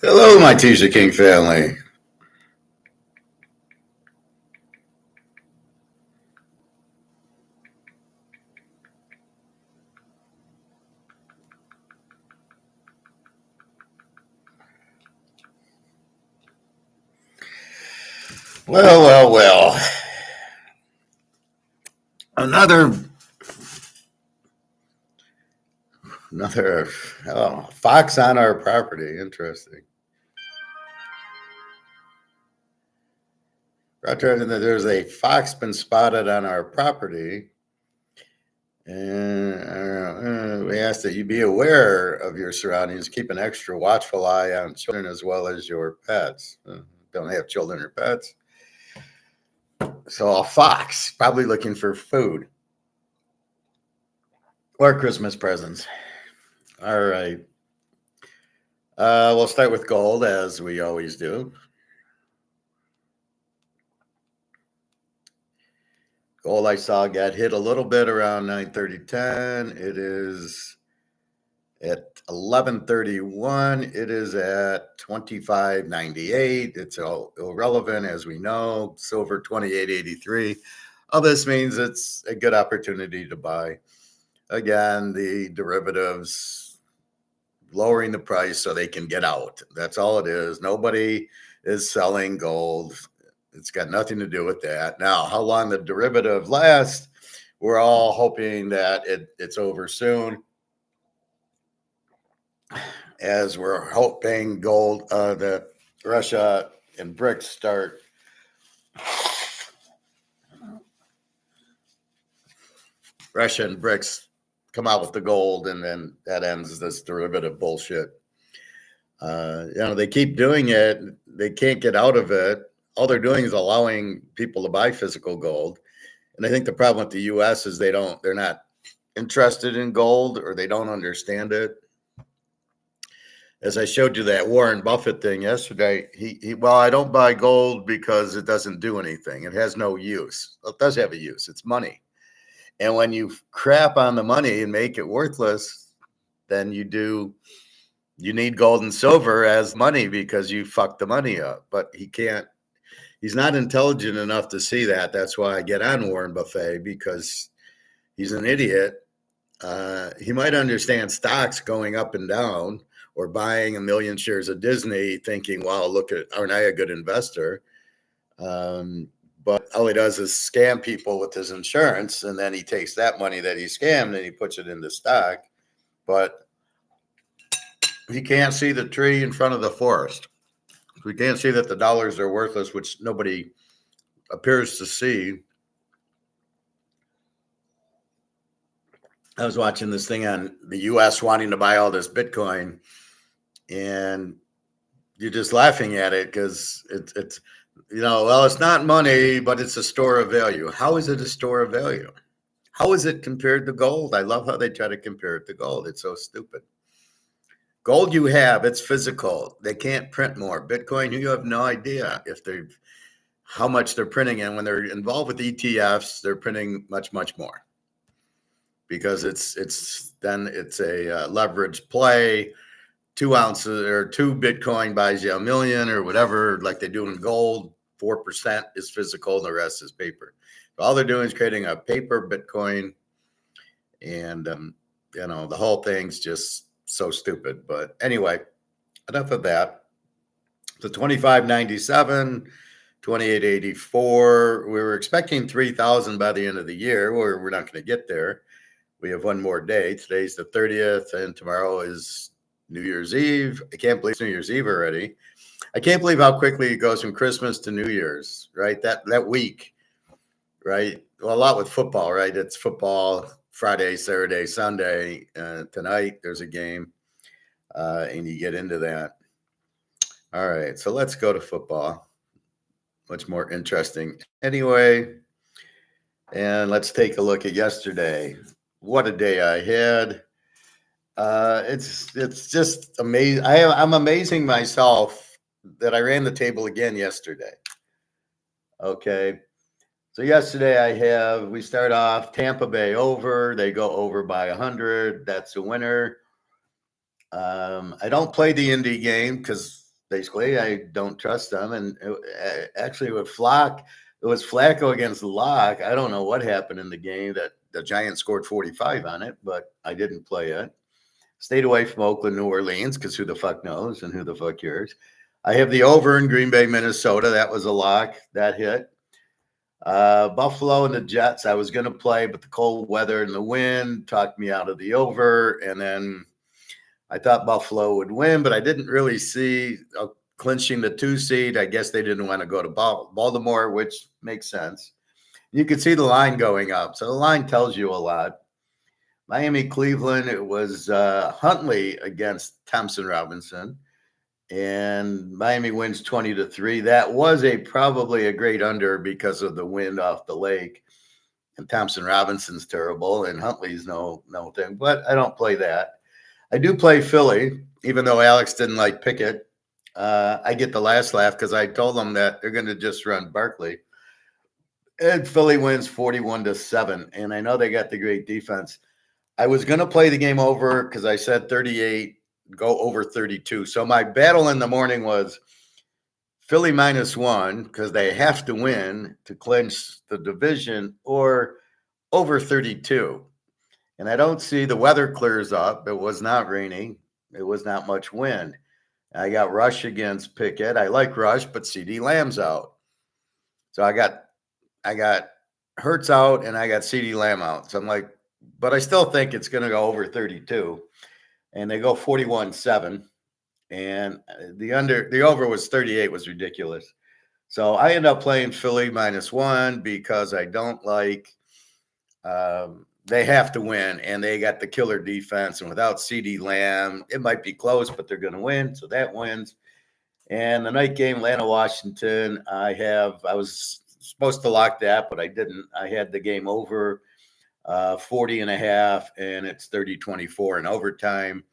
Hello, my Teaserking family. Well. Another, another fox on our property. Interesting. Roger, there's a fox been spotted on our property, and we ask that you be aware of your surroundings. Keep an extra watchful eye on children as well as your pets. Don't have children or pets. So a fox probably looking for food or Christmas presents. All right. We'll start with gold as we always do. Gold I saw got hit a little bit around 9:30, 10. It is at 11:31. It is at 25.98. It's irrelevant as we know. Silver 28.83. All this means it's a good opportunity to buy. Again, the derivatives lowering the price so they can get out. That's all it is. Nobody is selling gold. It's got nothing to do with that. Now, how long the derivative lasts, we're all hoping that it's over soon, as we're hoping gold that Russia and BRICS start Russia and BRICS come out with the gold, and then that ends this derivative bullshit. They keep doing it. They can't get out of it. All they're doing is allowing people to buy physical gold. And I think the problem with the U.S. is they're not interested in gold, or they don't understand it. As I showed you that Warren Buffett thing yesterday, I don't buy gold because it doesn't do anything. It has no use. Well, it does have a use. It's money. And when you crap on the money and make it worthless, then you need gold and silver as money because you fucked the money up. But he's not intelligent enough to see that. That's why I get on Warren Buffett, because he's an idiot. He might understand stocks going up and down, or buying 1 million shares of Disney thinking, wow, aren't I a good investor? But all he does is scam people with his insurance, and then he takes that money that he scammed and he puts it into stock. But he can't see the tree in front of the forest. We can't see that the dollars are worthless, which nobody appears to see. I was watching this thing on the U.S. wanting to buy all this Bitcoin, and you're just laughing at it because it's it's not money, but it's a store of value. How is it a store of value? How is it compared to gold? I love how they try to compare it to gold. It's so stupid. Gold you have, it's physical. They can't print more. Bitcoin, you have no idea how much they're printing. And when they're involved with ETFs, they're printing much, much more, because it's a leverage play. 2 ounces or 2 Bitcoin buys you 1 million or whatever, like they do in gold. 4% is physical, and the rest is paper. All they're doing is creating a paper Bitcoin, and the whole thing's just so stupid. But anyway, enough of that. So 25.97, 28.84. We were expecting 3,000 by the end of the year. We're not going to get there. We have one more day. Today's the 30th, and tomorrow is New Year's Eve. I can't believe it's New Year's Eve already. I can't believe how quickly it goes from Christmas to New Year's, right? That week, right? Well, a lot with football, right? It's football Friday, Saturday, Sunday. Tonight there's a game, and you get into that. All right, so let's go to football. Much more interesting anyway. And let's take a look at yesterday. What a day I had. It's just amazing. I'm amazing myself that I ran the table again yesterday. Okay. So yesterday we start off Tampa Bay over. They go over by 100. That's a winner. I don't play the Indy game because basically. I don't trust them. And actually, with Flock, it was Flacco against Locke. I don't know what happened in the game that the Giants scored 45 on it, but I didn't play it. Stayed away from Oakland, New Orleans, because who the fuck knows and who the fuck cares. I have the over in Green Bay, Minnesota. That was a lock. That hit. Buffalo and the Jets, I was going to play, but the cold weather and the wind talked me out of the over. And then I thought Buffalo would win, but I didn't really see clinching the 2 seed. I guess they didn't want to go to Baltimore, which makes sense. You could see the line going up. So the line tells you a lot. Miami, Cleveland, it was Huntley against Thompson Robinson. And Miami wins 20-3. That was probably a great under because of the wind off the lake. And Thompson Robinson's terrible, and Huntley's no thing. But I don't play that. I do play Philly, even though Alex didn't like Pickett. I get the last laugh because I told them that they're going to just run Barkley. And Philly wins 41-7. And I know they got the great defense. I was going to play the game over because I said 38. Go over 32. So my battle in the morning was Philly -1 because they have to win to clinch the division, or over 32. And I don't see the weather clears up. It was not raining. It was not much wind. I got Rush against Pickett. I like Rush, but CD Lamb's out. So I got Hurts out and I got CD Lamb out. So I'm like, but I still think it's going to go over 32. And they go 41-7, and the over was 38, was ridiculous. So I end up playing Philly -1 because I don't like they have to win, and they got the killer defense, and without CD Lamb, it might be close, but they're going to win, so that wins. And the night game, Atlanta, Washington, I was supposed to lock that, but I didn't. I had the game over 40.5, and it's 30-24 in overtime.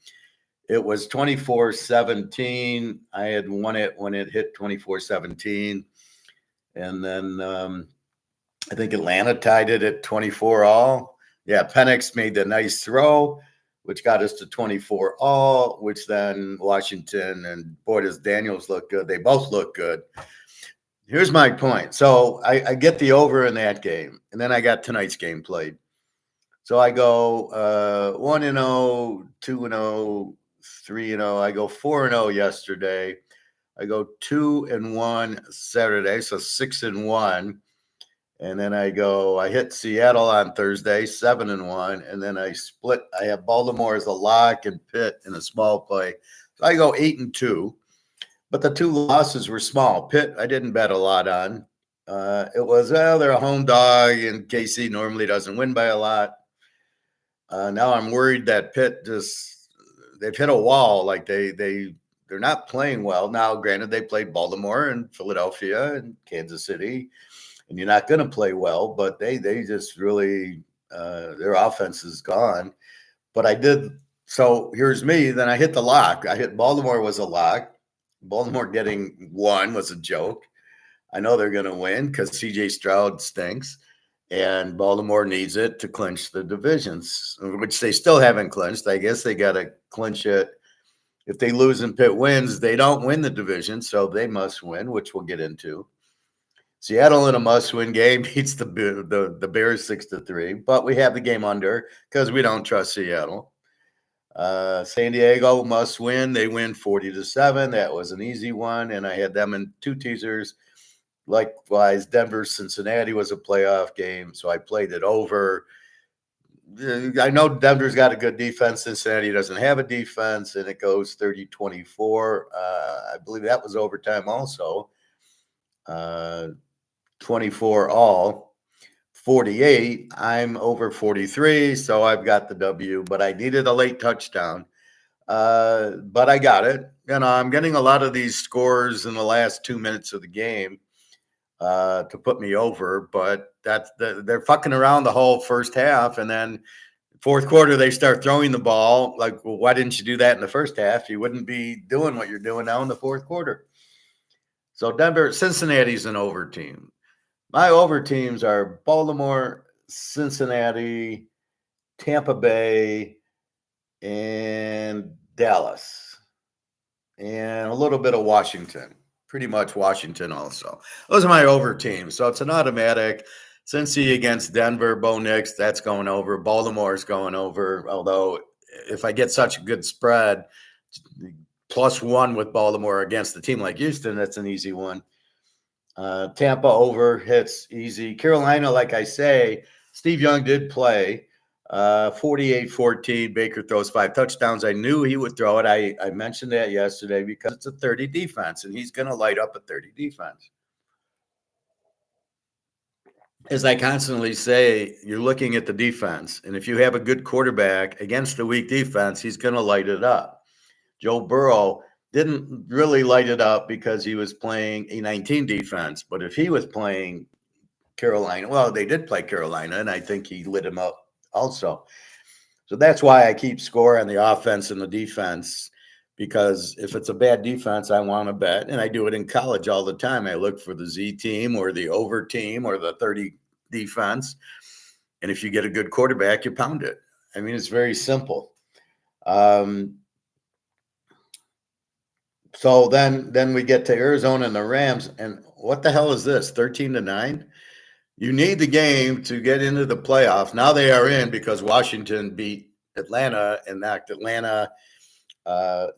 It was 24-17. I had won it when it hit 24-17. And then I think Atlanta tied it at 24-all. Yeah, Penix made the nice throw, which got us to 24-all, which then Washington, and boy, does Daniels look good. They both look good. Here's my point. So I get the over in that game, and then I got tonight's game played. So I go 1-0, 2-0, 3-0. I go 4-0 yesterday. I go 2-1 Saturday, so 6-1. And then I hit Seattle on Thursday, 7-1. And then I split. I have Baltimore as a lock and Pitt in a small play. So I go 8-2. But the 2 losses were small. Pitt, I didn't bet a lot on. It was, they're a home dog, and KC normally doesn't win by a lot. Now I'm worried that Pitt they've hit a wall. Like they're not playing well. Now, granted, they played Baltimore and Philadelphia and Kansas City, and you're not going to play well, but they just really, their offense is gone. But I did. So here's me. Then I hit the lock. I hit Baltimore was a lock. Baltimore getting 1 was a joke. I know they're going to win because CJ Stroud stinks. And Baltimore needs it to clinch the divisions, which they still haven't clinched. I guess they got to clinch it. If they lose and Pitt wins, they don't win the division, so they must win, which we'll get into. Seattle in a must-win game beats the Bears 6-3, but we have the game under because we don't trust Seattle. San Diego must win. They win 40-7. That was an easy one, and I had them in 2 teasers. Likewise, Denver-Cincinnati was a playoff game, so I played it over. I know Denver's got a good defense. Cincinnati doesn't have a defense, and it goes 30-24. I believe that was overtime also. 24-all. 48. I'm over 43, so I've got the W, but I needed a late touchdown. But I got it. I'm getting a lot of these scores in the last 2 minutes of the game to put me over, but they're fucking around the whole first half, and then fourth quarter they start throwing the ball. Like, well, why didn't you do that in the first half? You wouldn't be doing what you're doing now in the fourth quarter. So Cincinnati's an over team. My over teams are Baltimore, Cincinnati, Tampa Bay, and Dallas. and a little bit of Washington. Pretty much Washington also. Those are my over teams. So it's an automatic. Cincy against Denver, Bo Nix, that's going over. Baltimore's going over. Although if I get such a good spread, +1 with Baltimore against a team like Houston, that's an easy one. Tampa over hits easy. Carolina, like I say, Steve Young did play. 48-14. Baker throws 5 touchdowns. I knew he would throw it. I mentioned that yesterday because it's a 30 defense, and he's going to light up a 30 defense. As I constantly say, you're looking at the defense, and if you have a good quarterback against a weak defense, he's going to light it up. Joe Burrow didn't really light it up because he was playing a 19 defense, but if he was playing Carolina, well, they did play Carolina, and I think he lit him up also. So that's why I keep score on the offense and the defense, because if it's a bad defense, I want to bet, and I do it in college all the time. I look for the Z team or the over team or the 30 defense, and if you get a good quarterback, you pound it. I mean, it's very simple. So then we get to Arizona and the Rams, and what the hell is this? 13-9? You need the game to get into the playoffs. Now they are in because Washington beat Atlanta and knocked Atlanta.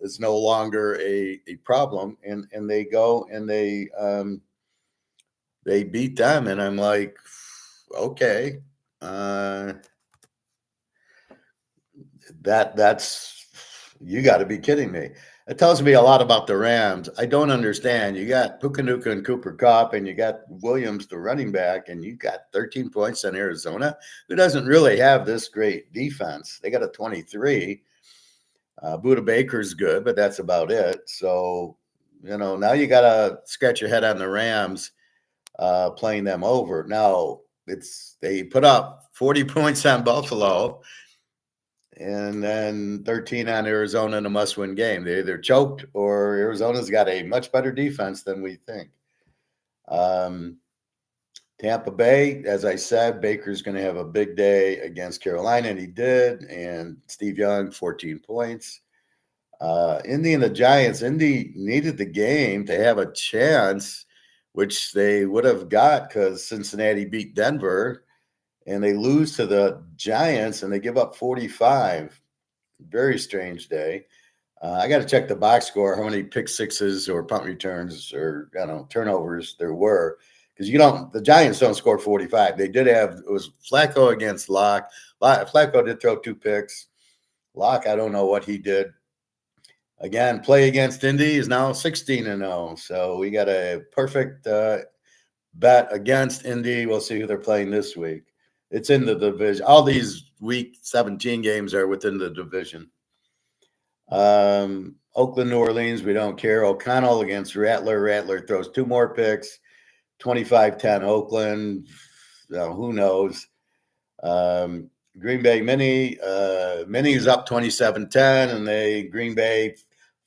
Is no longer a problem, and they go and they beat them, and I'm like, okay, that's you got to be kidding me. It tells me a lot about the Rams. I don't understand. You got Pukanuka and Cooper Kupp, and you got Williams, the running back, and you got 13 points in Arizona, who doesn't really have this great defense. They got a 23. Buda Baker's good, but that's about it. So, now you got to scratch your head on the Rams playing them over. Now, they put up 40 points on Buffalo and then 13 on Arizona in a must-win game. They either choked or Arizona's got a much better defense than we think. Tampa Bay, as I said, Baker's going to have a big day against Carolina, and he did. And Steve Young, 14 points. Indy and the Giants. Indy needed the game to have a chance, which they would have got because Cincinnati beat Denver, and they lose to the Giants, and they give up 45. Very strange day. I got to check the box score, how many pick sixes or punt returns or turnovers there were. Because the Giants don't score 45. They did have, it was Flacco against Locke. Flacco did throw 2 picks. Locke, I don't know what he did. Again, play against Indy is now 16-0. So we got a perfect bet against Indy. We'll see who they're playing this week. It's in the division. All these week 17 games are within the division. Oakland, New Orleans, we don't care. O'Connell against Rattler. Rattler throws 2 more picks. 25-10 Oakland. Who knows? Green Bay Mini's up 27-10, and Green Bay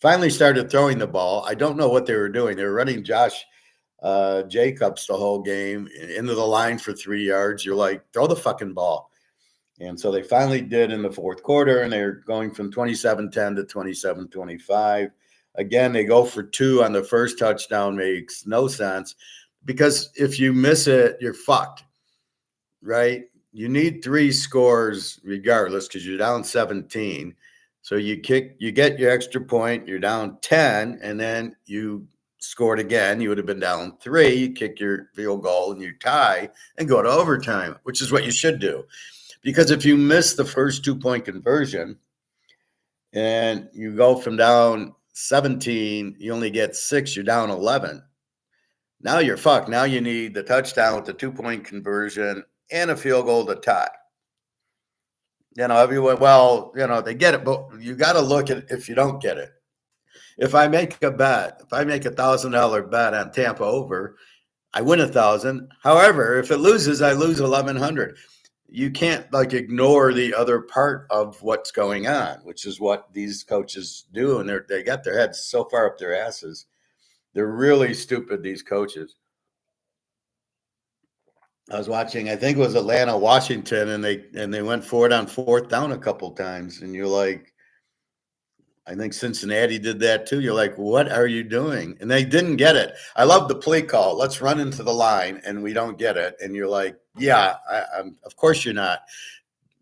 finally started throwing the ball. I don't know what they were doing. They were running Josh Jacobs the whole game into the line for 3 yards. You're like, throw the fucking ball. And so they finally did in the fourth quarter, and they're going from 27-10 to 27-25. Again, they go for 2 on the first touchdown. Makes no sense. Because if you miss it, you're fucked, right? You need 3 scores regardless because you're down 17. So you get your extra point, you're down 10, and then you scored again. You would have been down 3, you kick your field goal, and you tie and go to overtime, which is what you should do. Because if you miss the first 2-point conversion and you go from down 17, you only get 6, you're down 11. Now you're fucked. Now you need the touchdown with the 2-point conversion and a field goal to tie. Everyone, they get it, but you got to look at if you don't get it. If I make a $1,000 bet on Tampa over, I win 1,000. However, if it loses, I lose 1,100. You can't ignore the other part of what's going on, which is what these coaches do, and they got their heads so far up their asses. They're really stupid, these coaches. I was watching, I think it was Atlanta, Washington, and they went for it on 4th down a couple times, and you're like, I think Cincinnati did that too. You're like, what are you doing? And they didn't get it. I love the play call. Let's run into the line, and we don't get it. And you're like, yeah, of course you're not.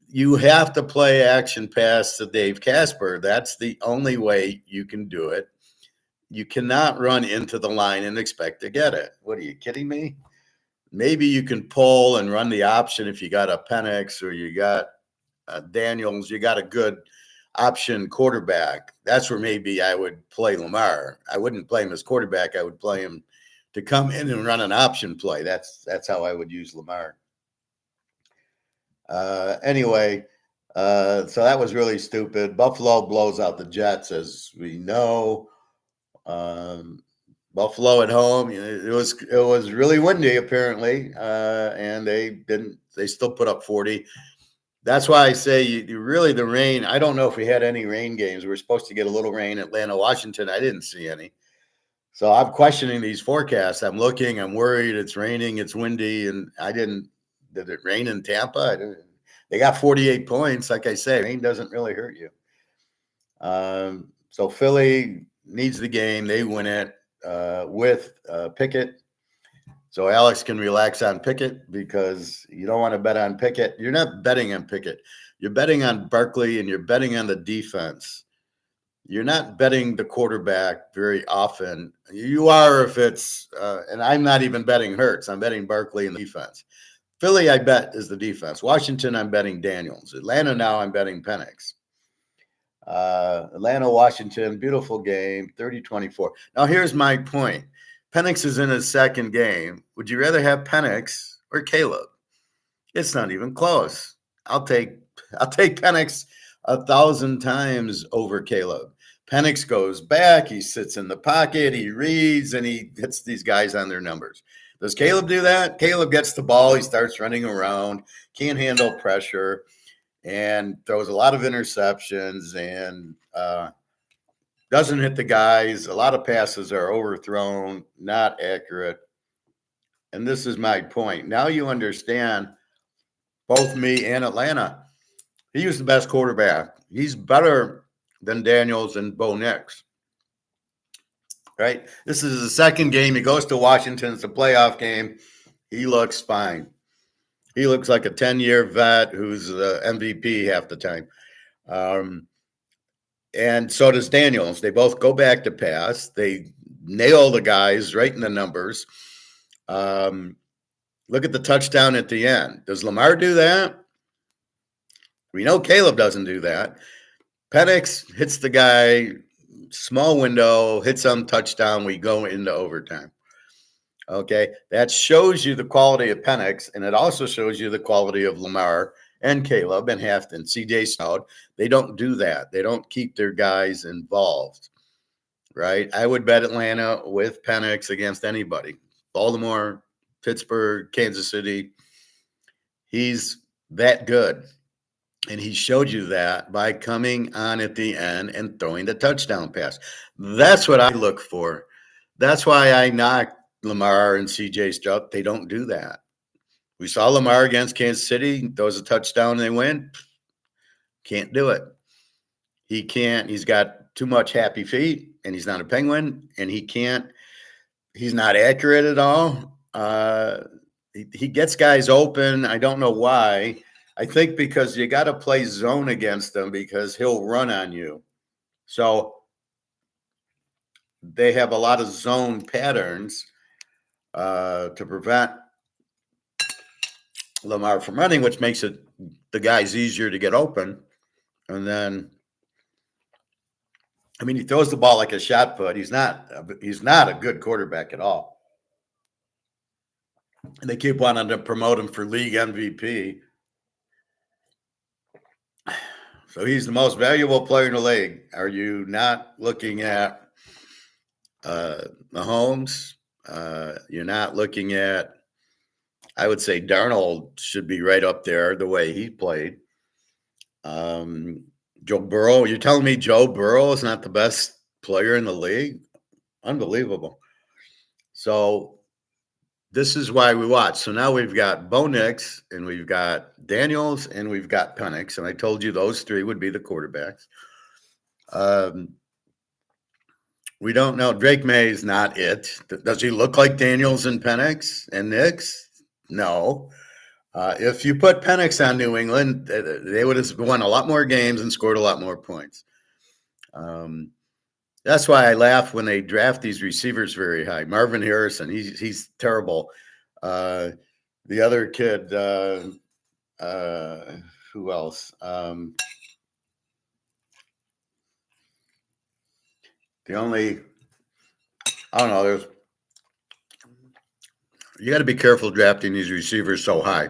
You have to play action pass to Dave Casper. That's the only way you can do it. You cannot run into the line and expect to get it. What are you kidding me? Maybe you can pull and run the option if you got a Penix or you got Daniels, you got a good option quarterback. That's where maybe I would play Lamar. I wouldn't play him as quarterback. I would play him to come in and run an option play. That's how I would use Lamar. Anyway, so that was really stupid. Buffalo blows out the Jets, as we know. Buffalo at home, it was really windy apparently, and they still put up 40. That's why I say you really, the rain. I don't know if we had any rain games. We were supposed to get a little rain. Atlanta, Washington, I didn't see any. So I'm questioning these forecasts. I'm looking. I'm worried. It's raining. It's windy, and I didn't. Did it rain in Tampa? They got 48 points. Like I say, rain doesn't really hurt you. So Philly needs the game. They win it with Pickett. So Alex can relax on Pickett because you don't want to bet on Pickett. You're not betting on Pickett. You're betting on Barkley and you're betting on the defense. You're not betting the quarterback very often. You are if it's, and I'm not even betting Hurts. I'm betting Barkley and the defense. Philly, I bet, is the defense. Washington, I'm betting Daniels. Atlanta, now I'm betting Penix. Atlanta, Washington, beautiful game, 30-24. Now, here's my point. Penix is in his second game. Would you rather have Penix or Caleb? It's not even close. I'll take Penix 1,000 times over Caleb. Penix goes back. He sits in the pocket. He reads, and he hits these guys on their numbers. Does Caleb do that? Caleb gets the ball. He starts running around, can't handle pressure, and throws a lot of interceptions and doesn't hit the guys. A lot of passes are overthrown, not accurate. And this is my point. Now you understand both me and Atlanta. He was the best quarterback. He's better than Daniels and Bo Nix. Right? This is the second game. He goes to Washington. It's a playoff game. He looks fine. He looks like a 10-year vet who's the MVP half the time. And so does Daniels. They both go back to pass. They nail the guys right in the numbers. Look at the touchdown at the end. Does Lamar do that? We know Caleb doesn't do that. Penix hits the guy, small window, hits him, touchdown. We go into overtime. Okay, that shows you the quality of Penix, and it also shows you the quality of Lamar and Caleb and Hafton, CJ Stroud. They don't do that. They don't keep their guys involved, right? I would bet Atlanta with Penix against anybody. Baltimore, Pittsburgh, Kansas City. He's that good. And he showed you that by coming on at the end and throwing the touchdown pass. That's what I look for. That's why I knock Lamar and CJ Stroud. They don't do that. We saw Lamar against Kansas City. Throws a touchdown and they win. Can't do it. He can't. He's got too much happy feet, and he's not a Penguin, and he can't. He's not accurate at all. He gets guys open. I don't know why. I think because you got to play zone against him because he'll run on you. So they have a lot of zone patterns to prevent Lamar from running, which makes it the guys easier to get open. And then, I mean, he throws the ball like a shot put. He's not a good quarterback at all. And they keep wanting to promote him for league MVP. So he's the most valuable player in the league. Are you not looking at Mahomes? You're not looking at, I would say Darnold should be right up there the way he played. Joe Burrow, you're telling me Joe Burrow is not the best player in the league? Unbelievable. So this is why we watch. So now we've got Bo Nix, and we've got Daniels, and we've got Penix. And I told you those three would be the quarterbacks. Um, we don't know. Drake May is not it. Does he look like Daniels and Penix and Nix? No. If you put Penix on New England, they would have won a lot more games and scored a lot more points. That's why I laugh when they draft these receivers very high. Marvin Harrison, he's terrible. The other kid, who else? The only, I don't know. You got to be careful drafting these receivers so high.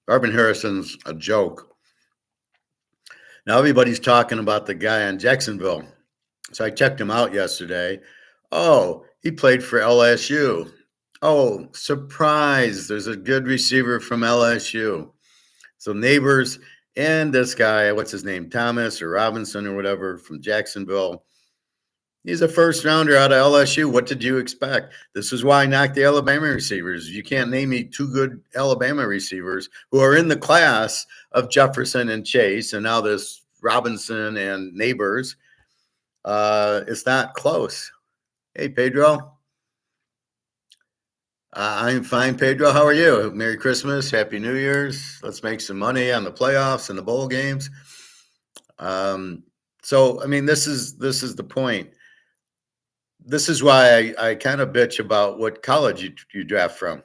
Marvin Harrison's a joke. Now everybody's talking about the guy in Jacksonville. So I checked him out yesterday. Oh, he played for LSU. Oh, surprise. There's a good receiver from LSU. So Neighbors and this guy, what's his name, Thomas or Robinson or whatever from Jacksonville. He's a first rounder out of LSU. What did you expect? This is why I knocked the Alabama receivers. You can't name me two good Alabama receivers who are in the class of Jefferson and Chase, and now this Robinson and Neighbors. It's not close. Hey, Pedro. I'm fine, Pedro. How are you? Merry Christmas. Happy New Year's. Let's make some money on the playoffs and the bowl games. So, I mean, this is the point. This is why I kind of bitch about what college you draft from.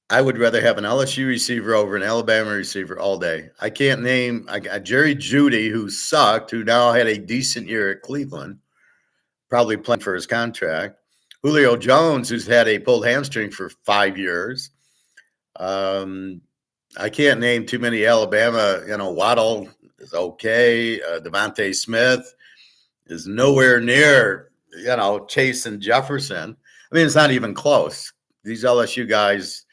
I would rather have an LSU receiver over an Alabama receiver all day. I can't name I got Jerry Jeudy, who sucked, who now had a decent year at Cleveland, probably playing for his contract. Julio Jones, who's had a pulled hamstring for 5 years. I can't name too many Alabama. Waddle is okay. Devontae Smith is nowhere near, Chase and Jefferson. I mean, it's not even close. These LSU guys,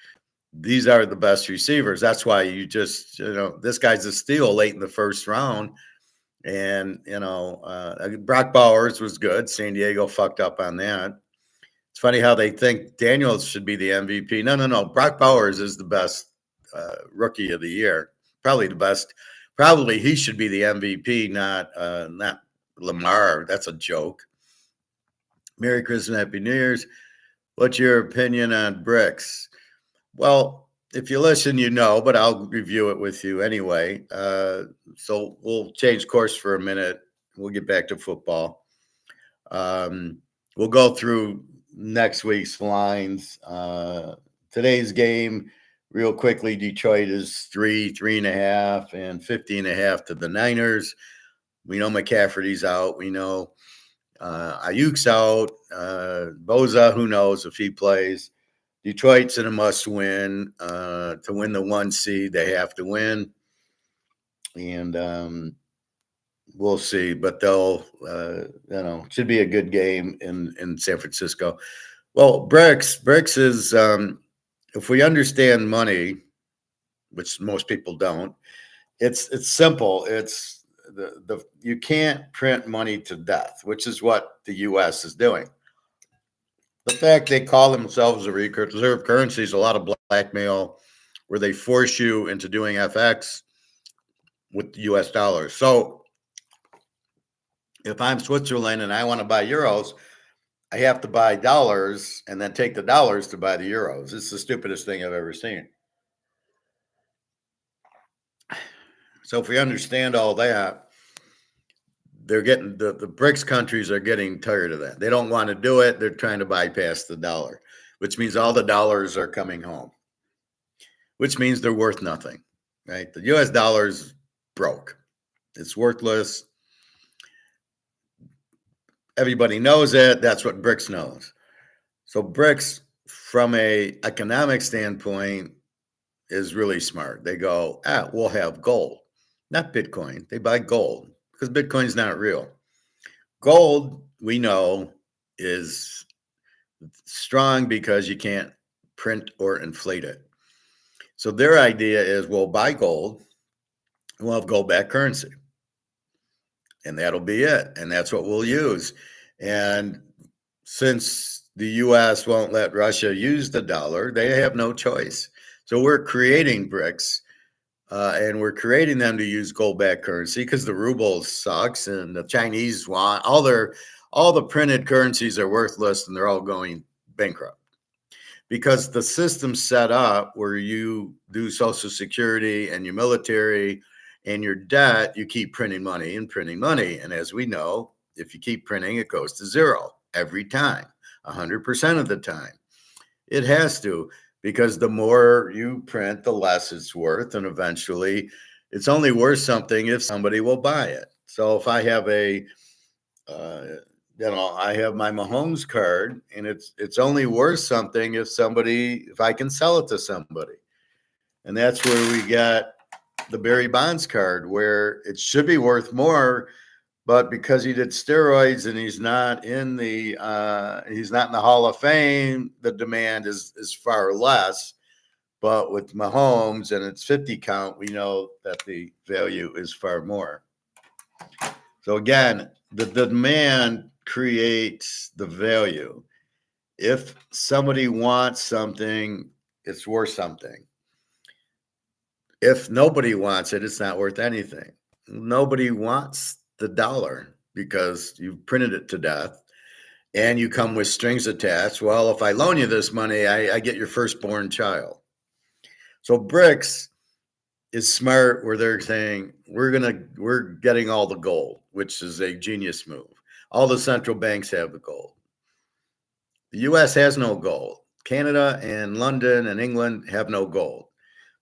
these are the best receivers. That's why you just, this guy's a steal late in the first round. And, Brock Bowers was good. San Diego fucked up on that. It's funny how they think Daniels should be the MVP. No. Brock Bowers is the best rookie of the year. Probably the best. Probably he should be the MVP, not Lamar. That's a joke. Merry Christmas, Happy New Year's. What's your opinion on bricks? Well, if you listen, but I'll review it with you anyway. So we'll change course for a minute. We'll get back to football. We'll go through next week's lines. Today's game, real quickly, Detroit is 3.5, and 50.5 to the Niners. We know McCaffrey's out. We know Ayuk's out. Boza, who knows if he plays. Detroit's in a must-win. To win the 1 seed, they have to win. And we'll see. But they'll, should be a good game in San Francisco. Well, Bricks is, if we understand money, which most people don't, it's simple. It's you can't print money to death, which is what the U.S. is doing. The fact they call themselves a reserve currency is a lot of blackmail where they force you into doing FX with the U.S. dollars. So if I'm Switzerland and I want to buy euros, I have to buy dollars and then take the dollars to buy the euros. It's the stupidest thing I've ever seen. So if we understand all that, they're getting the BRICS countries are getting tired of that. They don't want to do it. They're trying to bypass the dollar, which means all the dollars are coming home, which means they're worth nothing, right? The U.S. dollar's broke. It's worthless. Everybody knows it. That's what BRICS knows. So BRICS, from a economic standpoint, is really smart. They go, we'll have gold, not Bitcoin. They buy gold because Bitcoin's not real. Gold, we know, is strong because you can't print or inflate it. So their idea is we'll buy gold, and we'll have gold-backed currency. And that'll be it. And that's what we'll use. And since the U.S. won't let Russia use the dollar, they have no choice. So we're creating BRICS and we're creating them to use gold-backed currency because the ruble sucks, and the Chinese want all the printed currencies are worthless, and they're all going bankrupt because the system's set up where you do Social Security and your military and your debt, you keep printing money and printing money, and as we know, if you keep printing, it goes to zero every time, 100% of the time. It has to, because the more you print, the less it's worth. And eventually it's only worth something if somebody will buy it. So if I have uh, I have my Mahomes card and it's only worth something if I can sell it to somebody. And that's where we got the Barry Bonds card, where it should be worth more, but because he did steroids and he's not in the Hall of Fame, the demand is far less. But with Mahomes and its 50 count, we know that the value is far more. So again, the demand creates the value. If somebody wants something, it's worth something. If nobody wants it, it's not worth anything. Nobody wants the dollar because you've printed it to death and you come with strings attached. Well, if I loan you this money, I get your firstborn child. So BRICS is smart where they're saying we're getting all the gold, which is a genius move. All the central banks have the gold. The US has no gold. Canada and London and England have no gold.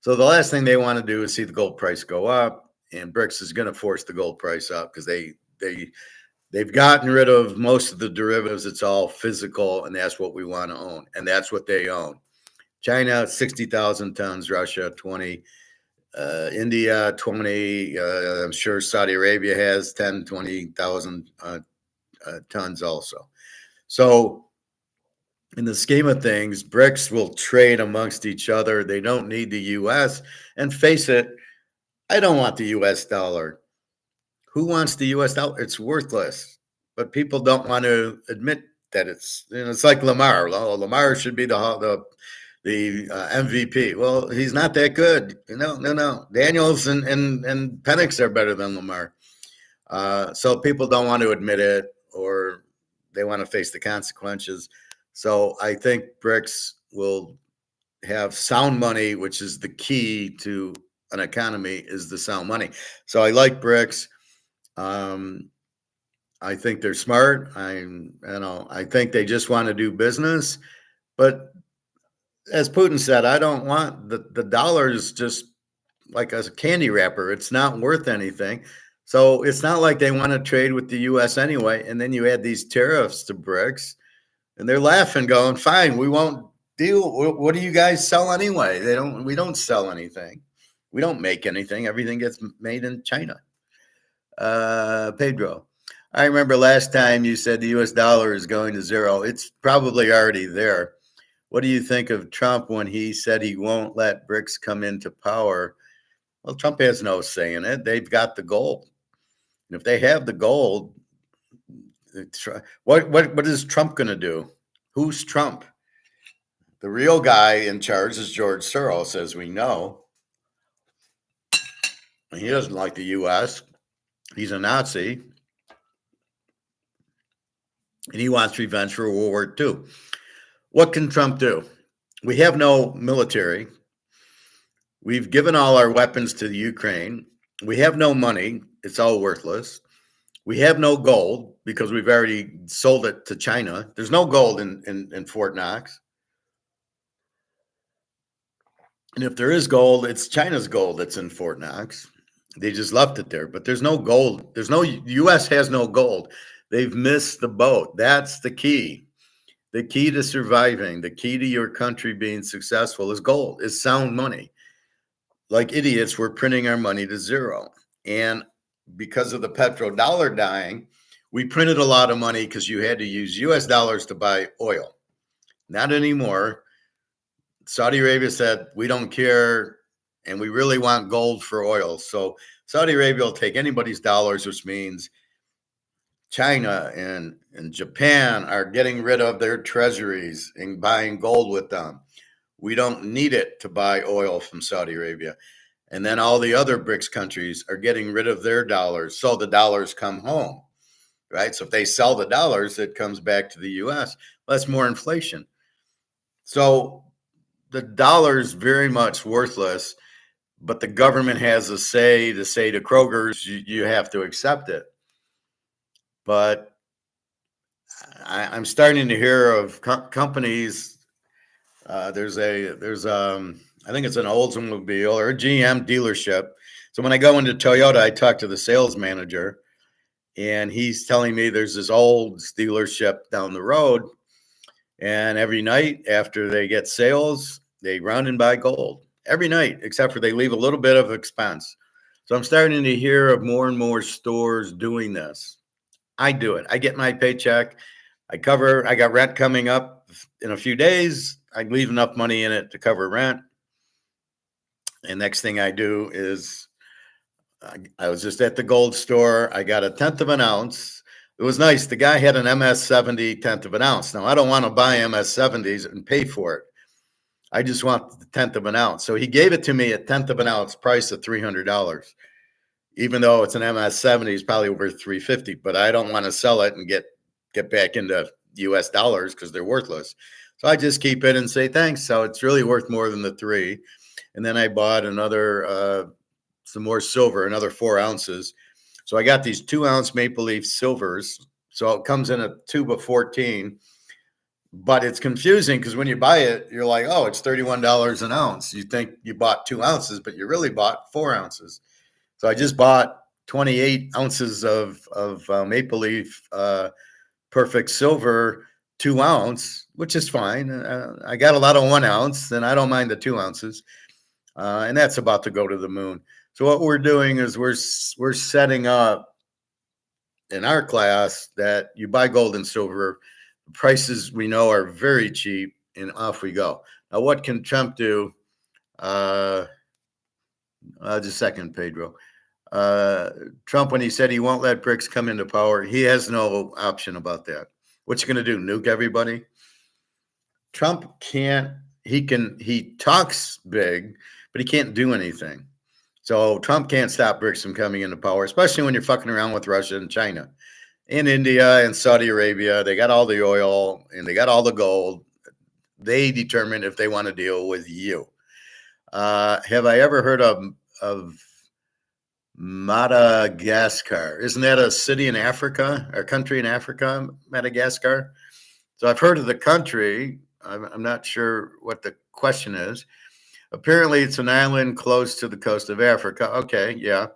So the last thing they want to do is see the gold price go up, and BRICS is going to force the gold price up because they've gotten rid of most of the derivatives. It's all physical, and that's what we want to own, and that's what they own. China, 60,000 tons. Russia, 20. India, 20. I'm sure Saudi Arabia has 10, 20,000 tons also. So in the scheme of things, BRICS will trade amongst each other. They don't need the U.S. And face it, I don't want the U.S. dollar. Who wants the U.S. dollar? It's worthless. But people don't want to admit that it's like Lamar. Lamar should be the MVP. Well, he's not that good. No. Daniels and Penix are better than Lamar. So people don't want to admit it, or they want to face the consequences. So I think BRICS will have sound money, which is the key to an economy, is the sound money. So I like BRICS. I think they're smart. I think they just want to do business. But as Putin said, I don't want the dollar is just like a candy wrapper. It's not worth anything. So it's not like they want to trade with the U.S. anyway. And then you add these tariffs to BRICS, and they're laughing, going, "Fine, we won't deal. What do you guys sell anyway? We don't sell anything. We don't make anything. Everything gets made in China." Pedro, I remember last time you said the U.S. dollar is going to zero. It's probably already there. What do you think of Trump when he said he won't let BRICS come into power? Well, Trump has no say in it. They've got the gold. And if they have the gold, what is Trump going to do? Who's Trump? The real guy in charge is George Soros, as we know. He doesn't like the U.S. He's a Nazi. And he wants revenge for World War II. What can Trump do? We have no military. We've given all our weapons to the Ukraine. We have no money. It's all worthless. We have no gold because we've already sold it to China. There's no gold in Fort Knox. And if there is gold, it's China's gold that's in Fort Knox. They just left it there. But there's no gold. The U.S. has no gold. They've missed the boat. That's the key. The key to surviving, the key to your country being successful is gold, is sound money. Like idiots, we're printing our money to zero. And because of the petrodollar dying, we printed a lot of money because you had to use U.S. dollars to buy oil. Not anymore. Saudi Arabia said, we don't care, and we really want gold for oil. So Saudi Arabia will take anybody's dollars, which means China and Japan are getting rid of their treasuries and buying gold with them. We don't need it to buy oil from Saudi Arabia. And then all the other BRICS countries are getting rid of their dollars. So the dollars come home, right? So if they sell the dollars, it comes back to the US. Well, that's more inflation. So the dollar is very much worthless, but the government has a say to say to Kroger's, you have to accept it. But I'm starting to hear of companies. There's I think it's an Oldsmobile or a GM dealership. So when I go into Toyota, I talk to the sales manager, and he's telling me there's this old dealership down the road, and every night after they get sales, they run and buy gold every night, except for they leave a little bit of expense. So I'm starting to hear of more and more stores doing this. I do it. I get my paycheck. I got rent coming up in a few days. I leave enough money in it to cover rent. And next thing I do is I was just at the gold store. I got a 1/10 of an ounce. It was nice. The guy had an MS-70 1/10 of an ounce. Now, I don't want to buy MS-70s and pay for it. I just want the 1/10 of an ounce. So he gave it to me at 1/10 of an ounce, price of $300. Even though it's an MS-70, it's probably worth $350, but I don't want to sell it and get back into US dollars because they're worthless. So I just keep it and say thanks. So it's really worth more than the three. And then I bought some more silver, another 4 ounces. So I got these 2-ounce Maple Leaf silvers. So it comes in a tube of 14. But it's confusing because when you buy it, you're like, oh, it's $31 an ounce. You think you bought 2 ounces, but you really bought 4 ounces. So I just bought 28 ounces of Maple Leaf Perfect Silver 2 ounce, which is fine. I got a lot of 1 ounce, and I don't mind the 2 ounces. And that's about to go to the moon. So what we're doing is we're setting up in our class that you buy gold and silver. The prices we know are very cheap, and off we go. Now, what can Trump do? Just a second, Pedro. Trump, when he said he won't let BRICS come into power, he has no option about that. What's he going to do? Nuke everybody? Trump can't. He talks big, but he can't do anything. So Trump can't stop BRICS from coming into power, especially when you're fucking around with Russia and China and India and Saudi Arabia. They got all the oil and they got all the gold. They determine if they want to deal with you. Have I ever heard of Madagascar? Isn't that a city in Africa or country in Africa, Madagascar? So I've heard of the country. I'm not sure what the question is. Apparently, it's an island close to the coast of Africa. Okay, yeah.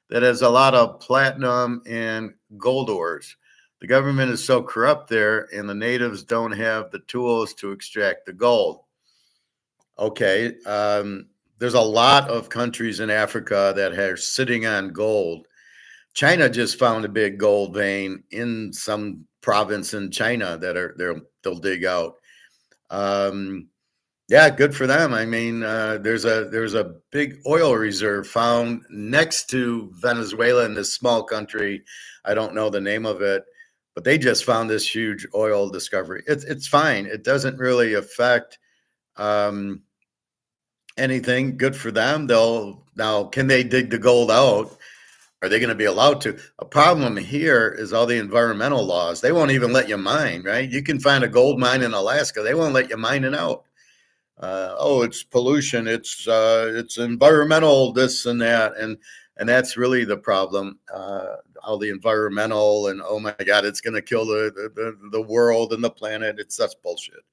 That has a lot of platinum and gold ores. The government is so corrupt there, and the natives don't have the tools to extract the gold. Okay, there's a lot of countries in Africa that are sitting on gold. China just found a big gold vein in some province in China that they'll dig out. Yeah, good for them. I mean, there's a big oil reserve found next to Venezuela in this small country. I don't know the name of it, but they just found this huge oil discovery. It's fine. It doesn't really affect anything. Good for them. Now, can they dig the gold out? Are they going to be allowed to? A problem here is all the environmental laws. They won't even let you mine, right? You can find a gold mine in Alaska. They won't let you mine it out. It's pollution. It's environmental, this and that. And that's really the problem. All the environmental and, oh my God, it's going to kill the world and the planet. It's such bullshit.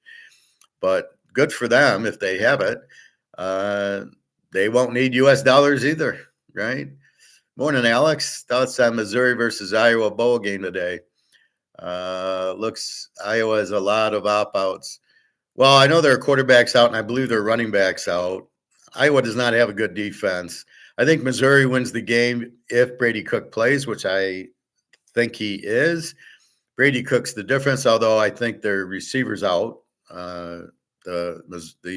But good for them if they have it. They won't need US dollars either, right? Morning, Alex. Thoughts on Missouri versus Iowa bowl game today? Looks Iowa has a lot of opt-outs. Well, I know there are quarterbacks out, and I believe there are running backs out. Iowa does not have a good defense. I think Missouri wins the game if Brady Cook plays, which I think he is. Brady Cook's the difference, although I think their receiver's out. The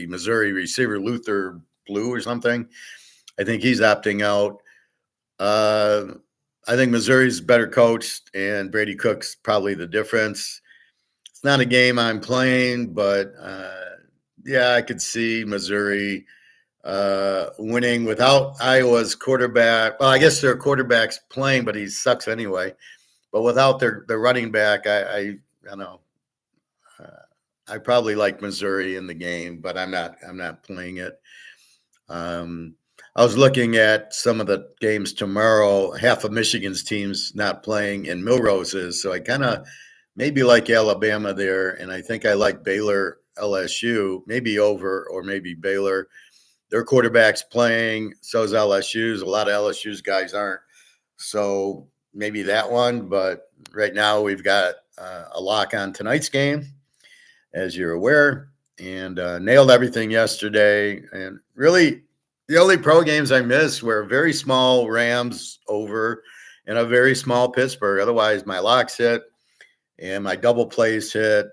Missouri receiver, Luther Blue or something, I think he's opting out. I think Missouri's better coached, and Brady Cook's probably the difference. It's not a game I'm playing, but yeah, I could see Missouri winning without Iowa's quarterback. Well, I guess their quarterback's playing, but he sucks anyway. But without their running back, I you know I probably like Missouri in the game, but I'm not playing it. Um, I was looking at some of the games tomorrow. Half of Michigan's teams not playing, and Milrose is. So I kind of maybe like Alabama there, and I think I like Baylor, LSU, maybe over or maybe Baylor. Their quarterback's playing, so is LSU's. A lot of LSU's guys aren't. So maybe that one. But right now we've got a lock on tonight's game, as you're aware, and nailed everything yesterday. And really, the only pro games I missed were a very small Rams over and a very small Pittsburgh. Otherwise, my locks hit and my double plays hit.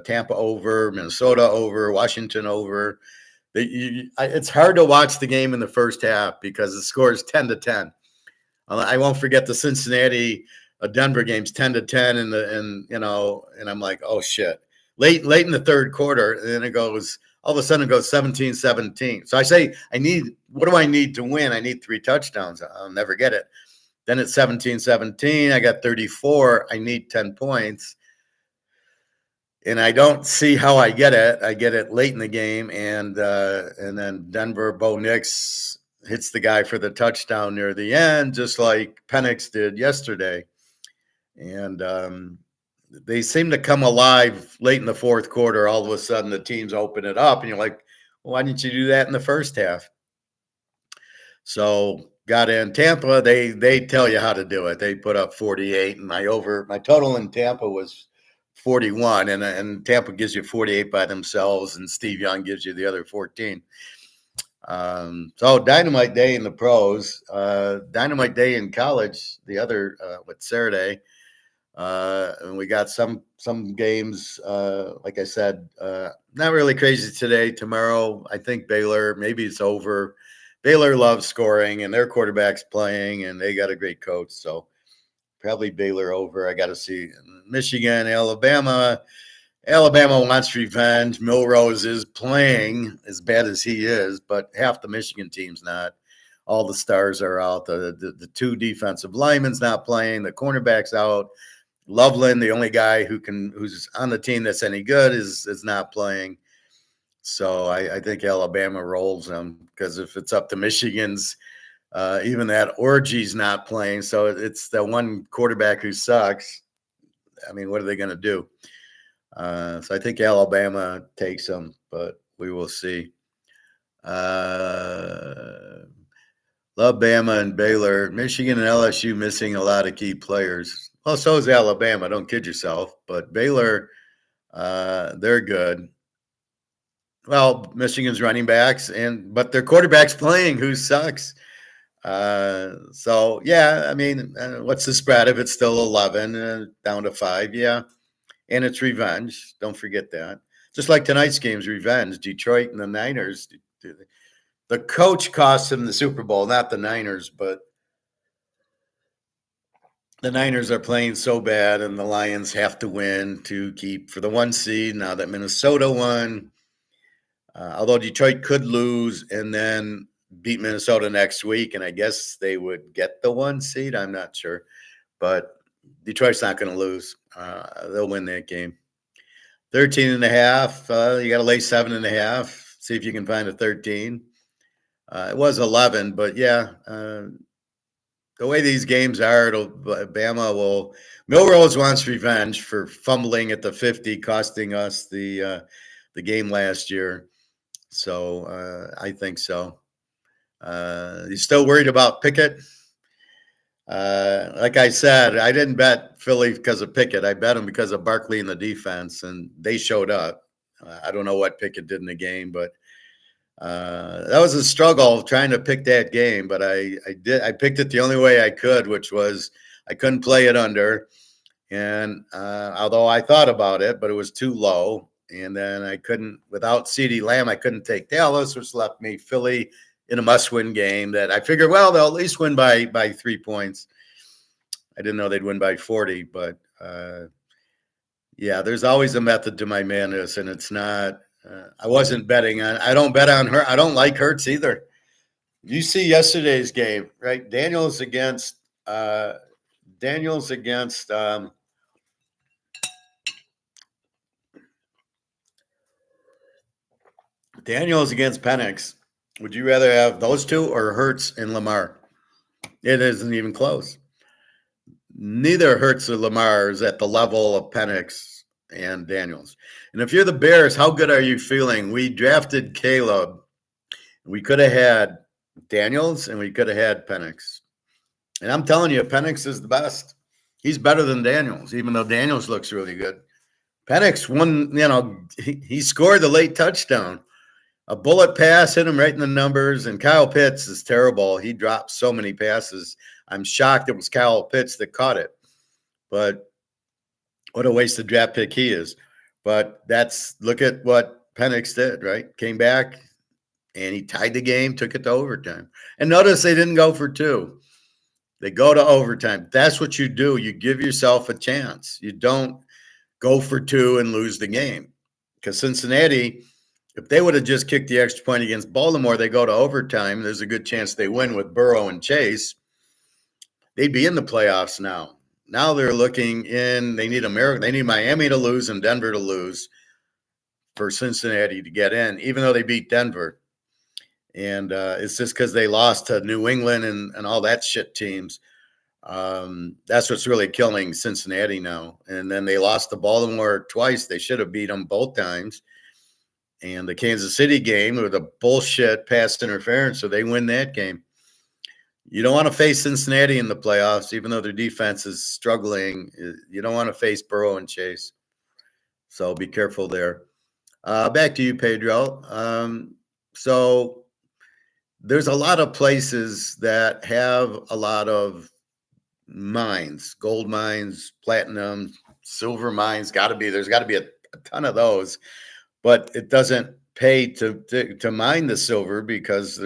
Tampa over, Minnesota over, Washington over. It's hard to watch the game in the first half because the score is 10-10. I won't forget the Cincinnati Denver games 10-10, and I'm like, oh shit. Late in the third quarter, and then it goes all of a sudden it goes 17-17. So I say, what do I need to win? I need 3 touchdowns. I'll never get it. Then it's 17-17. I got 34. I need 10 points. And I don't see how I get it. I get it late in the game, and then Denver, Bo Nix hits the guy for the touchdown near the end, just like Penix did yesterday. And they seem to come alive late in the fourth quarter. All of a sudden, the teams open it up, and you're like, well, why didn't you do that in the first half? So got in Tampa. They tell you how to do it. They put up 48, and my total in Tampa was 41, and Tampa gives you 48 by themselves, and Steve Young gives you the other 14. So dynamite day in the pros, dynamite day in college. The other Saturday. And we got some games, like I said, not really crazy today. Tomorrow, I think Baylor, maybe it's over. Baylor loves scoring, and their quarterback's playing, and they got a great coach. So probably Baylor over. I got to see Michigan, Alabama. Alabama wants revenge. Milrose is playing as bad as he is, but half the Michigan team's not. All the stars are out. The 2 defensive linemen's not playing. The cornerback's out. Loveland, the only guy who's on the team that's any good, is not playing. So I think Alabama rolls them, because if it's up to Michigan's, even that Orgy's not playing. So it's the one quarterback who sucks. I mean, what are they going to do? So I think Alabama takes them, but we will see. Love Bama and Baylor. Michigan and LSU missing a lot of key players. Well, so is Alabama. Don't kid yourself. But Baylor, they're good. Well, Michigan's running backs, but their quarterback's playing, who sucks. So yeah, I mean, what's the spread? If it's still 11, down to 5, yeah. And it's revenge. Don't forget that. Just like tonight's game's revenge. Detroit and the Niners. The coach cost him the Super Bowl, not the Niners, but the Niners are playing so bad, and the Lions have to win to keep for the 1 seed. Now that Minnesota won, although Detroit could lose and then beat Minnesota next week, and I guess they would get the 1 seed. I'm not sure, but Detroit's not going to lose. They'll win that game. 13.5. You got to lay 7.5. See if you can find a 13. It was 11, but yeah, the way these games are, Milrose wants revenge for fumbling at the 50, costing us the game last year. So I think so. You still worried about Pickett? Like I said, I didn't bet Philly because of Pickett. I bet them because of Barkley in the defense, and they showed up. I don't know what Pickett did in the game, but that was a struggle trying to pick that game. But I picked it the only way I could, which was I couldn't play it under. And although I thought about it, but it was too low. And then I couldn't, without CeeDee Lamb, I couldn't take Dallas, which left me Philly in a must-win game that I figured, well, they'll at least win by 3 points. I didn't know they'd win by 40, but yeah, there's always a method to my madness, and it's not I wasn't betting on. I don't bet on her. I don't like Hurts either. You see yesterday's game, right? Daniels against Penix. Would you rather have those two or Hurts and Lamar? It isn't even close. Neither Hurts or Lamar is at the level of Penix and Daniels. And if you're the Bears, how good are you feeling? We drafted Caleb. We could have had Daniels and we could have had Penix. And I'm telling you, Penix is the best. He's better than Daniels, even though Daniels looks really good. Penix won, he scored the late touchdown. A bullet pass hit him right in the numbers, and Kyle Pitts is terrible. He dropped so many passes. I'm shocked it was Kyle Pitts that caught it. But what a wasted draft pick he is. But look at what Penix did, right? Came back, and he tied the game, took it to overtime. And notice they didn't go for two. They go to overtime. That's what you do. You give yourself a chance. You don't go for two and lose the game. Because Cincinnati, if they would have just kicked the extra point against Baltimore, they go to overtime. There's a good chance they win with Burrow and Chase. They'd be in the playoffs now. Now they're looking in. They need They need Miami to lose and Denver to lose for Cincinnati to get in, even though they beat Denver. And it's just because they lost to New England and all that shit teams. That's what's really killing Cincinnati now. And then they lost to Baltimore twice. They should have beat them both times. And the Kansas City game with a bullshit pass interference, so they win that game. You don't want to face Cincinnati in the playoffs, even though their defense is struggling. You don't want to face Burrow and Chase. So be careful there. Back to you, Pedro. So there's a lot of places that have a lot of mines, gold mines, platinum, silver mines. There's got to be a ton of those, but it doesn't pay to mine the silver because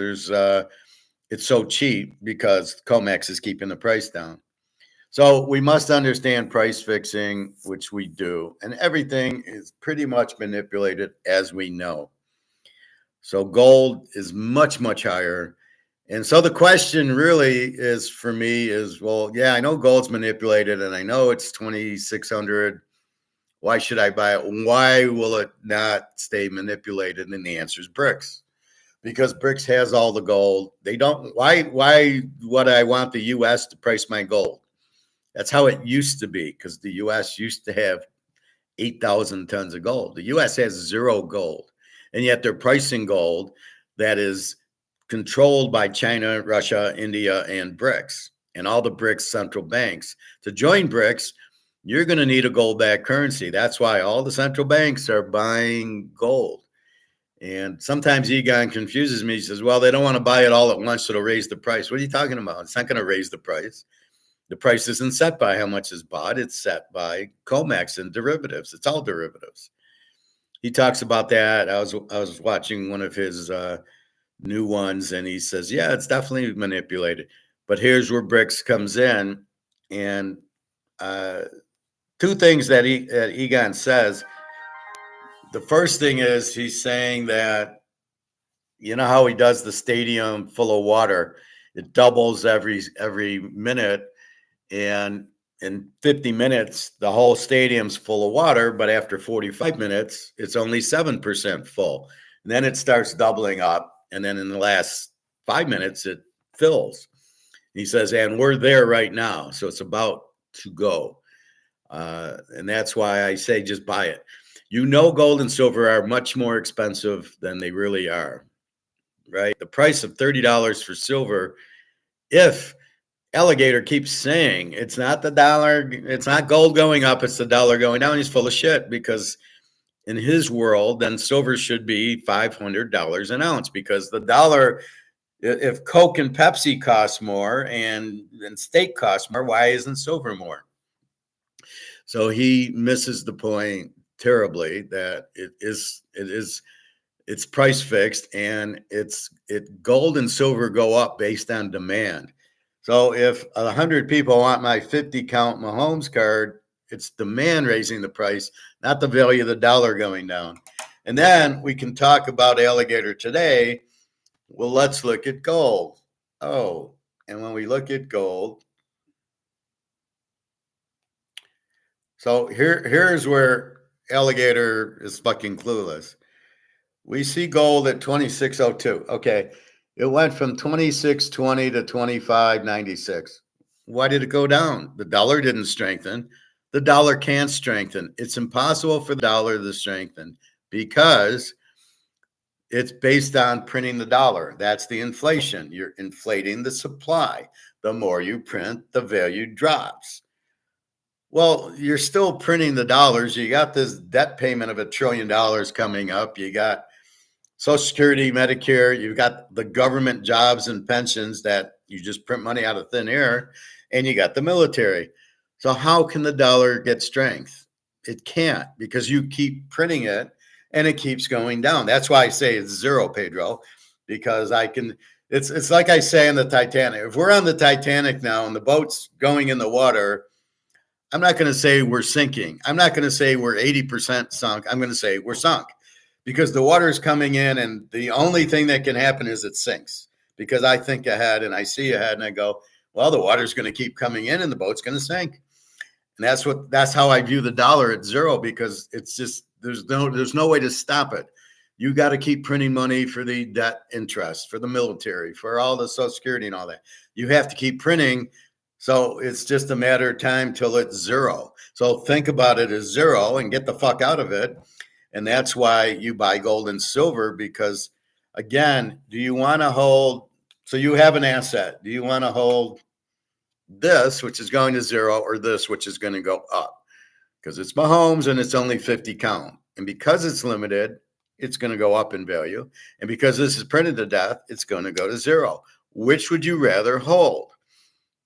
it's so cheap because COMEX is keeping the price down. So we must understand price fixing, which we do, and everything is pretty much manipulated as we know. So gold is much, much higher. And so the question really is for me is, well, yeah, I know gold's manipulated and I know it's 2,600. Why should I buy it? Why will it not stay manipulated? And the answer is BRICS. Because BRICS has all the gold. They don't, why would I want the US to price my gold? That's how it used to be, because the US used to have 8,000 tons of gold. The US has zero gold. And yet they're pricing gold that is controlled by China, Russia, India, and BRICS, and all the BRICS central banks. To join BRICS, you're going to need a gold-backed currency. That's why all the central banks are buying gold. And sometimes Egon confuses me. He says, well, they don't want to buy it all at once, so it'll raise the price. What are you talking about? It's not going to raise the price. The price isn't set by how much is bought. It's set by COMEX and derivatives. It's all derivatives. He talks about that. I was watching one of his new ones, and he says, yeah, it's definitely manipulated. But here's where BRICS comes in. And two things that Egon says. The first thing is he's saying that, you know how he does the stadium full of water. It doubles every minute. And in 50 minutes, the whole stadium's full of water. But after 45 minutes, it's only 7% full. And then it starts doubling up. And then in the last 5 minutes, it fills. He says, and we're there right now. So it's about to go. And that's why I say just buy it. You know, gold and silver are much more expensive than they really are, right? The price of $30 for silver, if Alligator keeps saying it's not the dollar, it's not gold going up, it's the dollar going down, he's full of shit, because in his world, then silver should be $500 an ounce, because the dollar, if Coke and Pepsi cost more and steak costs more, why isn't silver more? So he misses the point terribly that it's price fixed, and gold and silver go up based on demand. So if 100 people want my 50 count Mahomes card, it's demand raising the price, not the value of the dollar going down. And then we can talk about alligator today. Well, let's look at gold. Oh, and when we look at gold, so here's where alligator is fucking clueless. We see gold at 2602. Okay. It went from 2620 to 2596. Why did it go down? The dollar didn't strengthen. The dollar can't strengthen. It's impossible for the dollar to strengthen because it's based on printing the dollar. That's the inflation. You're inflating the supply. The more you print, the value drops. Well, you're still printing the dollars. You got this debt payment of $1 trillion coming up. You got Social Security, Medicare, you've got the government jobs and pensions that you just print money out of thin air, and you got the military. So how can the dollar get strength? It can't, because you keep printing it and it keeps going down. That's why I say it's zero, Pedro, because it's like I say in the Titanic. If we're on the Titanic now and the boat's going in the water, I'm not going to say we're sinking. I'm not going to say we're 80% sunk. I'm going to say we're sunk, because the water is coming in, and the only thing that can happen is it sinks, because I think ahead and I see ahead and I go, well, the water's going to keep coming in and the boat's going to sink. And that's how I view the dollar at zero, because it's just, there's no way to stop it. You got to keep printing money for the debt interest, for the military, for all the Social Security and all that. You have to keep printing. So it's just a matter of time till it's zero. So think about it as zero and get the fuck out of it. And that's why you buy gold and silver, because again, do you want to hold, so you have an asset. Do you want to hold this, which is going to zero, or this, which is going to go up? Because it's Mahomes and it's only 50 count. And because it's limited, it's going to go up in value. And because this is printed to death, it's going to go to zero. Which would you rather hold?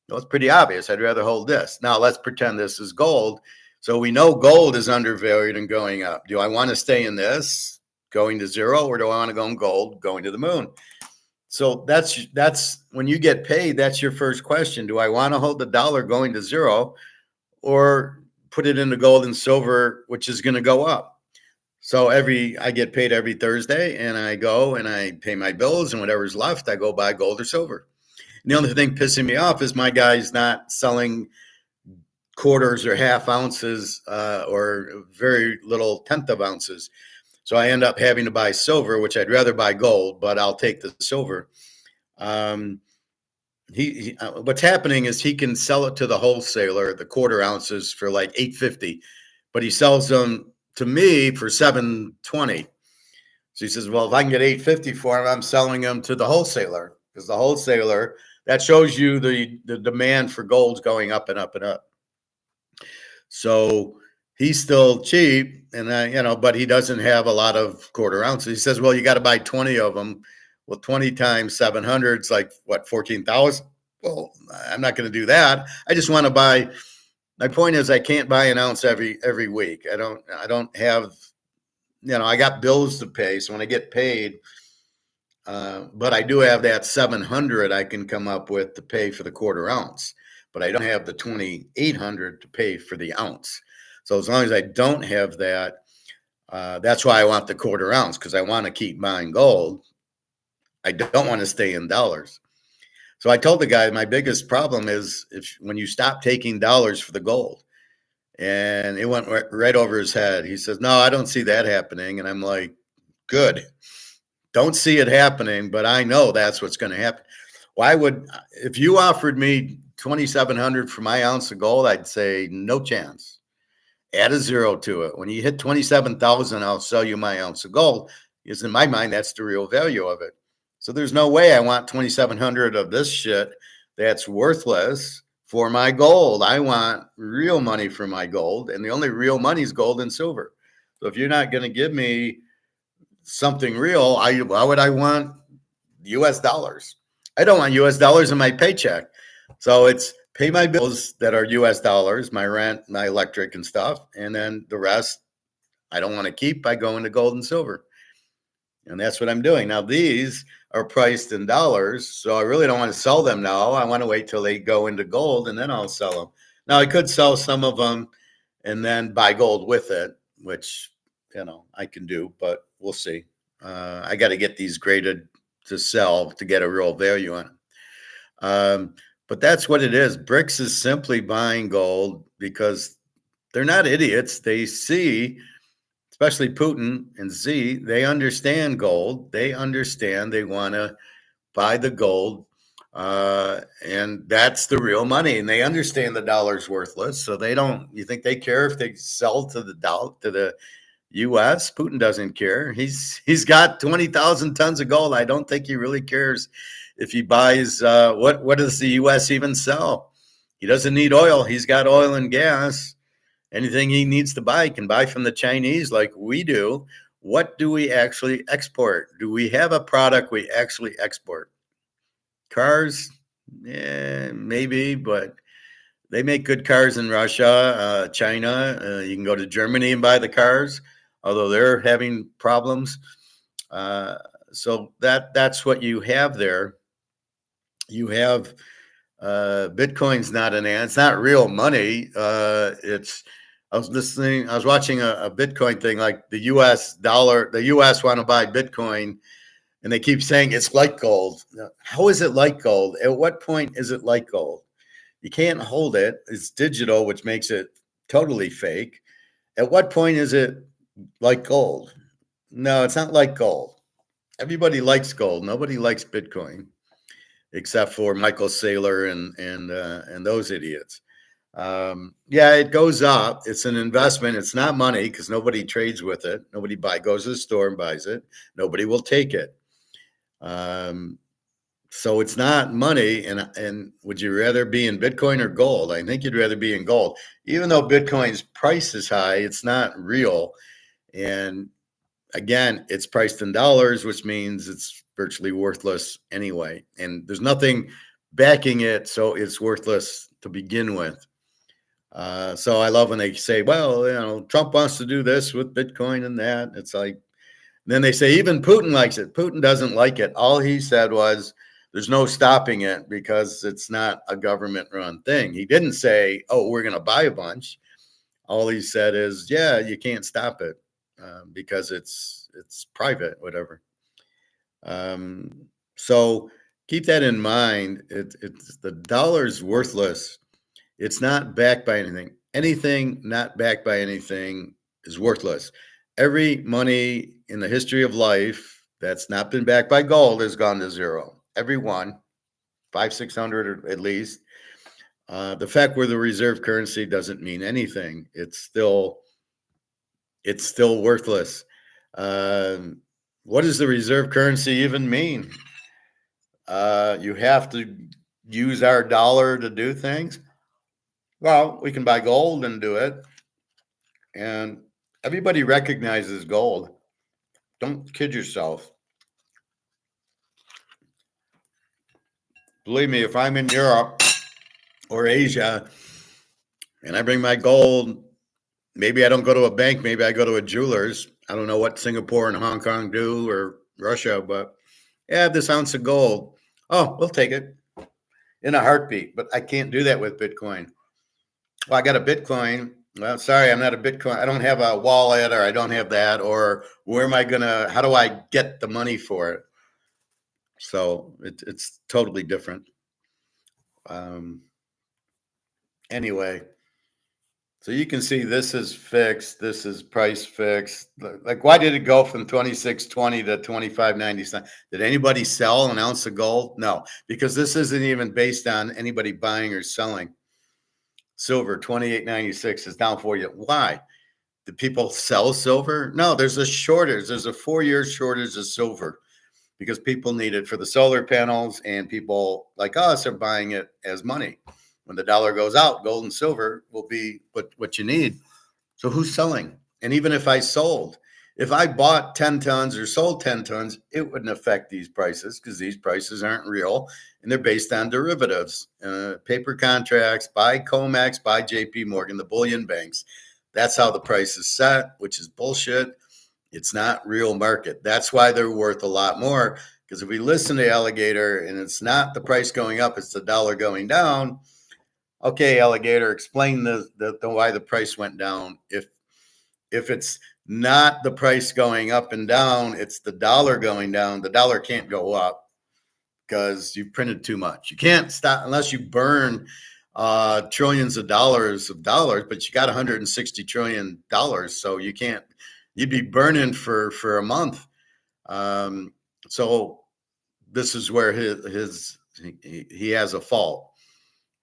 Well, it's pretty obvious. I'd rather hold this. Now let's pretend this is gold. So we know gold is undervalued and going up. Do I want to stay in this, going to zero, or do I want to go in gold, going to the moon? So that's when you get paid, that's your first question. Do I want to hold the dollar going to zero, or put it into gold and silver, which is going to go up? So I get paid every Thursday, and I go and I pay my bills, and whatever's left, I go buy gold or silver. And the only thing pissing me off is my guy's not selling quarters or half ounces or very little tenth of ounces. So I end up having to buy silver, which I'd rather buy gold, but I'll take the silver. What's happening is he can sell it to the wholesaler, the quarter ounces, for like $8.50, but he sells them to me for $7.20. So he says, well, if I can get $8.50 for them, I'm selling them to the wholesaler, because the wholesaler, that shows you the demand for gold's going up and up and up. So he's still cheap, and but he doesn't have a lot of quarter ounces. He says, well, you got to buy 20 of them. Well, 20 times 700 is like what, 14,000? Well, I'm not going to do that. I just want to buy. My point is, I can't buy an ounce every week. I don't have, I got bills to pay. So when I get paid, but I do have that 700 I can come up with to pay for the quarter ounce, but I don't have the 2,800 to pay for the ounce. So as long as I don't have that, that's why I want the quarter ounce, because I want to keep buying gold. I don't want to stay in dollars. So I told the guy, my biggest problem is when you stop taking dollars for the gold. And it went right over his head. He says, no, I don't see that happening. And I'm like, good. Don't see it happening, but I know that's what's going to happen. If you offered me 2,700 for my ounce of gold, I'd say no chance. Add a zero to it. When you hit 27,000, I'll sell you my ounce of gold, because in my mind, that's the real value of it. So there's no way I want 2,700 of this shit that's worthless for my gold. I want real money for my gold, and the only real money is gold and silver. So if you're not going to give me something real, why would I want US dollars? I don't want US dollars in my paycheck. So it's pay my bills that are US dollars, my rent, my electric and stuff. And then the rest I don't want to keep. I go into gold and silver. And that's what I'm doing. Now, these are priced in dollars, so I really don't want to sell them now. I want to wait till they go into gold, and then I'll sell them. Now, I could sell some of them and then buy gold with it, which, I can do. But we'll see. I got to get these graded to sell to get a real value on it. But that's what it is. BRICS is simply buying gold because they're not idiots. They see, especially Putin and Xi, they understand gold. They understand they want to buy the gold. And that's the real money. And they understand the dollar's worthless. So they don't, you think they care if they sell to the dollar, to the US? Putin doesn't care. He's got 20,000 tons of gold. I don't think he really cares if he buys, what does the US even sell? He doesn't need oil. He's got oil and gas. Anything he needs to buy, he can buy from the Chinese like we do. What do we actually export? Do we have a product we actually export? Cars? Yeah, maybe, but they make good cars in Russia, China. You can go to Germany and buy the cars, although they're having problems. So that's what you have there. You have Bitcoin's not it's not real money. I was watching a Bitcoin thing, like the US dollar, the US want to buy Bitcoin, and they keep saying it's like gold. How is it like gold? At what point is it like gold? You can't hold it. It's digital, which makes it totally fake. At what point is it like gold? No, it's not like gold. Everybody likes gold. Nobody likes Bitcoin, except for Michael Saylor and those idiots. Yeah, it goes up. It's an investment. It's not money because nobody trades with it. Nobody goes to the store and buys it. Nobody will take it. So it's not money. And would you rather be in Bitcoin or gold? I think you'd rather be in gold. Even though Bitcoin's price is high, it's not real. And again, it's priced in dollars, which means it's virtually worthless anyway. And there's nothing backing it, so it's worthless to begin with. So I love when they say, well, Trump wants to do this with Bitcoin and that. It's like, then they say even Putin likes it. Putin doesn't like it. All he said was there's no stopping it because it's not a government run thing. He didn't say, oh, we're going to buy a bunch. All he said is, yeah, you can't stop it because it's private, whatever. So keep that in mind. It's the dollar's worthless. It's not backed by anything. Anything not backed by anything is worthless. Every money in the history of life that's not been backed by gold has gone to zero. Every one, 500-600 at least. The fact we're the reserve currency doesn't mean anything. It's still worthless. What does the reserve currency even mean? You have to use our dollar to do things. Well, we can buy gold and do it. And everybody recognizes gold. Don't kid yourself. Believe me, if I'm in Europe or Asia and I bring my gold, maybe I don't go to a bank, maybe I go to a jeweler's. I don't know what Singapore and Hong Kong do or Russia, but yeah, this ounce of gold. Oh, we'll take it in a heartbeat. But I can't do that with Bitcoin. Well, I got a Bitcoin. Well, sorry, I'm not a Bitcoin. I don't have a wallet or I don't have that. Or where am I how do I get the money for it? So it's totally different. Anyway, so you can see this is fixed. This is price fixed. Like, why did it go from 26.20 to 25.97? Did anybody sell an ounce of gold? No, because this isn't even based on anybody buying or selling. Silver, 28.96 is down for you. Why? Did people sell silver? No, there's a shortage. There's a 4-year shortage of silver because people need it for the solar panels and people like us are buying it as money. When the dollar goes out, gold and silver will be what you need. So who's selling? And even if I bought 10 tons or sold 10 tons, it wouldn't affect these prices because these prices aren't real and they're based on derivatives, paper contracts by COMEX, by JP Morgan, the bullion banks. That's how the price is set, which is bullshit. It's not real market. That's why they're worth a lot more. Because if we listen to Alligator and it's not the price going up, it's the dollar going down. Okay, Alligator, explain the why the price went down. If it's not the price going up and down. It's the dollar going down. The dollar can't go up because you printed too much. You can't stop unless you burn trillions of dollars, but you got 160 trillion dollars, so you can't. You'd be burning for a month. So this is where he has a fault,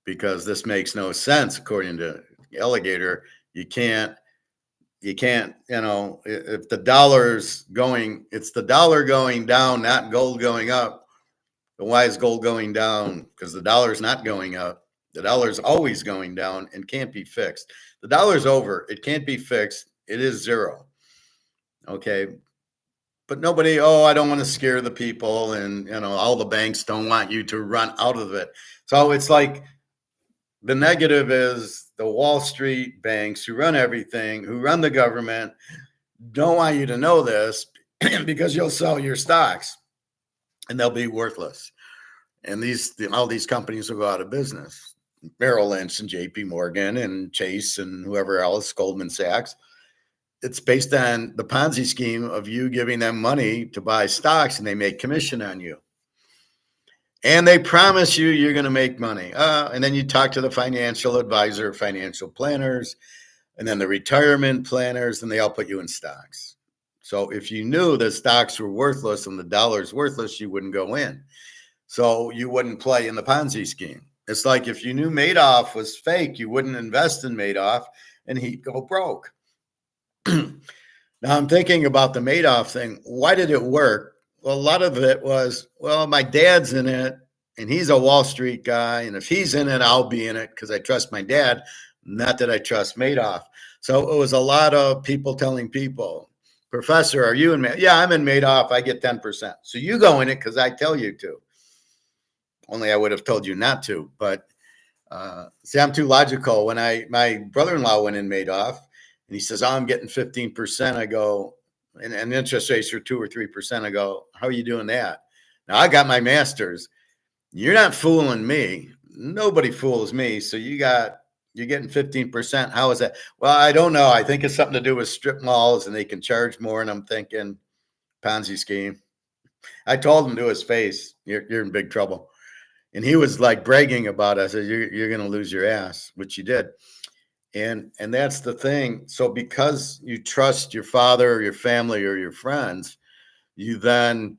because this makes no sense according to Alligator. You can't, if the dollar's going, it's the dollar going down, not gold going up. Then why is gold going down? Because the dollar's not going up. The dollar's always going down and can't be fixed. The dollar's over. It can't be fixed. It is zero. Okay. But nobody, I don't want to scare the people. And, all the banks don't want you to run out of it. So it's like the negative is the Wall Street banks who run everything, who run the government, don't want you to know this because you'll sell your stocks and they'll be worthless. And all these companies will go out of business. Merrill Lynch and JP Morgan and Chase and whoever else, Goldman Sachs. It's based on the Ponzi scheme of you giving them money to buy stocks, and they make commission on you. And they promise you you're going to make money. And then you talk to the financial advisor, financial planners, and then the retirement planners, and they all put you in stocks. So if you knew the stocks were worthless and the dollar's worthless, you wouldn't go in. So you wouldn't play in the Ponzi scheme. It's like if you knew Madoff was fake, you wouldn't invest in Madoff and he'd go broke. Now I'm thinking about the Madoff thing. Why did it work? Well, a lot of it was, my dad's in it and he's a Wall Street guy. And if he's in it, I'll be in it because I trust my dad, not that I trust Madoff. So it was a lot of people telling people, Professor, are you in Madoff? Yeah, I'm in Madoff. I get 10%. So you go in it because I tell you to. Only I would have told you not to. But see, I'm too logical. When my brother-in-law went in Madoff, and he says, I'm getting 15%. I go, and interest rates are 2 or 3%. I go, how are you doing that? Now I got my master's. You're not fooling me. Nobody fools me. So you're getting 15%. How is that? Well, I don't know. I think it's something to do with strip malls and they can charge more. And I'm thinking, Ponzi scheme. I told him to his face, you're in big trouble. And he was like bragging about it. I said, you're going to lose your ass, which you did. And that's the thing. So because you trust your father or your family or your friends, you then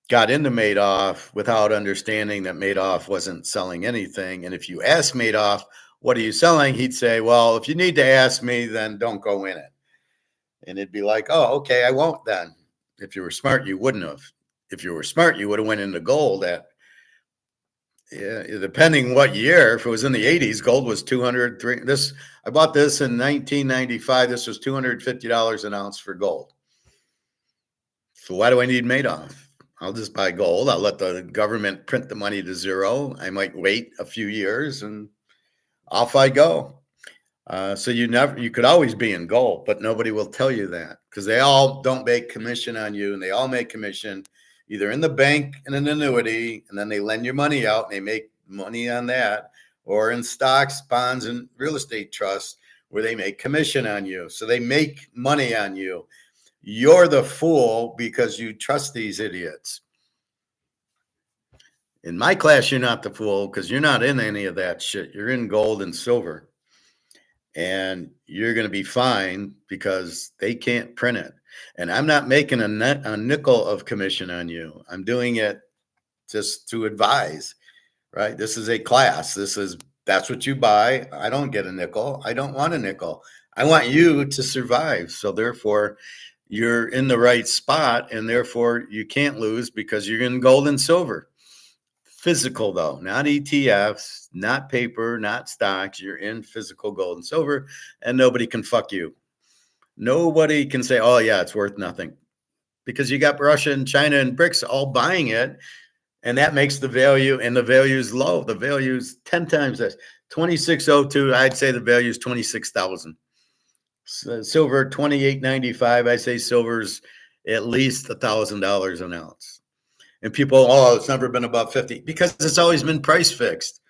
got into Madoff without understanding that Madoff wasn't selling anything. And if you ask Madoff, what are you selling? He'd say, well, if you need to ask me, then don't go in it. And it'd be like, oh, okay, I won't then. If you were smart, you wouldn't have. If you were smart, you would have went into gold at, depending what year. If it was in the 80s, gold was 203. I bought this in 1995. This was $250 an ounce for gold. So why do I need Madoff? I'll just buy gold. I'll let the government print the money to zero. I might wait a few years and off I go. So you could always be in gold, but nobody will tell you that because they all don't make commission on you, and they all make commission either in the bank in an annuity, and then they lend your money out and they make money on that, or in stocks, bonds, and real estate trusts where they make commission on you. So they make money on you. You're the fool because you trust these idiots. In my class, you're not the fool because you're not in any of that shit. You're in gold and silver. And you're going to be fine because they can't print it. And I'm not making a nickel of commission on you. I'm doing it just to advise, right? This is a class. That's what you buy. I don't get a nickel. I don't want a nickel. I want you to survive. So therefore, you're in the right spot, and therefore you can't lose because you're in gold and silver. Physical though, not ETFs, not paper, not stocks. You're in physical gold and silver, and nobody can fuck you. Nobody can say, oh yeah, it's worth nothing, because you got Russia and China and BRICS all buying it, and that makes the value, and the value is low. The value is 10 times this. 2602, I'd say the value is 26,000. Silver 28.95. I say silver's at least $1,000 an ounce. And people, it's never been above 50 because it's always been price fixed.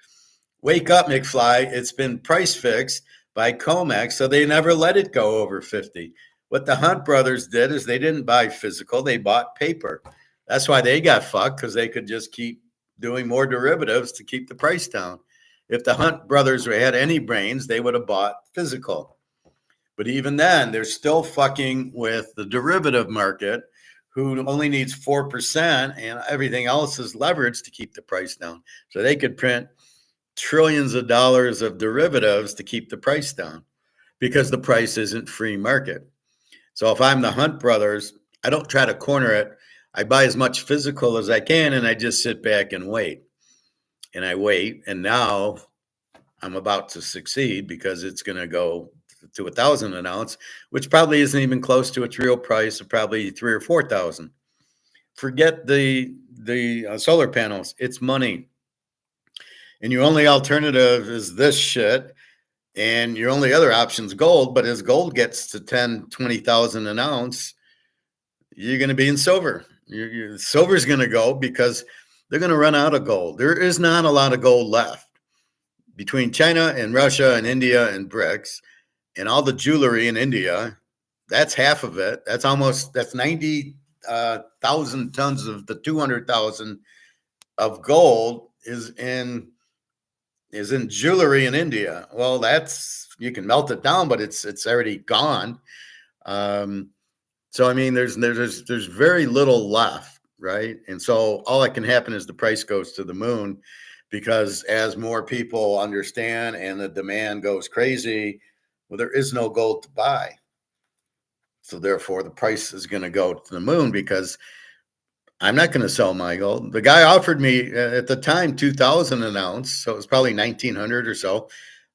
Wake up, McFly. It's been price fixed by COMEX, so they never let it go over 50. What the Hunt brothers did is they didn't buy physical, they bought paper. That's why they got fucked, because they could just keep doing more derivatives to keep the price down. If the Hunt brothers had any brains, they would have bought physical. But even then, they're still fucking with the derivative market, who only needs 4%, and everything else is leveraged to keep the price down. So they could print trillions of dollars of derivatives to keep the price down, because the price isn't free market. So if I'm the Hunt brothers, I don't try to corner it. I buy as much physical as I can, and I just sit back and wait. And I wait, and now I'm about to succeed, because it's going to go to 1,000 an ounce, which probably isn't even close to its real price of probably 3,000 or 4,000. Forget the solar panels; it's money, and your only alternative is this shit. And your only other option is gold. But as gold gets to 10, 20,000 an ounce, you're going to be in silver. Silver's going to go, because they're going to run out of gold. There is not a lot of gold left between China and Russia and India and BRICS and all the jewelry in India. That's half of it. That's 90,000 tons of the 200,000 of gold is in jewelry in India. Well, you can melt it down, but it's already gone. So I mean, there's very little left, right? And so all that can happen is the price goes to the moon, because as more people understand and the demand goes crazy, well, there is no gold to buy. So therefore, the price is going to go to the moon, because I'm not going to sell my gold. The guy offered me at the time 2,000 an ounce, so it was probably 1,900 or so.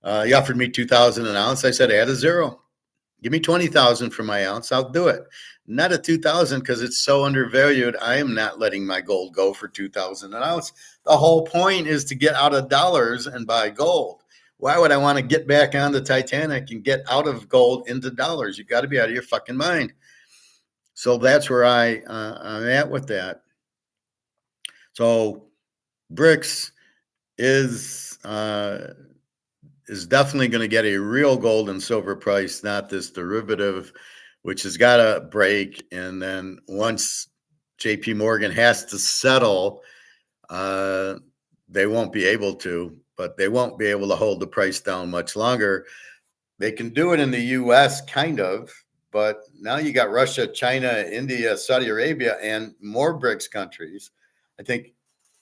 He offered me 2,000 an ounce. I said, add a zero. Give me 20,000 for my ounce. I'll do it. Not at 2,000, because it's so undervalued. I am not letting my gold go for 2,000 an ounce. The whole point is to get out of dollars and buy gold. Why would I want to get back on the Titanic and get out of gold into dollars? You got to be out of your fucking mind. So that's where I'm at with that. So BRICS is definitely going to get a real gold and silver price, not this derivative, which has got to break. And then once JP Morgan has to settle, they won't be able to, but they won't be able to hold the price down much longer. They can do it in the US, kind of, but now you got Russia, China, India, Saudi Arabia, and more BRICS countries. I think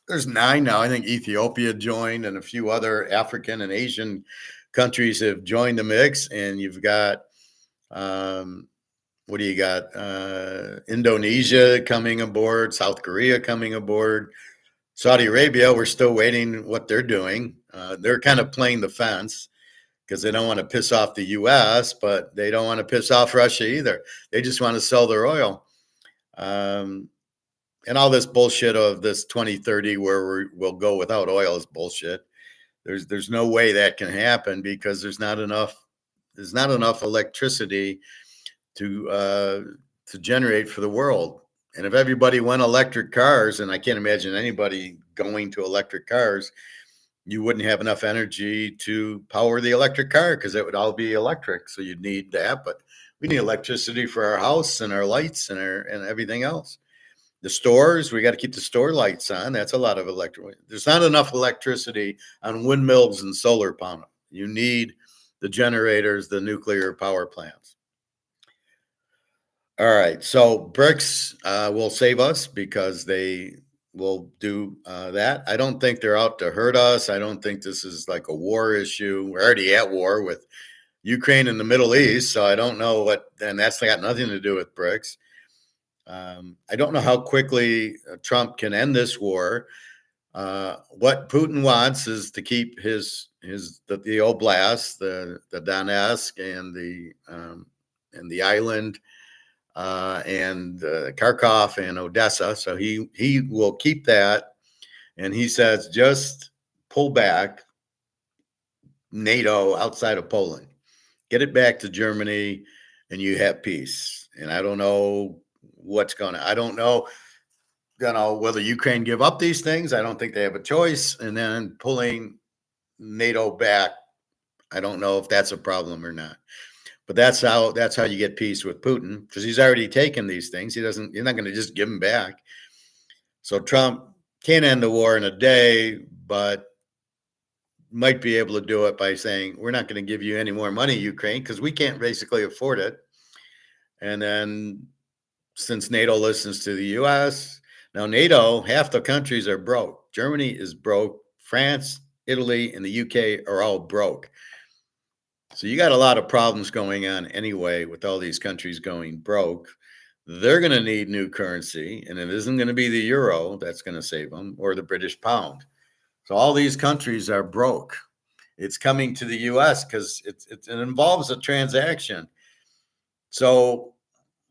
there's 9 now. I think Ethiopia joined, and a few other African and Asian countries have joined the mix. And you've got, what do you got? Indonesia coming aboard, South Korea coming aboard, Saudi Arabia. We're still waiting what they're doing. They're kind of playing the fence, because they don't want to piss off the U.S., but they don't want to piss off Russia either. They just want to sell their oil. And all this bullshit of this 2030 where we'll go without oil is bullshit. There's no way that can happen, because there's not enough electricity to generate for the world. And if everybody went electric cars, and I can't imagine anybody going to electric cars, you wouldn't have enough energy to power the electric car, because it would all be electric. So you'd need that, but we need electricity for our house and our lights and everything else. The stores, we got to keep the store lights on. That's a lot of electric. There's not enough electricity on windmills and solar panels. You need the generators, the nuclear power plants. All right. So BRICS will save us, because they will do that. I don't think they're out to hurt us. I don't think this is like a war issue. We're already at war with Ukraine and the Middle East. So I don't know and that's got nothing to do with BRICS. I don't know how quickly Trump can end this war. What Putin wants is to keep the Oblast, the Donetsk, and the island, and Kharkov and Odessa. So he will keep that, and he says just pull back NATO outside of Poland, get it back to Germany, and you have peace. And I don't know I don't know, whether Ukraine give up these things. I don't think they have a choice. And then pulling NATO back, I don't know if that's a problem or not. But that's how you get peace with Putin, because he's already taken these things. You're not going to just give them back. So Trump can't end the war in a day, but might be able to do it by saying, we're not going to give you any more money, Ukraine, because we can't basically afford it. And then since NATO listens to the US, now NATO, half the countries are broke. Germany is broke. France, Italy, and the UK are all broke. So you got a lot of problems going on anyway with all these countries going broke. They're going to need new currency, and it isn't going to be the euro that's going to save them, or the British pound. So all these countries are broke. It's coming to the US because it involves a transaction. So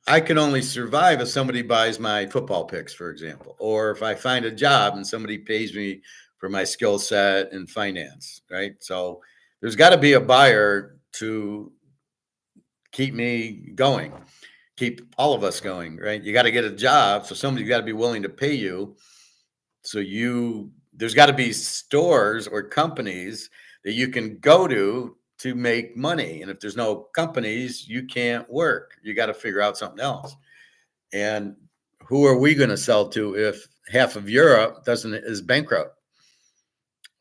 I can only survive if somebody buys my football picks, for example, or if I find a job and somebody pays me for my skill set in finance, right? So there's got to be a buyer to keep me going, keep all of us going, right? You got to get a job, so somebody's got to be willing to pay you. So there's got to be stores or companies that you can go to make money. And if there's no companies, you can't work. You got to figure out something else. And who are we going to sell to if half of Europe is bankrupt?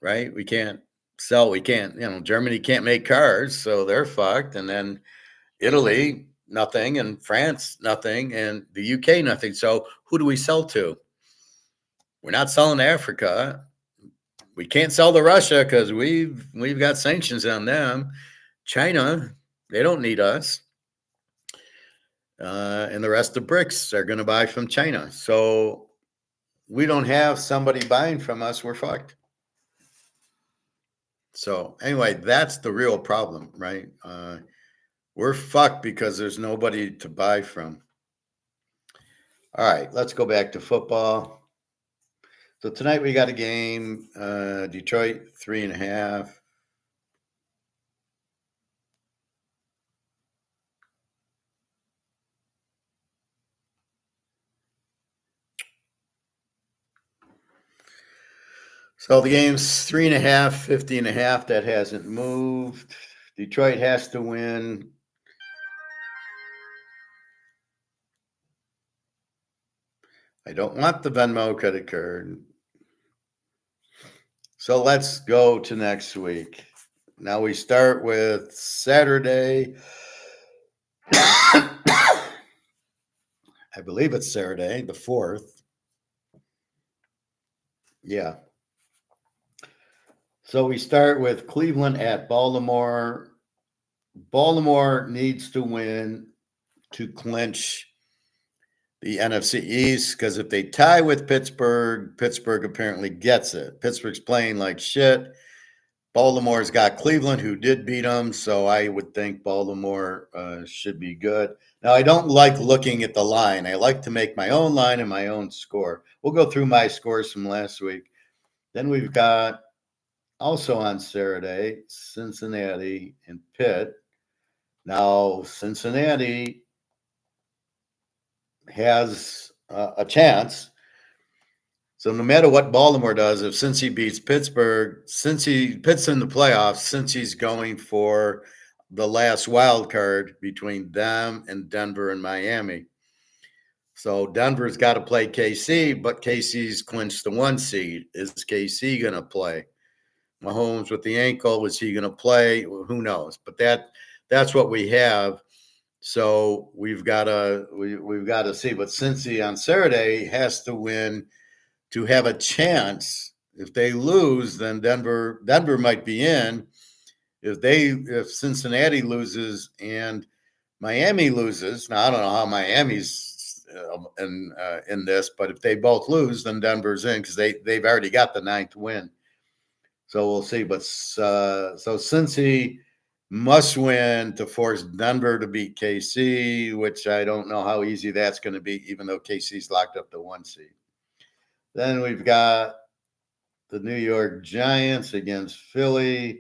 Right? We can't sell. We can't, Germany can't make cars, so they're fucked. And then Italy, nothing, and France, nothing, and the UK, nothing. So who do we sell to? We're not selling to Africa. We can't sell to Russia because we've got sanctions on them. China, they don't need us. And the rest of BRICS are going to buy from China. So we don't have somebody buying from us. We're fucked. So anyway, that's the real problem, right? We're fucked because there's nobody to buy from. All right, let's go back to football. So tonight we got a game, Detroit 3.5. So the game's 3.5, 50.5. That hasn't moved. Detroit has to win. I don't want the Venmo credit card. So let's go to next week. Now we start with Saturday. I believe it's Saturday, the 4th. Yeah. So we start with Cleveland at Baltimore. Baltimore needs to win to clinch the NFC East, because if they tie with Pittsburgh, Pittsburgh apparently gets it. Pittsburgh's playing like shit. Baltimore's got Cleveland, who did beat them, so I would think Baltimore should be good. Now, I don't like looking at the line. I like to make my own line and my own score. We'll go through my scores from last week. Then we've got, also on Saturday, Cincinnati and Pitt. Now, Cincinnati has a chance. So no matter what Baltimore does, if Cincy beats Pittsburgh, Pitt's in the playoffs, Cincy's going for the last wild card between them and Denver and Miami. So Denver's got to play KC, but KC's clinched the 1 seed. Is KC going to play? Mahomes with the ankle, is he going to play? Well, who knows? But that's what we have. So we've got to see. But Cincy on Saturday has to win to have a chance. If they lose, then Denver might be in. If Cincinnati loses and Miami loses, now I don't know how Miami's in this, but if they both lose, then Denver's in, because they've already got the 9th win. So we'll see. But so Cincy must win to force Denver to beat KC, which I don't know how easy that's going to be, even though KC's locked up the 1 seed. Then we've got the New York Giants against Philly.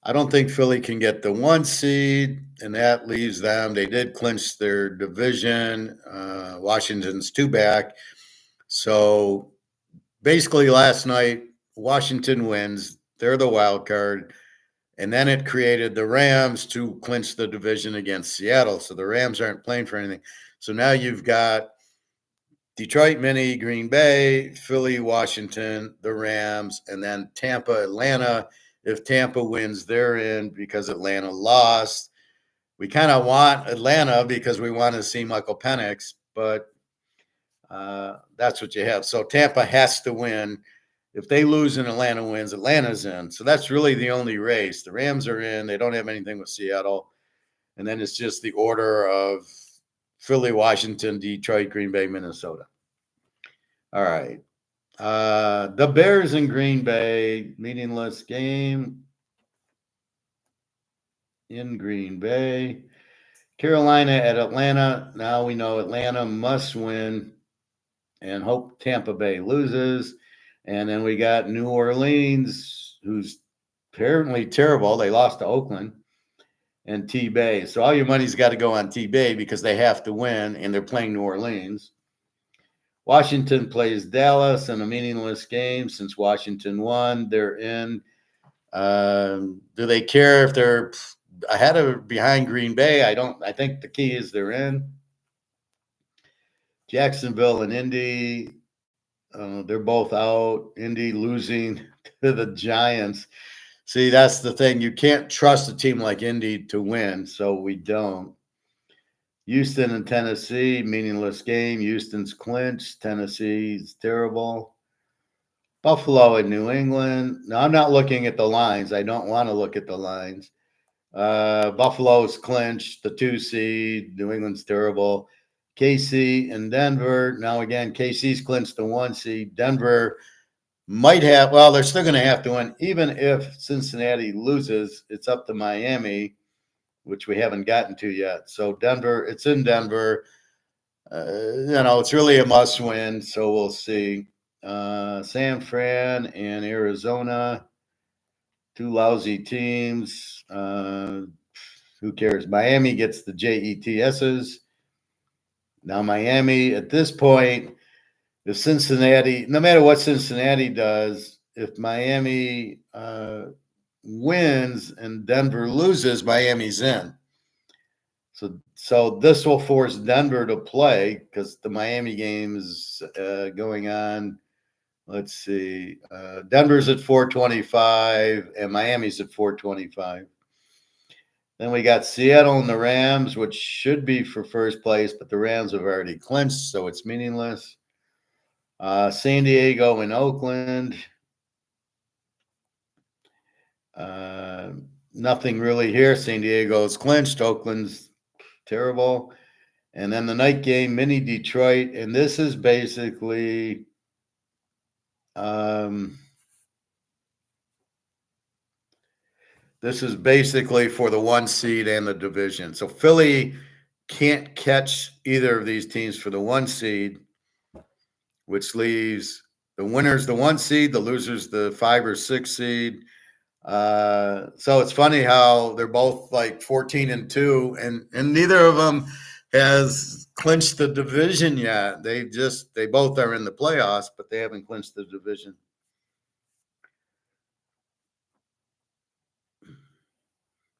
I don't think Philly can get the 1 seed, and that leaves them. They did clinch their division. Washington's 2 back. So basically last night, Washington wins. They're the wild card. And then it created the Rams to clinch the division against Seattle. So the Rams aren't playing for anything. So now you've got Detroit, Mini, Green Bay, Philly, Washington, the Rams, and then Tampa, Atlanta. If Tampa wins, they're in because Atlanta lost. We kind of want Atlanta because we want to see Michael Penix, but that's what you have. So Tampa has to win. If they lose and Atlanta wins, Atlanta's in. So that's really the only race. The Rams are in. They don't have anything with Seattle. And then it's just the order of Philly, Washington, Detroit, Green Bay, Minnesota. All right. The Bears in Green Bay, meaningless game in Green Bay. Carolina at Atlanta. Now we know Atlanta must win and hope Tampa Bay loses. And then we got New Orleans, who's apparently terrible. They lost to Oakland, and T-Bay. So all your money's got to go on T-Bay because they have to win, and they're playing New Orleans. Washington plays Dallas in a meaningless game. Since Washington won, they're in. Do they care if they're ahead or behind Green Bay? I think the key is they're in. Jacksonville and Indy, they're both out. Indy losing to the Giants. See, that's the thing. You can't trust a team like Indy to win, so we don't. Houston and Tennessee, meaningless game. Houston's clinched. Tennessee's terrible. Buffalo and New England. Now, I'm not looking at the lines. I don't want to look at the lines. Buffalo's clinched, the 2 seed. New England's terrible. KC and Denver. Now, again, KC's clinched the 1 seed. Denver might have, well, they're still going to have to win. Even if Cincinnati loses, it's up to Miami, which we haven't gotten to yet. So Denver, it's in Denver. It's really a must win. So we'll see. San Fran and Arizona, 2 lousy teams. Who cares? Miami gets the JETSs. Now Miami, at this point, if Cincinnati, no matter what Cincinnati does, if Miami wins and Denver loses, Miami's in. So this will force Denver to play because the Miami game is going on. Let's see. Denver's at 425 and Miami's at 425. Then we got Seattle and the Rams, which should be for first place, but the Rams have already clinched, so it's meaningless. San Diego and Oakland. Nothing really here. San Diego's clinched. Oakland's terrible. And then the night game, mini Detroit. And this is basically for the 1 seed and the division. So Philly can't catch either of these teams for the 1 seed, which leaves the winners the 1 seed, the losers the 5 or 6 seed. So it's funny how they're both like 14-2, and neither of them has clinched the division yet. They both are in the playoffs, but they haven't clinched the division.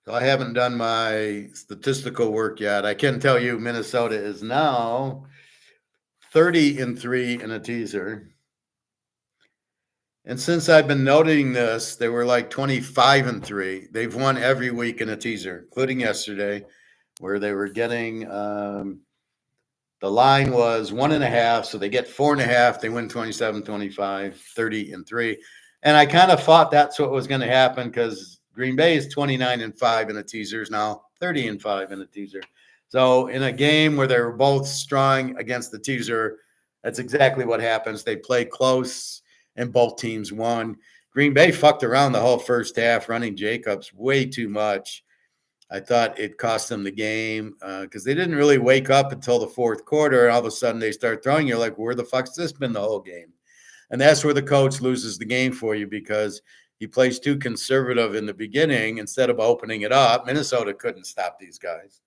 So I haven't done my statistical work yet. I can tell you Minnesota is now 30-3 in a teaser. And since I've been noting this, they were like 25-3. They've won every week in a teaser, including yesterday, where they were getting the line was 1.5, so they get 4.5. They win 27-25, 30-3. And I kind of thought that's what was going to happen because Green Bay is 29-5 in a teaser, is now 30-5 in a teaser. So in a game where they were both strong against the teaser, that's exactly what happens. They play close, and both teams won. Green Bay fucked around the whole first half, running Jacobs way too much. I thought it cost them the game because they didn't really wake up until the fourth quarter, and all of a sudden they start throwing. You're like, where the fuck's this been the whole game? And that's where the coach loses the game for you because he plays too conservative in the beginning instead of opening it up. Minnesota couldn't stop these guys.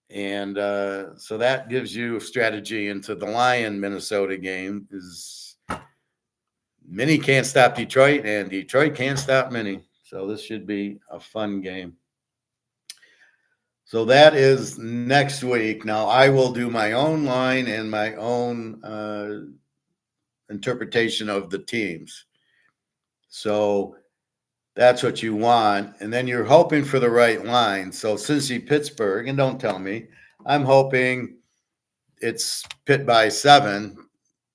And so that gives you a strategy into the Lion-Minnesota game is Mini can't stop Detroit, and Detroit can't stop Mini. So this should be a fun game. So that is next week. Now I will do my own line and my own interpretation of the teams. So that's what you want. And then you're hoping for the right line. So Cincy Pittsburgh, and don't tell me, I'm hoping it's Pitt by 7.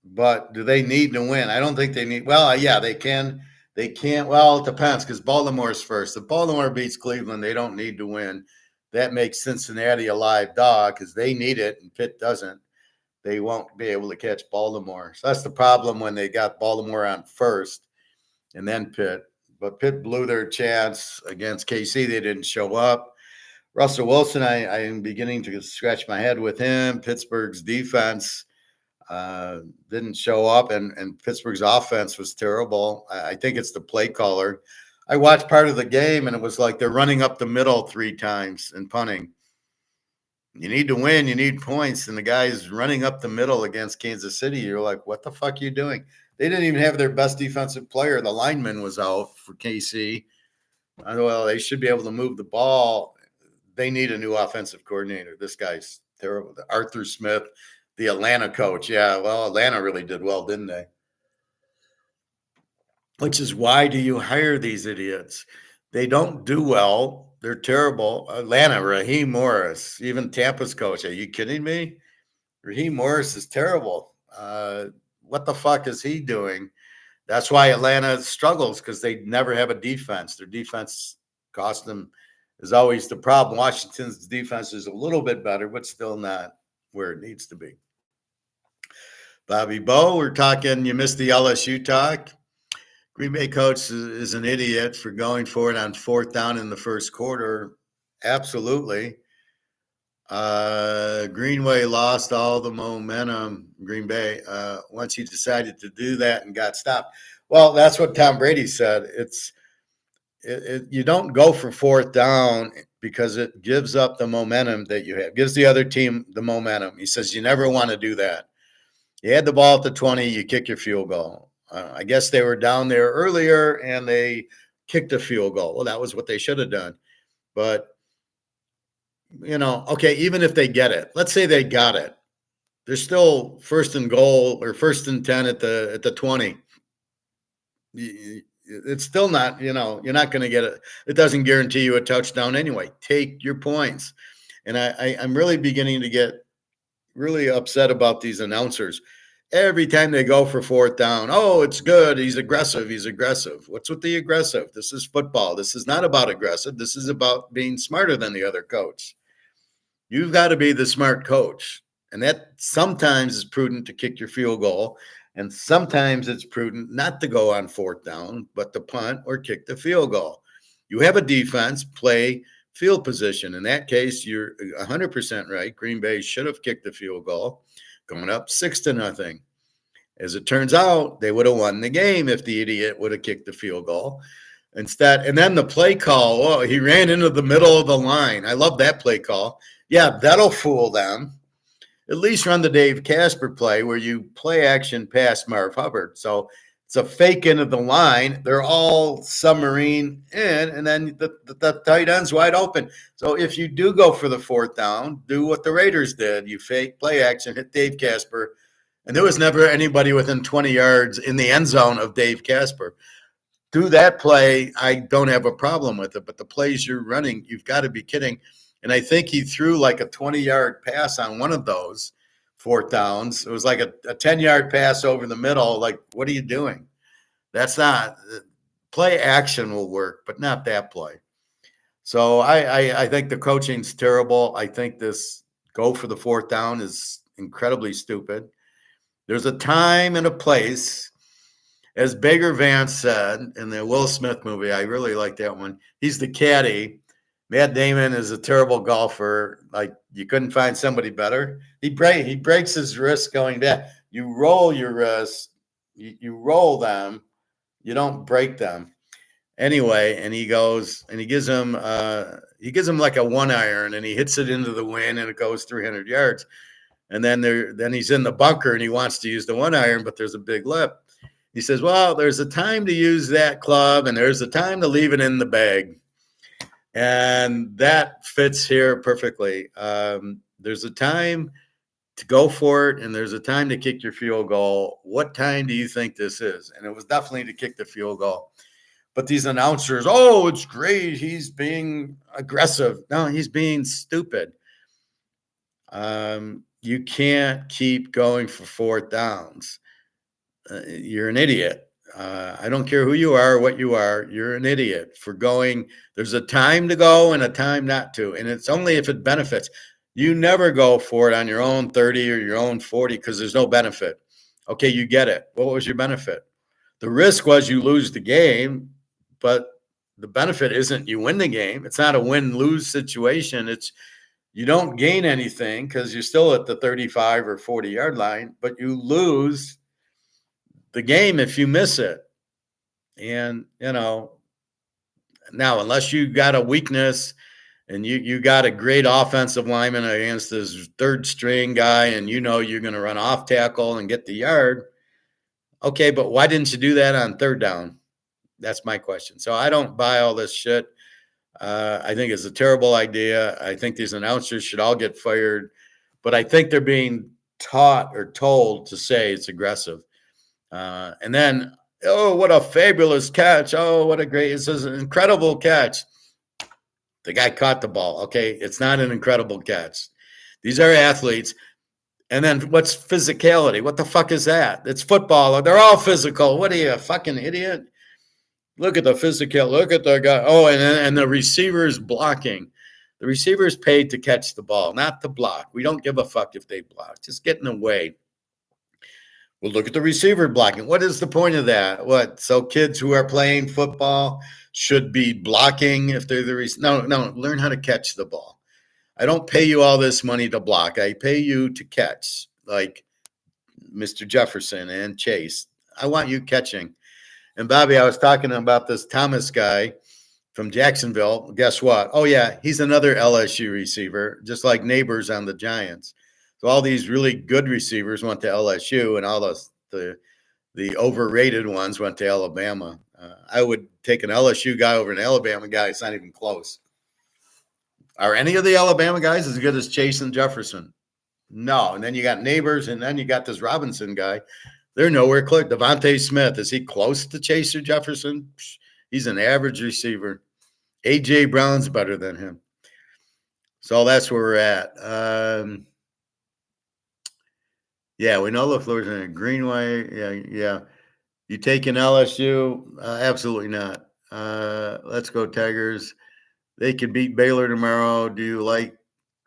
But do they need to win? I don't think they need. Well, yeah, they can. They can't. Well, it depends because Baltimore's first. If Baltimore beats Cleveland, they don't need to win. That makes Cincinnati a live dog because they need it and Pitt doesn't. They won't be able to catch Baltimore. So that's the problem when they got Baltimore on first and then Pitt. But Pitt blew their chance against KC. They didn't show up. Russell Wilson, I am beginning to scratch my head with him. Pittsburgh's defense didn't show up, and Pittsburgh's offense was terrible. I think it's the play caller. I watched part of the game, and it was like they're running up the middle 3 times and punting. You need to win. You need points. And the guy's running up the middle against Kansas City. You're like, what the fuck are you doing? They didn't even have their best defensive player. The lineman was out for KC. Well, they should be able to move the ball. They need a new offensive coordinator. This guy's terrible. Arthur Smith, the Atlanta coach. Yeah, well, Atlanta really did well, didn't they? Which is why do you hire these idiots? They don't do well. They're terrible. Atlanta, Raheem Morris, even Tampa's coach. Are you kidding me? Raheem Morris is terrible. What the fuck is he doing? That's why Atlanta struggles because they never have a defense. Their defense cost them is always the problem. Washington's defense is a little bit better, but still not where it needs to be. Bobby Bo, we're talking, you missed the LSU talk. Green Bay coach is an idiot for going for it on 4th down in the first quarter. Absolutely. Greenway lost all the momentum, Green Bay, once he decided to do that and got stopped. Well, that's what Tom Brady said. You don't go for 4th down because it gives up the momentum that you have, gives the other team the momentum. He says you never want to do that. You had the ball at the 20, you kick your field goal. I guess they were down there earlier and they kicked a field goal. Well, that was what they should have done. But, okay, even if they get it, let's say they got it. They're still 1st and goal or 1st and 10 at the 20. It's still not, you're not going to get it. It doesn't guarantee you a touchdown anyway. Take your points. And I'm really beginning to get really upset about these announcers. Every time they go for 4th down, oh, it's good. He's aggressive. What's with the aggressive? This is football. This is not about aggressive. This is about being smarter than the other coach. You've got to be the smart coach. And that sometimes is prudent to kick your field goal. And sometimes it's prudent not to go on 4th down, but to punt or kick the field goal. You have a defense, play field position. In that case, you're 100% right. Green Bay should have kicked the field goal, going up 6-0. As it turns out, they would have won the game if the idiot would have kicked the field goal. Instead, and then the play call, oh, he ran into the middle of the line. I love that play call. Yeah, that'll fool them. At least run the Dave Casper play where you play action past Marv Hubbard. So it's a fake into the line. They're all submarine in, and then the tight end's wide open. So if you do go for the 4th down, do what the Raiders did. You fake play action, hit Dave Casper, and there was never anybody within 20 yards in the end zone of Dave Casper. Do that play, I don't have a problem with it, but the plays you're running, you've got to be kidding. And I think he threw like a 20-yard pass on one of those 4th downs. It was like a 10-yard pass over the middle. Like, what are you doing? That's not – play action will work, but not that play. So I think the coaching's terrible. I think this go for the 4th down is incredibly stupid. There's a time and a place. As Baker Vance said in the Will Smith movie, I really like that one. He's the caddy. Matt Damon is a terrible golfer. Like, you couldn't find somebody better. He breaks his wrist going back. You roll your wrist. You roll them. You don't break them. Anyway, and he goes and he gives him like a 1-iron and he hits it into the wind and it goes 300 yards. And then he's in the bunker and he wants to use the 1-iron, but there's a big lip. He says, well, there's a time to use that club and there's a time to leave it in the bag. And that fits here perfectly. There's a time to go for it and there's a time to kick your field goal. What time do you think this is? And it was definitely to kick the field goal. But these announcers, oh, it's great. He's being aggressive. No, he's being stupid. You can't keep going for fourth downs. You're an idiot. I don't care who you are or what you are. You're an idiot for going. There's a time to go and a time not to. And it's only if it benefits. You never go for it on your own 30 or your own 40 because there's no benefit. Okay, you get it. What was your benefit? The risk was you lose the game, but the benefit isn't you win the game. It's not a win-lose situation. It's you don't gain anything because you're still at the 35 or 40-yard line, but you lose the game if you miss it. And, now unless you got a weakness and you got a great offensive lineman against this third string guy and you're going to run off tackle and get the yard, okay, but why didn't you do that on third down? That's my question. So I don't buy all this shit. I think it's a terrible idea. I think these announcers should all get fired, but I think they're being taught or told to say it's aggressive. And then, oh, what a fabulous catch. Oh, what a great, it's an incredible catch. The guy caught the ball. Okay. It's not an incredible catch. These are athletes. And then what's physicality? What the fuck is that? It's football. They're all physical. What are you, a fucking idiot? Look at the physical. Look at the guy. Oh, and the receiver's blocking. The receiver's paid to catch the ball, not to block. We don't give a fuck if they block. Just get in the way. Well, look at the receiver blocking. What is the point of that? What? So kids who are playing football should be blocking if they're the receiver? No. Learn how to catch the ball. I don't pay you all this money to block. I pay you to catch, like Mr. Jefferson and Chase. I want you catching. And Bobby, I was talking about this Thomas guy from Jacksonville. Guess what? Oh, yeah, he's another LSU receiver, just like Neighbors on the Giants. So all these really good receivers went to LSU, and all the overrated ones went to Alabama. I would take an LSU guy over an Alabama guy. It's not even close. Are any of the Alabama guys as good as Chase and Jefferson? No. And then you got Neighbors, and then you got this Robinson guy. They're nowhere close. Devontae Smith, is he close to Chase or Jefferson? He's an average receiver. A.J. Brown's better than him. So that's where we're at. Yeah, we know LaFleur's in a Greenway. Yeah. You taking LSU? Absolutely not. Let's go Tigers. They could beat Baylor tomorrow. Do you like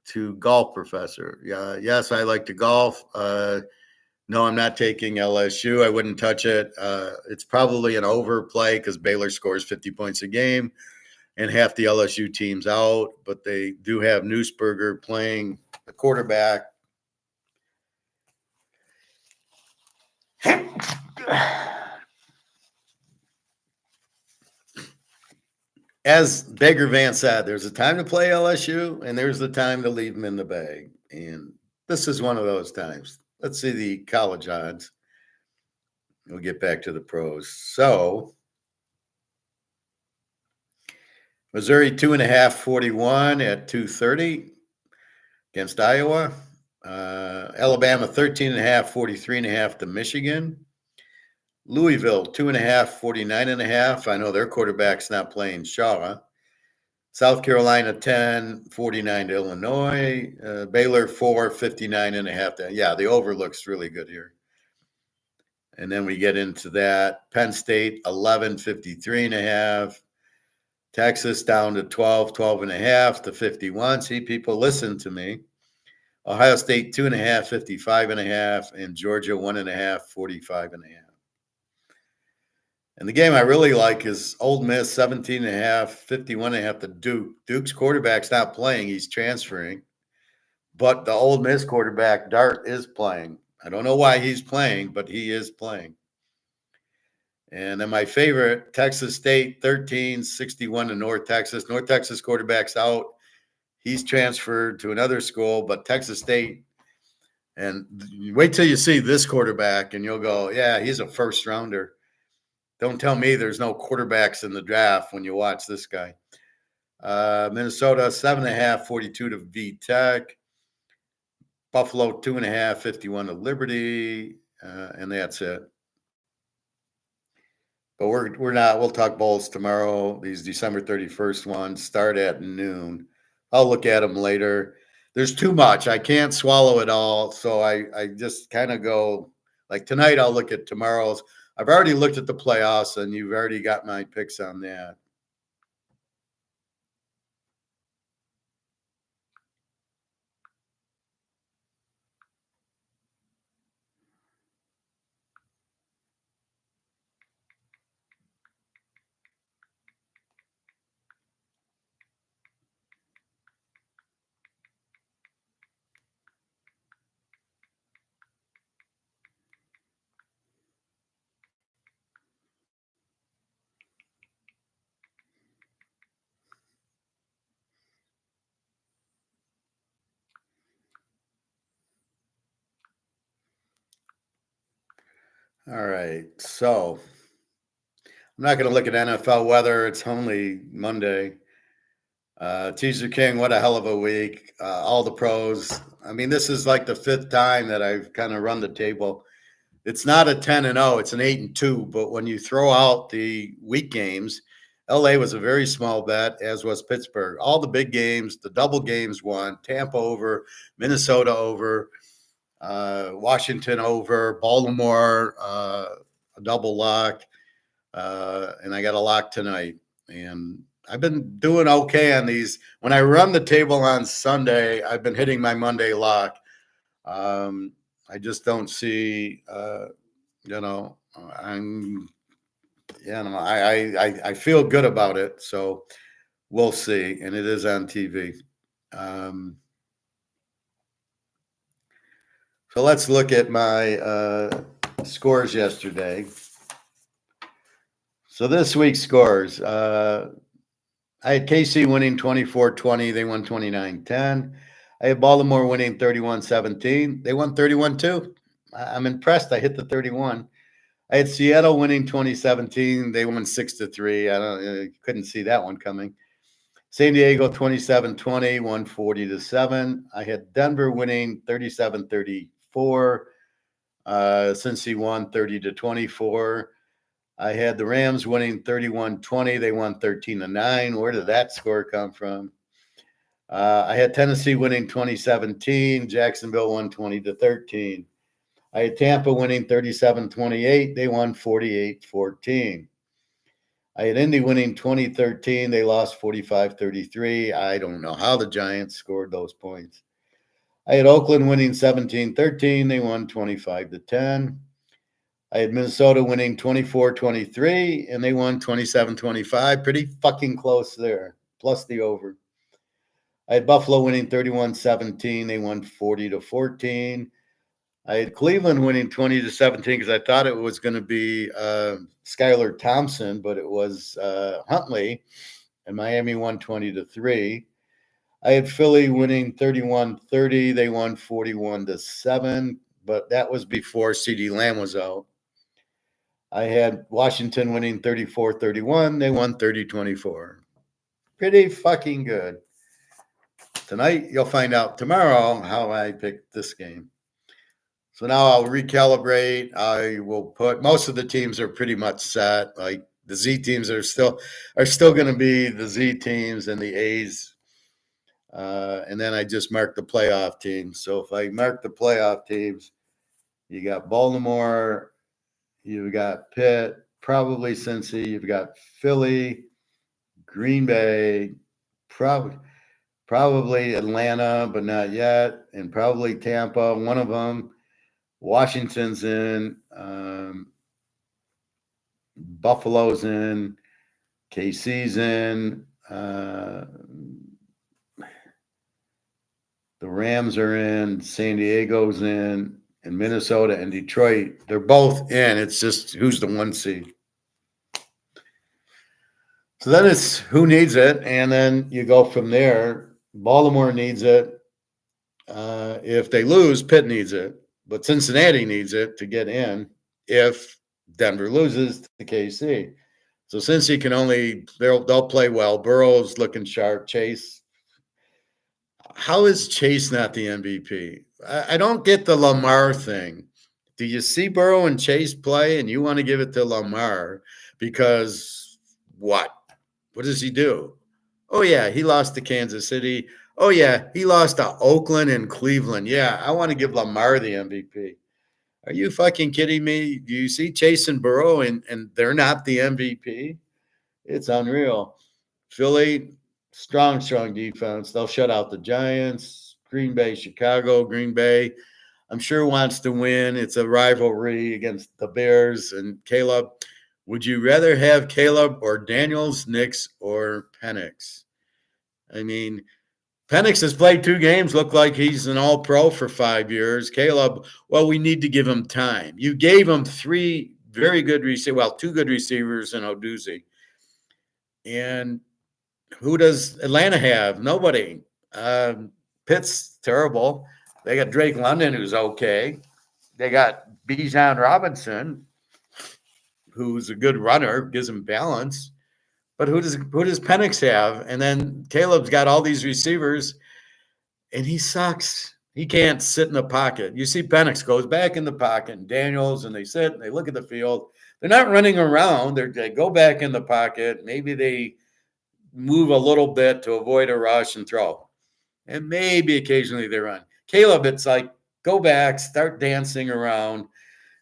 to golf, Professor? Yeah. Yes, I like to golf. No, I'm not taking LSU. I wouldn't touch it. It's probably an overplay because Baylor scores 50 points a game and half the LSU team's out, but they do have Newsberger playing the quarterback. As Baker Vance said, there's a time to play LSU and there's the time to leave them in the bag. And this is one of those times. Let's see the college odds. We'll get back to the pros. So Missouri 2.5, 41 at 230 against Iowa. Alabama 13.5, 43.5 to Michigan. Louisville 2.5, 49.5. I know their quarterback's not playing Shaw. South Carolina 10, 49 to Illinois. Baylor 4, 59.5. Yeah, the over looks really good here. And then we get into that. Penn State 11, 53.5. Texas down to 12, 12.5 to 51. See, people listen to me. Ohio State 2.5, 55.5, and Georgia 1.5, 45.5. And the game I really like is Ole Miss 17.5, 51.5 to Duke. Duke's quarterback's not playing; he's transferring. But the Ole Miss quarterback Dart is playing. I don't know why he's playing, but he is playing. And then my favorite, Texas State 13, 61 to North Texas. North Texas quarterback's out. He's transferred to another school, but Texas State And wait till you see this quarterback, and you'll go, yeah, he's a first rounder. Don't tell me there's no quarterbacks in the draft when you watch this guy. Minnesota 7.5, 42 to VTech. Buffalo 2.5, 51 to Liberty, and that's it. But we're not. We'll talk bowls tomorrow. These December 31st ones start at noon. I'll look at them later. There's too much. I can't swallow it all, so I just kind of go like tonight. I'll look at tomorrow's. I've already looked at the playoffs, and you've already got my picks on that. All right, so I'm not going to look at NFL weather. It's only Monday. Teaserking, what a hell of a week. All the pros. I mean, this is like the fifth time that I've kind of run the table. It's not a 10-0, it's an 8-2. But when you throw out the week games, LA was a very small bet, as was Pittsburgh. All the big games, the double games won. Tampa over, Minnesota over, Washington over, Baltimore, a double lock. And I got a lock tonight. And I've been doing okay on these. When I run the table on Sunday, I've been hitting my Monday lock. I just don't see, I'm, I feel good about it. So we'll see. And it is on TV. So let's look at my scores yesterday. So this week's scores, I had KC winning 24-20. They won 29-10. I had Baltimore winning 31-17. They won 31-2. I'm impressed. I hit the 31. I had Seattle winning 2017. They won 6-3. I couldn't see that one coming. San Diego 27-20, won 40-7. I had Denver winning 37-34. Cincy won 30-24. I had the Rams winning 31-20. They won 13-9. Where did that score come from? I had Tennessee winning 2017. Jacksonville won 20-13. I had Tampa winning 37-28. They won 48-14. I had Indy winning 2013. They lost 45-33. I don't know how the Giants scored those points. I had Oakland winning 17-13. They won 25-10. I had Minnesota winning 24-23, and they won 27-25. Pretty fucking close there, plus the over. I had Buffalo winning 31-17. They won 40-14. I had Cleveland winning 20-17 because I thought it was going to be Skylar Thompson, but it was Huntley, and Miami won 20-3. I had Philly winning 31-30. They won 41-7, but that was before CeeDee Lamb was out. I had Washington winning 34-31. They won 30-24. Pretty fucking good. Tonight, you'll find out tomorrow how I picked this game. So now I'll recalibrate. I will put most of the teams are pretty much set. Like the Z teams are still going to be the Z teams and the A's. And then I just mark the playoff teams. So if I mark the playoff teams, you got Baltimore, you've got Pitt, probably Cincy, you've got Philly, Green Bay, probably Atlanta, but not yet, and probably Tampa, one of them. Washington's in, Buffalo's in, KC's in, the Rams are in, San Diego's in, and Minnesota and Detroit, they're both in. It's just who's the 1 seed. So then it's who needs it, and then you go from there. Baltimore needs it. If they lose, Pitt needs it, but Cincinnati needs it to get in if Denver loses to KC. So since he can only, they'll play well. Burrow's looking sharp. Chase, how is Chase not the MVP? I don't get the Lamar thing. Do you see Burrow and Chase play and you want to give it to Lamar because what? What does he do? Oh, yeah, he lost to Kansas City. Oh, yeah, he lost to Oakland and Cleveland. Yeah, I want to give Lamar the MVP. Are you fucking kidding me? Do you see Chase and Burrow and they're not the MVP? It's unreal. Philly, strong defense. They'll shut out the Giants. Green Bay, Chicago, Green Bay. I'm sure wants to win. It's a rivalry against the Bears and Caleb. Would you rather have Caleb or Daniels, Nix, or Penix? I mean, Penix has played 2 games, looked like he's an all-pro for 5 years. Caleb, well, we need to give him time. You gave him 3 very good receivers, well, 2 good receivers in Oduzzi. And who does Atlanta have? Nobody. Pitt's terrible. They got Drake London, who's okay. They got Bijan Robinson, who's a good runner, gives him balance. But who does Penix have? And then Caleb's got all these receivers, and he sucks. He can't sit in the pocket. You see Penix goes back in the pocket, and Daniels, and they sit, and they look at the field. They're not running around. They go back in the pocket. Maybe they move a little bit to avoid a rush and throw. And maybe occasionally they run. Caleb, it's like, go back, start dancing around,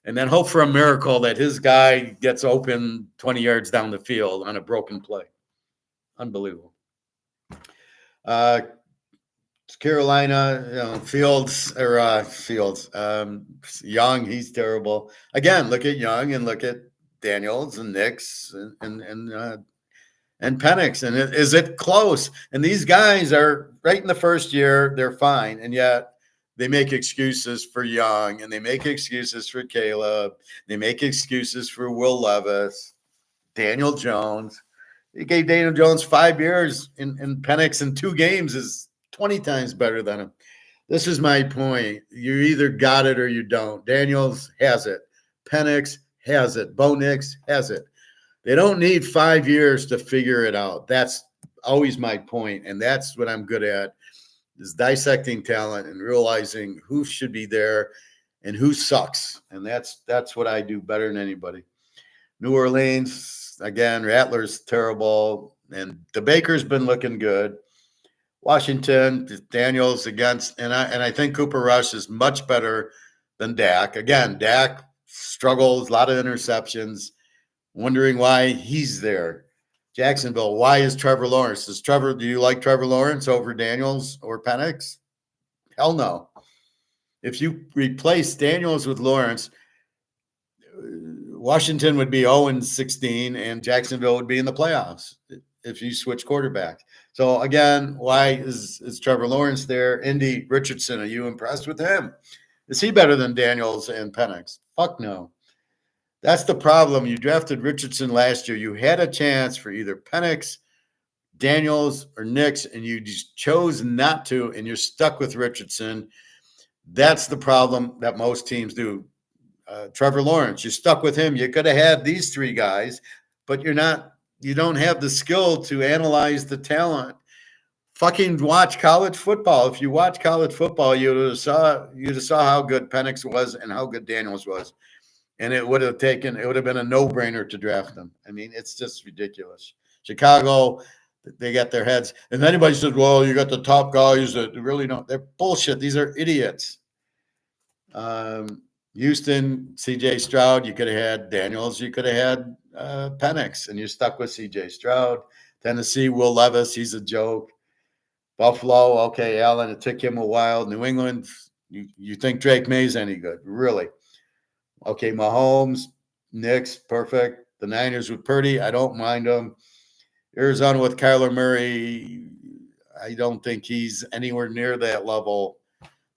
and then hope for a miracle that his guy gets open 20 yards down the field on a broken play. Unbelievable. Carolina, Fields, Young, he's terrible. Again, look at Young and look at Daniels and Nix and Penix. And is it close? And these guys are right in the first year, they're fine. And yet they make excuses for Young and they make excuses for Caleb. They make excuses for Will Levis, Daniel Jones. They gave Daniel Jones 5 years in Penix in 2 games is 20 times better than him. This is my point. You either got it or you don't. Daniels has it. Penix has it. Bo Nix has it. They don't need 5 years to figure it out. That's always my point, and that's what I'm good at, is dissecting talent and realizing who should be there and who sucks. And that's what I do better than anybody. New Orleans, again, Rattler's terrible, and the Baker's been looking good. Washington, Daniels against, and I think Cooper Rush is much better than Dak. Again, Dak struggles, a lot of interceptions, wondering why he's there. Jacksonville, why is Trevor Lawrence? Do you like Trevor Lawrence over Daniels or Penix? Hell no. If you replace Daniels with Lawrence, Washington would be 0-16 and Jacksonville would be in the playoffs if you switch quarterbacks. So again, why is Trevor Lawrence there? Indy Richardson, are you impressed with him? Is he better than Daniels and Penix? Fuck no. That's the problem. You drafted Richardson last year. You had a chance for either Penix, Daniels, or Nix, and you just chose not to, and you're stuck with Richardson. That's the problem that most teams do. Trevor Lawrence, you're stuck with him. You could have had these 3 guys, but you don't have the skill to analyze the talent. Fucking watch college football. If you watch college football, you'd have saw how good Penix was and how good Daniels was. And it would have been a no-brainer to draft them. I mean, it's just ridiculous. Chicago, they got their heads. If anybody says, well, you got the top guys that really don't, they're bullshit. These are idiots. Houston, C.J. Stroud, you could have had Daniels, you could have had Penix, and you're stuck with C.J. Stroud. Tennessee, Will Levis, he's a joke. Buffalo, okay, Allen, it took him a while. New England, you think Drake May's any good? Really? Okay, Mahomes, Knicks, perfect. The Niners with Purdy, I don't mind them. Arizona with Kyler Murray, I don't think he's anywhere near that level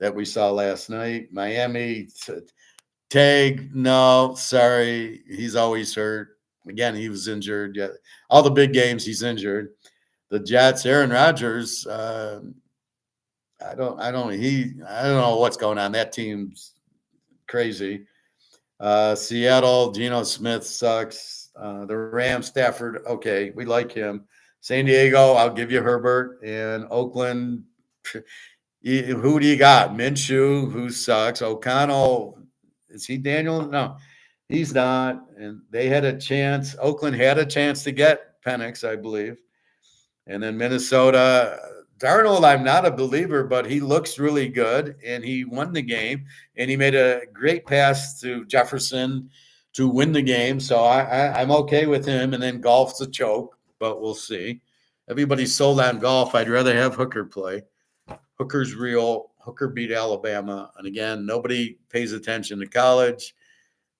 that we saw last night. Miami, Tag, no, sorry. He's always hurt. Again, he was injured. Yeah, all the big games he's injured. The Jets, Aaron Rodgers, I I don't know what's going on. That team's crazy. Seattle, Geno Smith sucks. The Rams, Stafford, okay, we like him. San Diego, I'll give you Herbert. And Oakland, who do you got? Minshew, who sucks. O'Connell, is he Daniel? No, he's not. And they had a chance. Oakland had a chance to get Penix, I believe. And then Minnesota, Darnold, I'm not a believer, but he looks really good, and he won the game, and he made a great pass to Jefferson to win the game. So I'm okay with him. And then golf's a choke, but we'll see. Everybody's sold on golf. I'd rather have Hooker play. Hooker's real. Hooker beat Alabama. And again, nobody pays attention to college.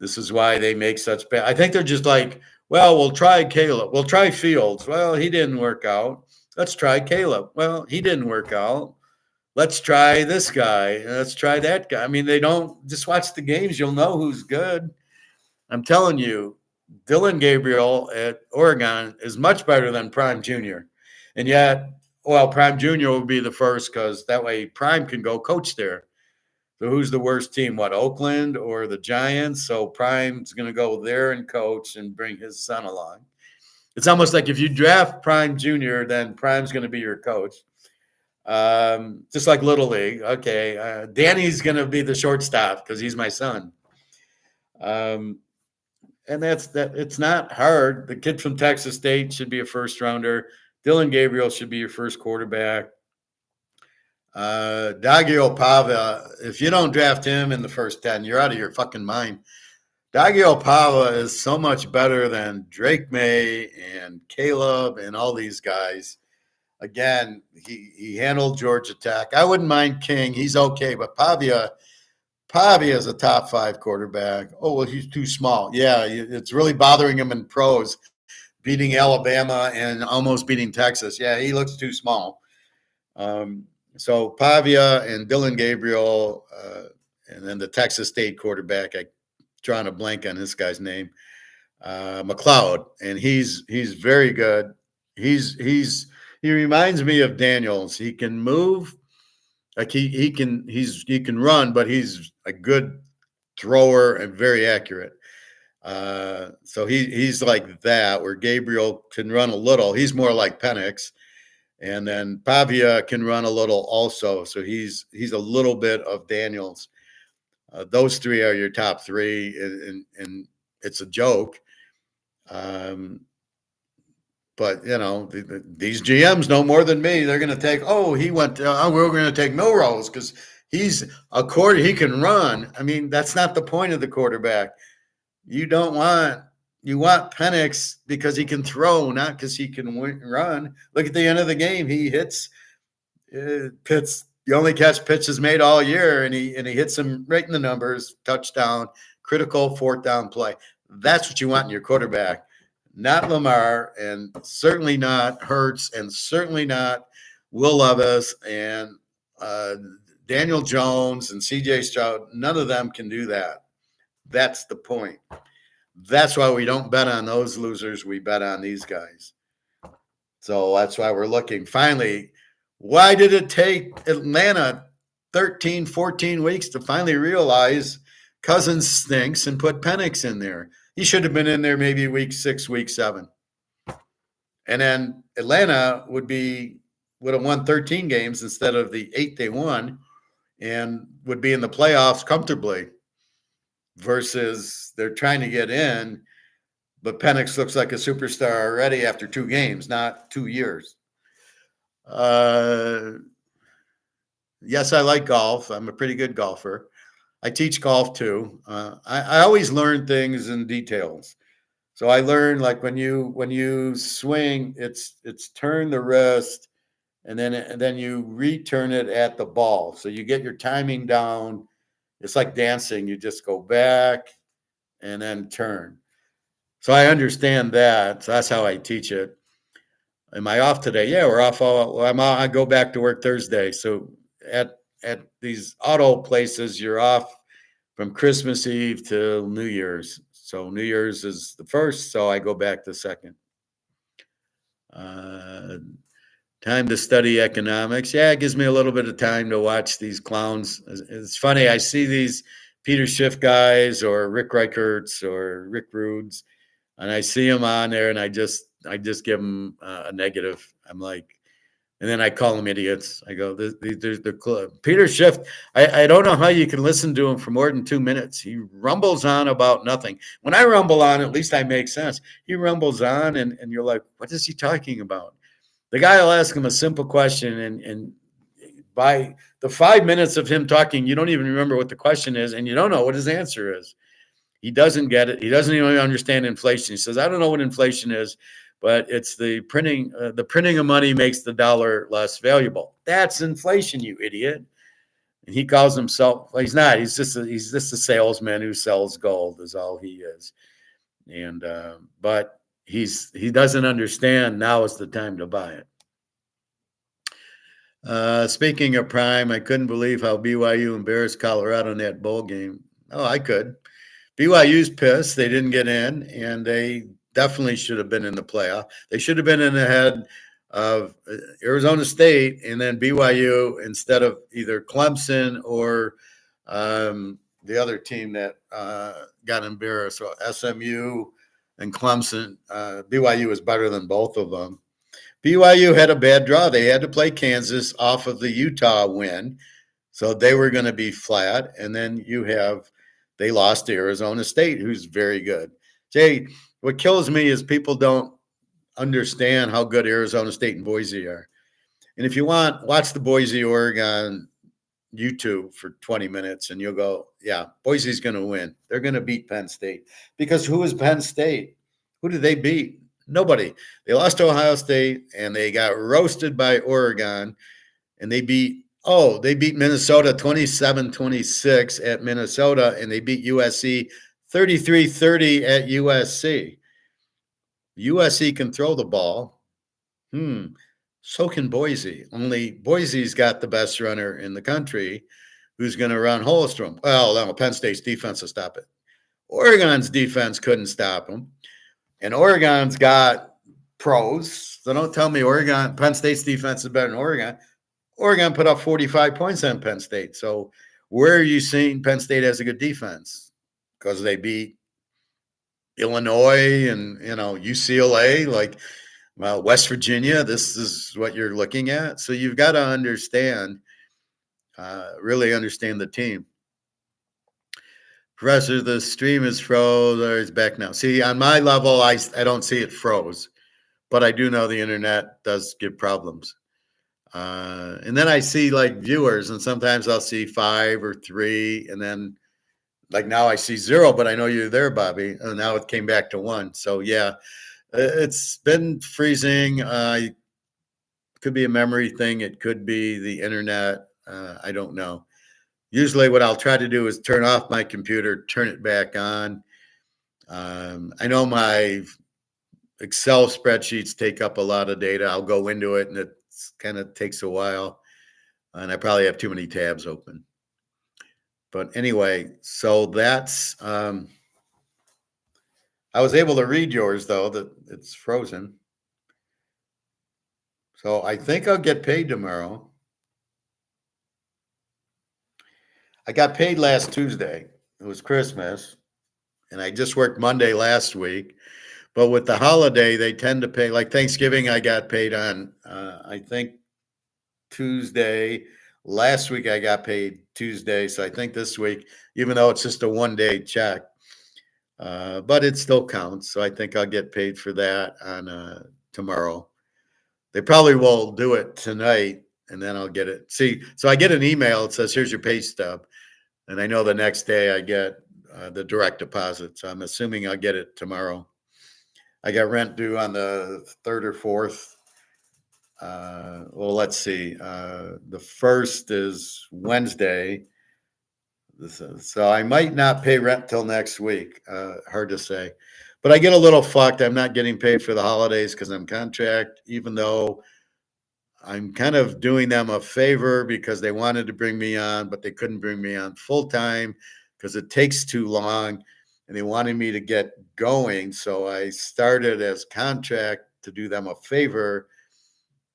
This is why they make such bad. I think they're just like, well, we'll try Caleb. We'll try Fields. Well, he didn't work out. Let's try Caleb. Well, he didn't work out. Let's try this guy. Let's try that guy. I mean, they don't just watch the games. You'll know who's good. I'm telling you, Dylan Gabriel at Oregon is much better than Prime Jr. And yet, well, Prime Jr. will be the first because that way Prime can go coach there. So who's the worst team? What, Oakland or the Giants? So Prime's going to go there and coach and bring his son along. It's almost like if you draft Prime Jr., then Prime's going to be your coach. Just like Little League. Okay, Danny's going to be the shortstop because he's my son. And that's that. It's not hard. The kid from Texas State should be a first rounder. Dylan Gabriel should be your first quarterback. Daggio Pava, if you don't draft him in the first 10, you're out of your fucking mind. Daggio Pava is so much better than Drake May and Caleb and all these guys. Again, he handled Georgia Tech. I wouldn't mind King. He's okay, but Pavia is a top 5 quarterback. Oh, well, he's too small. Yeah, it's really bothering him in pros, beating Alabama and almost beating Texas. Yeah, he looks too small. So Pavia and Dylan Gabriel, and then the Texas State quarterback, I drawing a blank on this guy's name, McLeod, and he's very good. He reminds me of Daniels. He can move, like he can run, but he's a good thrower and very accurate. So he's like that, where Gabriel can run a little. He's more like Penix. And then Pavia can run a little also. So he's a little bit of Daniels. Those 3 are your top 3, and it's a joke. But, you know, these GMs know more than me. They're going to take, we're going to take Milrose because he's a quarter. He can run. I mean, that's not the point of the quarterback. You want Penix because he can throw, not because he can run. Look at the end of the game. He hits Pitts. The only catch Pitts has made all year, and he hits him right in the numbers. Touchdown, critical 4th down play. That's what you want in your quarterback. Not Lamar, and certainly not Hurts, and certainly not Will Levis and Daniel Jones and C.J. Stroud. None of them can do that. That's the point. That's why we don't bet on those losers. We bet on these guys. So that's why we're looking. Finally, why did it take Atlanta 13, 14 weeks to finally realize Cousins stinks and put Penix in there? He should have been in there maybe week 6, week 7. And then Atlanta would have won 13 games instead of the 8 they won, and would be in the playoffs comfortably. Versus they're trying to get in, but Penix looks like a superstar already after 2 games, not 2 years. Yes, I like golf. I'm a pretty good golfer. I teach golf too. I always learn things in details. So I learned, like, when you swing, it's turn the wrist, and then you return it at the ball. So you get your timing down. It's like dancing. You just go back and then turn. So I understand that. So that's how I teach it. Am I off today? Yeah, we're off. I go back to work Thursday. So at these auto places, you're off from Christmas Eve till New Year's. So New Year's is the 1st, so I go back the 2nd. Time to study economics. Yeah, it gives me a little bit of time to watch these clowns. It's funny. I see these Peter Schiff guys or Rick Reichertz or Rick Rudes, and I see them on there, and I just give them a negative. I'm like, and then I call them idiots. I go, Peter Schiff. I don't know how you can listen to him for more than 2 minutes. He rumbles on about nothing. When I rumble on, at least I make sense. He rumbles on, and you're like, what is he talking about? The guy will ask him a simple question, and by the 5 minutes of him talking, you don't even remember what the question is, and you don't know what his answer is. He doesn't get it. He doesn't even understand inflation. He says, "I don't know what inflation is, but it's the printing. The printing of money makes the dollar less valuable. That's inflation, you idiot." And he calls himself. Well, he's not. He's just a salesman who sells gold. Is all he is. And but he doesn't understand. Now is the time to buy it. Speaking of prime, I couldn't believe how BYU embarrassed Colorado in that bowl game. Oh, I could. BYU's pissed. They didn't get in, and they definitely should have been in the playoff. They should have been in ahead of Arizona State, and then BYU instead of either Clemson or the other team that got embarrassed. So SMU and Clemson. BYU was better than both of them. BYU had a bad draw. They had to play Kansas off of the Utah win. So they were going to be flat. And then they lost to Arizona State, who's very good. Jay, what kills me is people don't understand how good Arizona State and Boise are. And if you want, watch the Boise, Oregon YouTube for 20 minutes and you'll go, yeah, Boise's going to win. They're going to beat Penn State. Because who is Penn State? Who did they beat? Nobody. They lost to Ohio State and they got roasted by Oregon, and they beat Minnesota 27-26 at Minnesota, and they beat USC 33-30 at USC. USC can throw the ball. So can Boise. Only Boise's got the best runner in the country who's going to run Holstrom. Well, no, Penn State's defense will stop it. Oregon's defense couldn't stop them. And Oregon's got pros. So don't tell me Penn State's defense is better than Oregon. Oregon put up 45 points on Penn State. So where are you seeing Penn State has a good defense? Because they beat Illinois and, UCLA, like, well, West Virginia. This is what you're looking at. So you've got to really understand the team. Professor, the stream is froze or it's back now. See, on my level, I don't see it froze, but I do know the internet does give problems. And then I see like viewers, and sometimes I'll see 5 or 3, and then like now I see 0, but I know you're there, Bobby. And now it came back to 1. So yeah, it's been freezing. It could be a memory thing. It could be the internet. I don't know. Usually what I'll try to do is turn off my computer, turn it back on. I know my Excel spreadsheets take up a lot of data. I'll go into it and it kind of takes a while. And I probably have too many tabs open. But anyway, so that's, I was able to read yours though, that it's frozen. So I think I'll get paid tomorrow. I got paid last Tuesday. It was Christmas. And I just worked Monday last week. But with the holiday, they tend to pay, like Thanksgiving, I got paid on, I think, Tuesday. Last week, I got paid Tuesday. So I think this week, even though it's just a one-day check, but it still counts. So I think I'll get paid for that on tomorrow. They probably will do it tonight, and then I'll get it. See, so I get an email. It says, here's your pay stub. And I know the next day I get the direct deposit. So I'm assuming I'll get it tomorrow. I got rent due on the 3rd or 4th. Well, let's see. The 1st is Wednesday. So I might not pay rent till next week. Hard to say. But I get a little fucked. I'm not getting paid for the holidays because I'm contract, even though I'm kind of doing them a favor because they wanted to bring me on, but they couldn't bring me on full time because it takes too long. And they wanted me to get going. So I started as contract to do them a favor.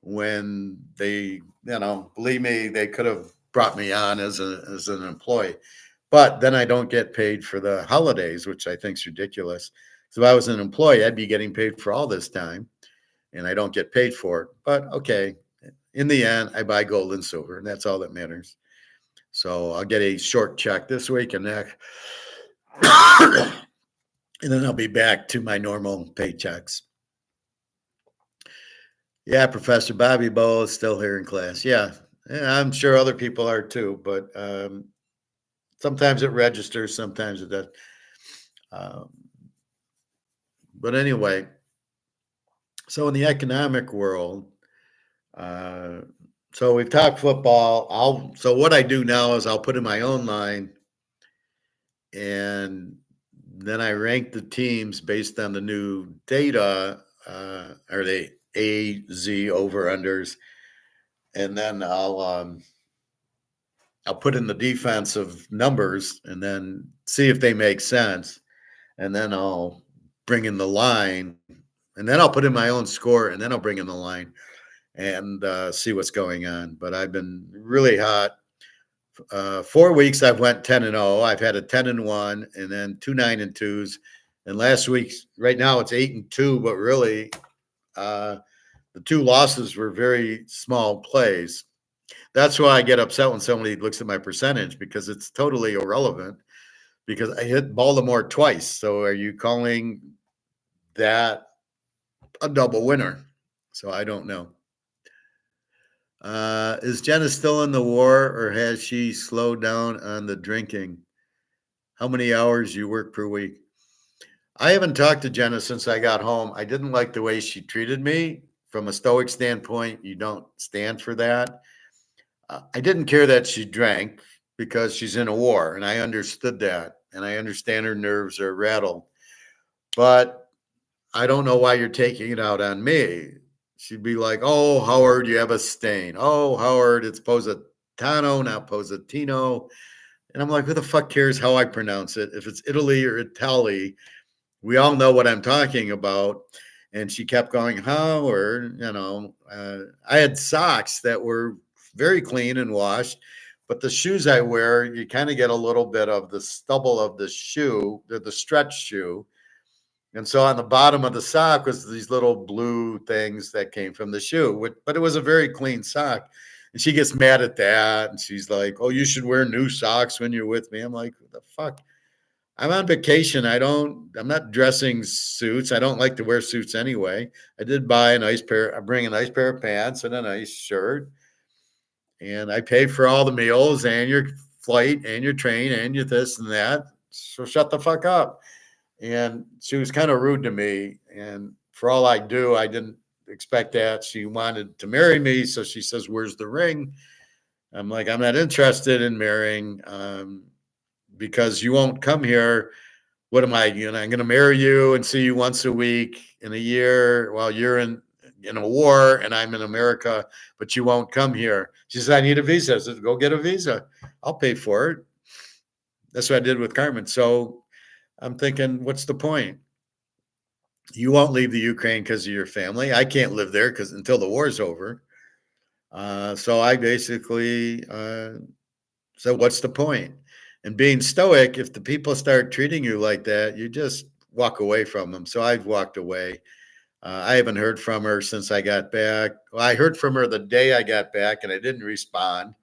when they, believe me, they could have brought me on as an employee. But then I don't get paid for the holidays, which I think is ridiculous. So if I was an employee, I'd be getting paid for all this time, and I don't get paid for it. But okay, in the end, I buy gold and silver, and that's all that matters. So I'll get a short check this week and next, and then I'll be back to my normal paychecks. Yeah, Professor Bobby Bowl is still here in class. Yeah, I'm sure other people are too, but sometimes it registers, sometimes it does. Um, but anyway, so in the economic world, uh, so we've talked football. So what I do now is I'll put in my own line, and then I rank the teams based on the new data. Are they A, Z over unders? And then I'll put in the defensive numbers and then see if they make sense. And then I'll bring in the line, and then I'll put in my own score, and then I'll bring in the line and see what's going on. But I've been really hot. 4 weeks I've went 10-0. I've had a 10-1, and then 2 9-2s. And last week, right now it's 8-2, but really the two losses were very small plays. That's why I get upset when somebody looks at my percentage, because it's totally irrelevant, because I hit Baltimore twice. So are you calling that a double winner? So I don't know. Is Jenna still in the war, or has she slowed down on the drinking? How many hours you work per week? I haven't talked to Jenna since I got home. I didn't like the way she treated me. From a stoic standpoint, you don't stand for that. I didn't care that she drank because she's in a war, and I understood that, and I understand her nerves are rattled. But I don't know why you're taking it out on me. She'd be like, "Oh, Howard, you have a stain. Oh, Howard, it's Positano, not Positino." And I'm like, "Who the fuck cares how I pronounce it? If it's Italy or Italy, we all know what I'm talking about." And she kept going, "Howard, I had socks that were very clean and washed, but the shoes I wear, you kind of get a little bit of the stubble of the shoe, the stretch shoe." And so on the bottom of the sock was these little blue things that came from the shoe, but it was a very clean sock. And she gets mad at that. And she's like, "Oh, you should wear new socks when you're with me." I'm like, "What the fuck? I'm on vacation. I'm not dressing suits. I don't like to wear suits anyway. I did buy I bring a nice pair of pants and a nice shirt. And I pay for all the meals and your flight and your train and your this and that. So shut the fuck up." And she was kind of rude to me. And for all I do, I didn't expect that. She wanted to marry me. So she says, "Where's the ring?" I'm like, "I'm not interested in marrying because you won't come here. What am I? I'm going to marry you and see you once a week in a year while you're in a war and I'm in America, but you won't come here." She said, "I need a visa." I said, "Go get a visa. I'll pay for it." That's what I did with Carmen. So I'm thinking, what's the point? You won't leave the Ukraine because of your family. I can't live there because until the war's over. So I basically said, what's the point? And being stoic, if the people start treating you like that, you just walk away from them. So I've walked away. I haven't heard from her since I got back. Well, I heard from her the day I got back, and I didn't respond.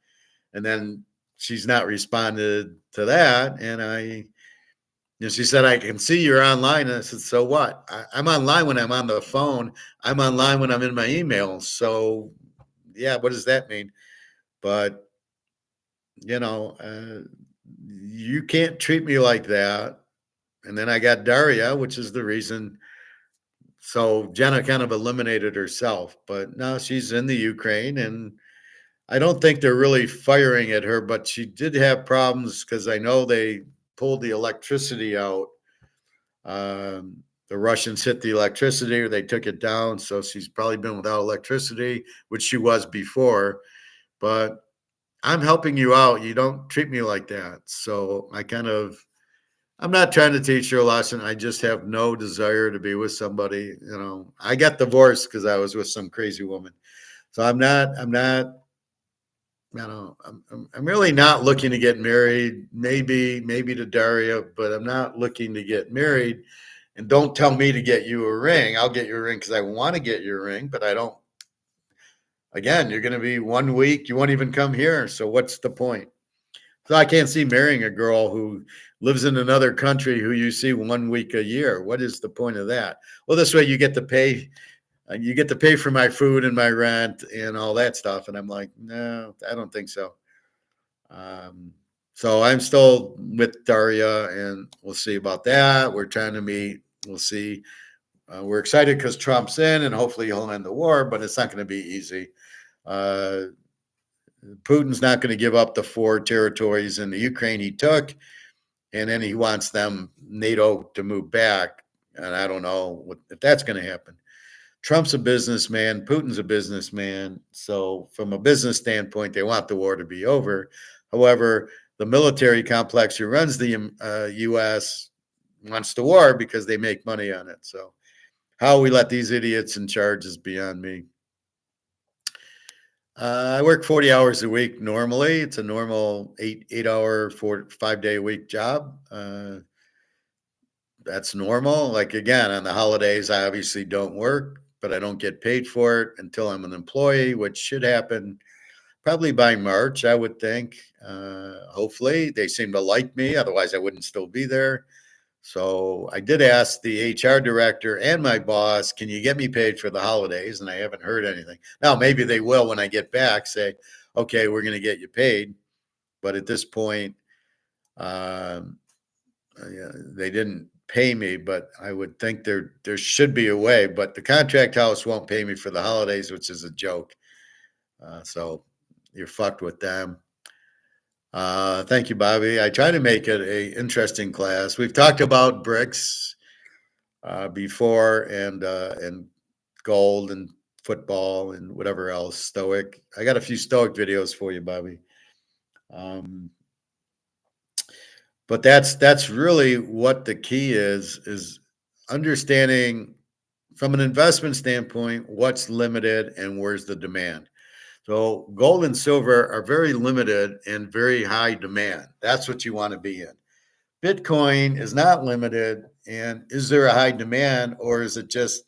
And then she's not responded to that. And she said, "I can see you're online." And I said, "So what? I'm online when I'm on the phone. I'm online when I'm in my emails. So, yeah, what does that mean?" But, you can't treat me like that. And then I got Daria, which is the reason. So Jenna kind of eliminated herself. But now she's in the Ukraine, and I don't think they're really firing at her, but she did have problems because I know they pulled the electricity out. The Russians hit the electricity, or they took it down. So she's probably been without electricity, which she was before. But I'm helping you out. You don't treat me like that. So I'm not trying to teach her a lesson. I just have no desire to be with somebody. I got divorced because I was with some crazy woman. So I'm not, I'm really not looking to get married. Maybe to Daria, but I'm not looking to get married. And don't tell me to get you a ring. I'll get you a ring because I want to get you a ring, but I don't. Again, you're going to be 1 week. You won't even come here. So what's the point? So I can't see marrying a girl who lives in another country who you see 1 week a year. What is the point of that? Well, this way you get to pay. You get to pay for my food and my rent and all that stuff. And I'm like, no, I don't think so. So I'm still with Daria, and we'll see about that. We're trying to meet. We'll see. We're excited because Trump's in, and hopefully he'll end the war, but it's not going to be easy. Putin's not going to give up the 4 territories in the Ukraine he took, and then he wants them, NATO, to move back. And I don't know if that's going to happen. Trump's a businessman. Putin's a businessman. So from a business standpoint, they want the war to be over. However, the military complex who runs the U.S. wants the war because they make money on it. So how we let these idiots in charge is beyond me. I work 40 hours a week normally. It's a normal 8-hour, 5-day a week job. That's normal. Like, again, on the holidays, I obviously don't work, but I don't get paid for it until I'm an employee, which should happen probably by March, I would think. Hopefully, they seem to like me. Otherwise, I wouldn't still be there. So I did ask the HR director and my boss, can you get me paid for the holidays? And I haven't heard anything. Now, maybe they will when I get back say, okay, we're going to get you paid. But at this point, yeah, they didn't pay me, but I would think there should be a way. But the contract house won't pay me for the holidays, which is a joke. So you're fucked with them. Thank you, Bobby. I try to make it a interesting class. We've talked about bricks before, and gold and football and whatever else. Stoic. I got a few Stoic videos for you, Bobby. But that's really what the key is understanding from an investment standpoint what's limited and where's the demand. So gold and silver are very limited and very high demand. That's what you want to be in. Bitcoin is not limited. And is there a high demand, or is it just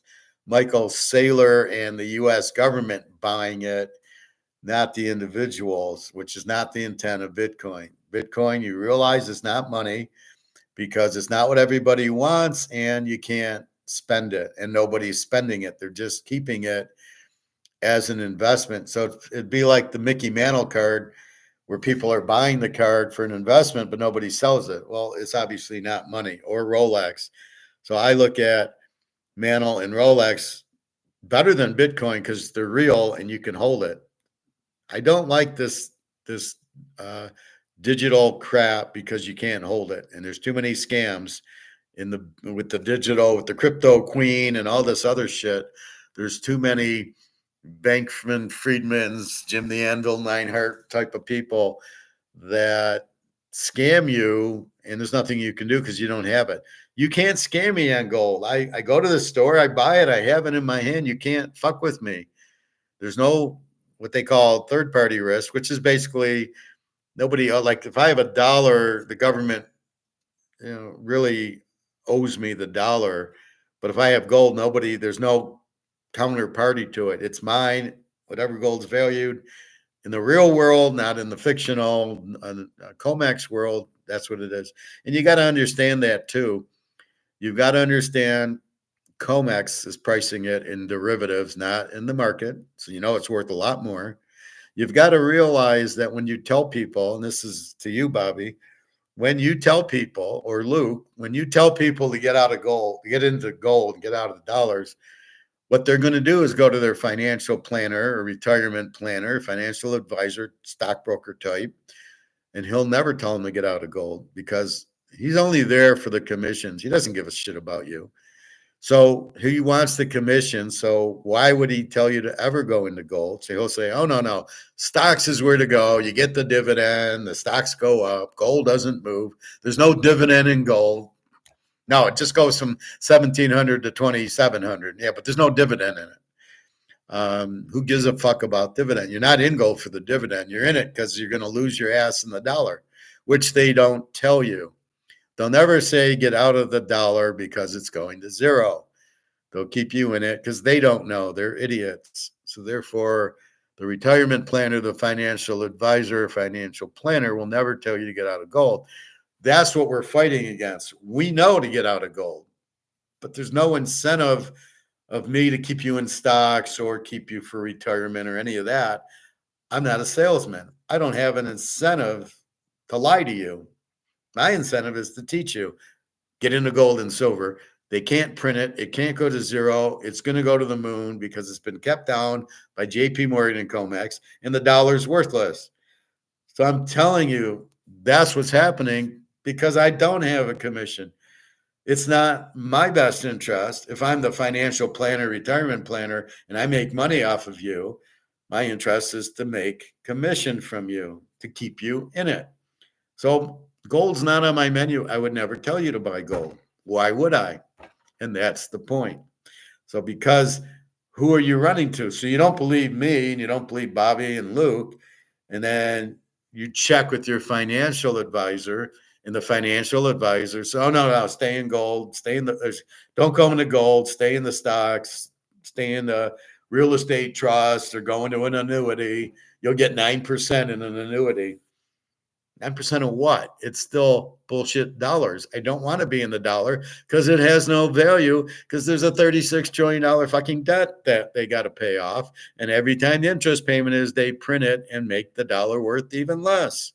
Michael Saylor and the U.S. government buying it, not the individuals, which is not the intent of Bitcoin. Bitcoin, you realize, is not money because it's not what everybody wants, and you can't spend it, and nobody's spending it. They're just keeping it as an investment. So it'd be like the Mickey Mantle card, where people are buying the card for an investment, but nobody sells it. Well, it's obviously not money. Or Rolex. So I look at Mantle and Rolex better than Bitcoin because they're real and you can hold it. I don't like this digital crap because you can't hold it, and there's too many scams with the digital, with the crypto queen and all this other shit. There's too many Bankman-Friedmans, Jim the Anvil, Neinhart type of people that scam you, and there's nothing you can do because you don't have it. You can't scam me on gold. I go to the store, I buy it, I have it in my hand. You can't fuck with me. There's no what they call third-party risk, which is basically nobody, like if I have $1, the government, really owes me the dollar. But if I have gold, there's no counterparty to it. It's mine, whatever gold's valued in the real world, not in the fictional COMEX world. That's what it is. And you got to understand that too. You've got to understand COMEX is pricing it in derivatives, not in the market. So it's worth a lot more. You've got to realize that when you tell people, and this is to you, Bobby, when you tell people, or Luke, when you tell people to get out of gold, to get into gold and get out of the dollars, what they're going to do is go to their financial planner or retirement planner, financial advisor, stockbroker type, and he'll never tell them to get out of gold because he's only there for the commissions. He doesn't give a shit about you. So he wants the commission. So why would he tell you to ever go into gold? So he'll say, oh, no, stocks is where to go. You get the dividend. The stocks go up. Gold doesn't move. There's no dividend in gold. No, it just goes from 1,700 to 2,700. Yeah, but there's no dividend in it. Who gives a fuck about dividend? You're not in gold for the dividend. You're in it because you're going to lose your ass in the dollar, which they don't tell you. They'll never say get out of the dollar because it's going to zero. They'll keep you in it because they don't know. They're idiots. So therefore, the retirement planner, the financial advisor, financial planner will never tell you to get out of gold. That's what we're fighting against. We know to get out of gold, but there's no incentive of me to keep you in stocks or keep you for retirement or any of that. I'm not a salesman. I don't have an incentive to lie to you. My incentive is to teach you. Get into gold and silver. They can't print it. It can't go to zero. It's going to go to the moon because it's been kept down by JP Morgan and Comex, and the dollar's worthless. So I'm telling you, that's what's happening because I don't have a commission. It's not my best interest. If I'm the financial planner, retirement planner, and I make money off of you, my interest is to make commission from you to keep you in it. So gold's not on my menu. I would never tell you to buy gold. Why would I? And that's the point. So because who are you running to? So you don't believe me and you don't believe Bobby and Luke, and then you check with your financial advisor, and the financial advisor says, "Oh no, stay in gold, don't go into gold, stay in the stocks, stay in the real estate trust, or go into an annuity. You'll get 9% in an annuity." 9% of what? It's still bullshit dollars. I don't want to be in the dollar because it has no value because there's a $36 trillion fucking debt that they got to pay off. And every time the interest payment is, they print it and make the dollar worth even less.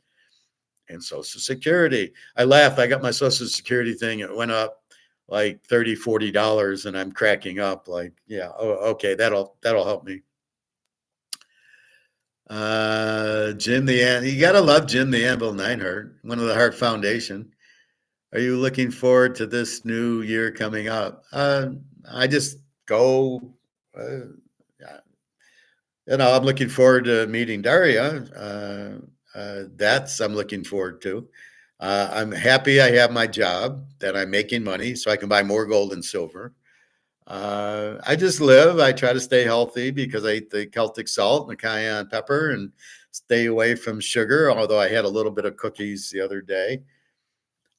And Social Security. I laugh. I got my Social Security thing. It went up like $30, $40 and I'm cracking up like, yeah, oh, okay, that'll help me. Jim you gotta love Jim the Anvil Neidhart, one of the Hart Foundation. Are you looking forward to this new year coming up? I just go, uh, I'm looking forward to meeting Daria. That's I'm looking forward to. I'm happy I have my job, that I'm making money so I can buy more gold and silver. I just live. I try to stay healthy because I eat the Celtic salt and the cayenne pepper and stay away from sugar, although I had a little bit of cookies the other day.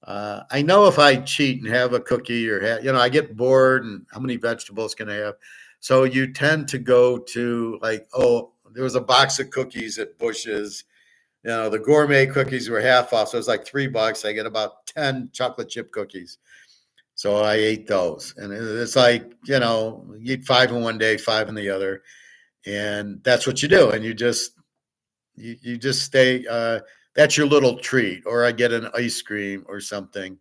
I know if I cheat and have a cookie I get bored and how many vegetables can I have? So you tend to go to like, oh, there was a box of cookies at Bush's. The gourmet cookies were half off. So it was like $3. I get about 10 chocolate chip cookies. So I ate those. And it's like, you eat 5 in one day, 5 in the other. And that's what you do. And you just stay, that's your little treat. Or I get an ice cream or something.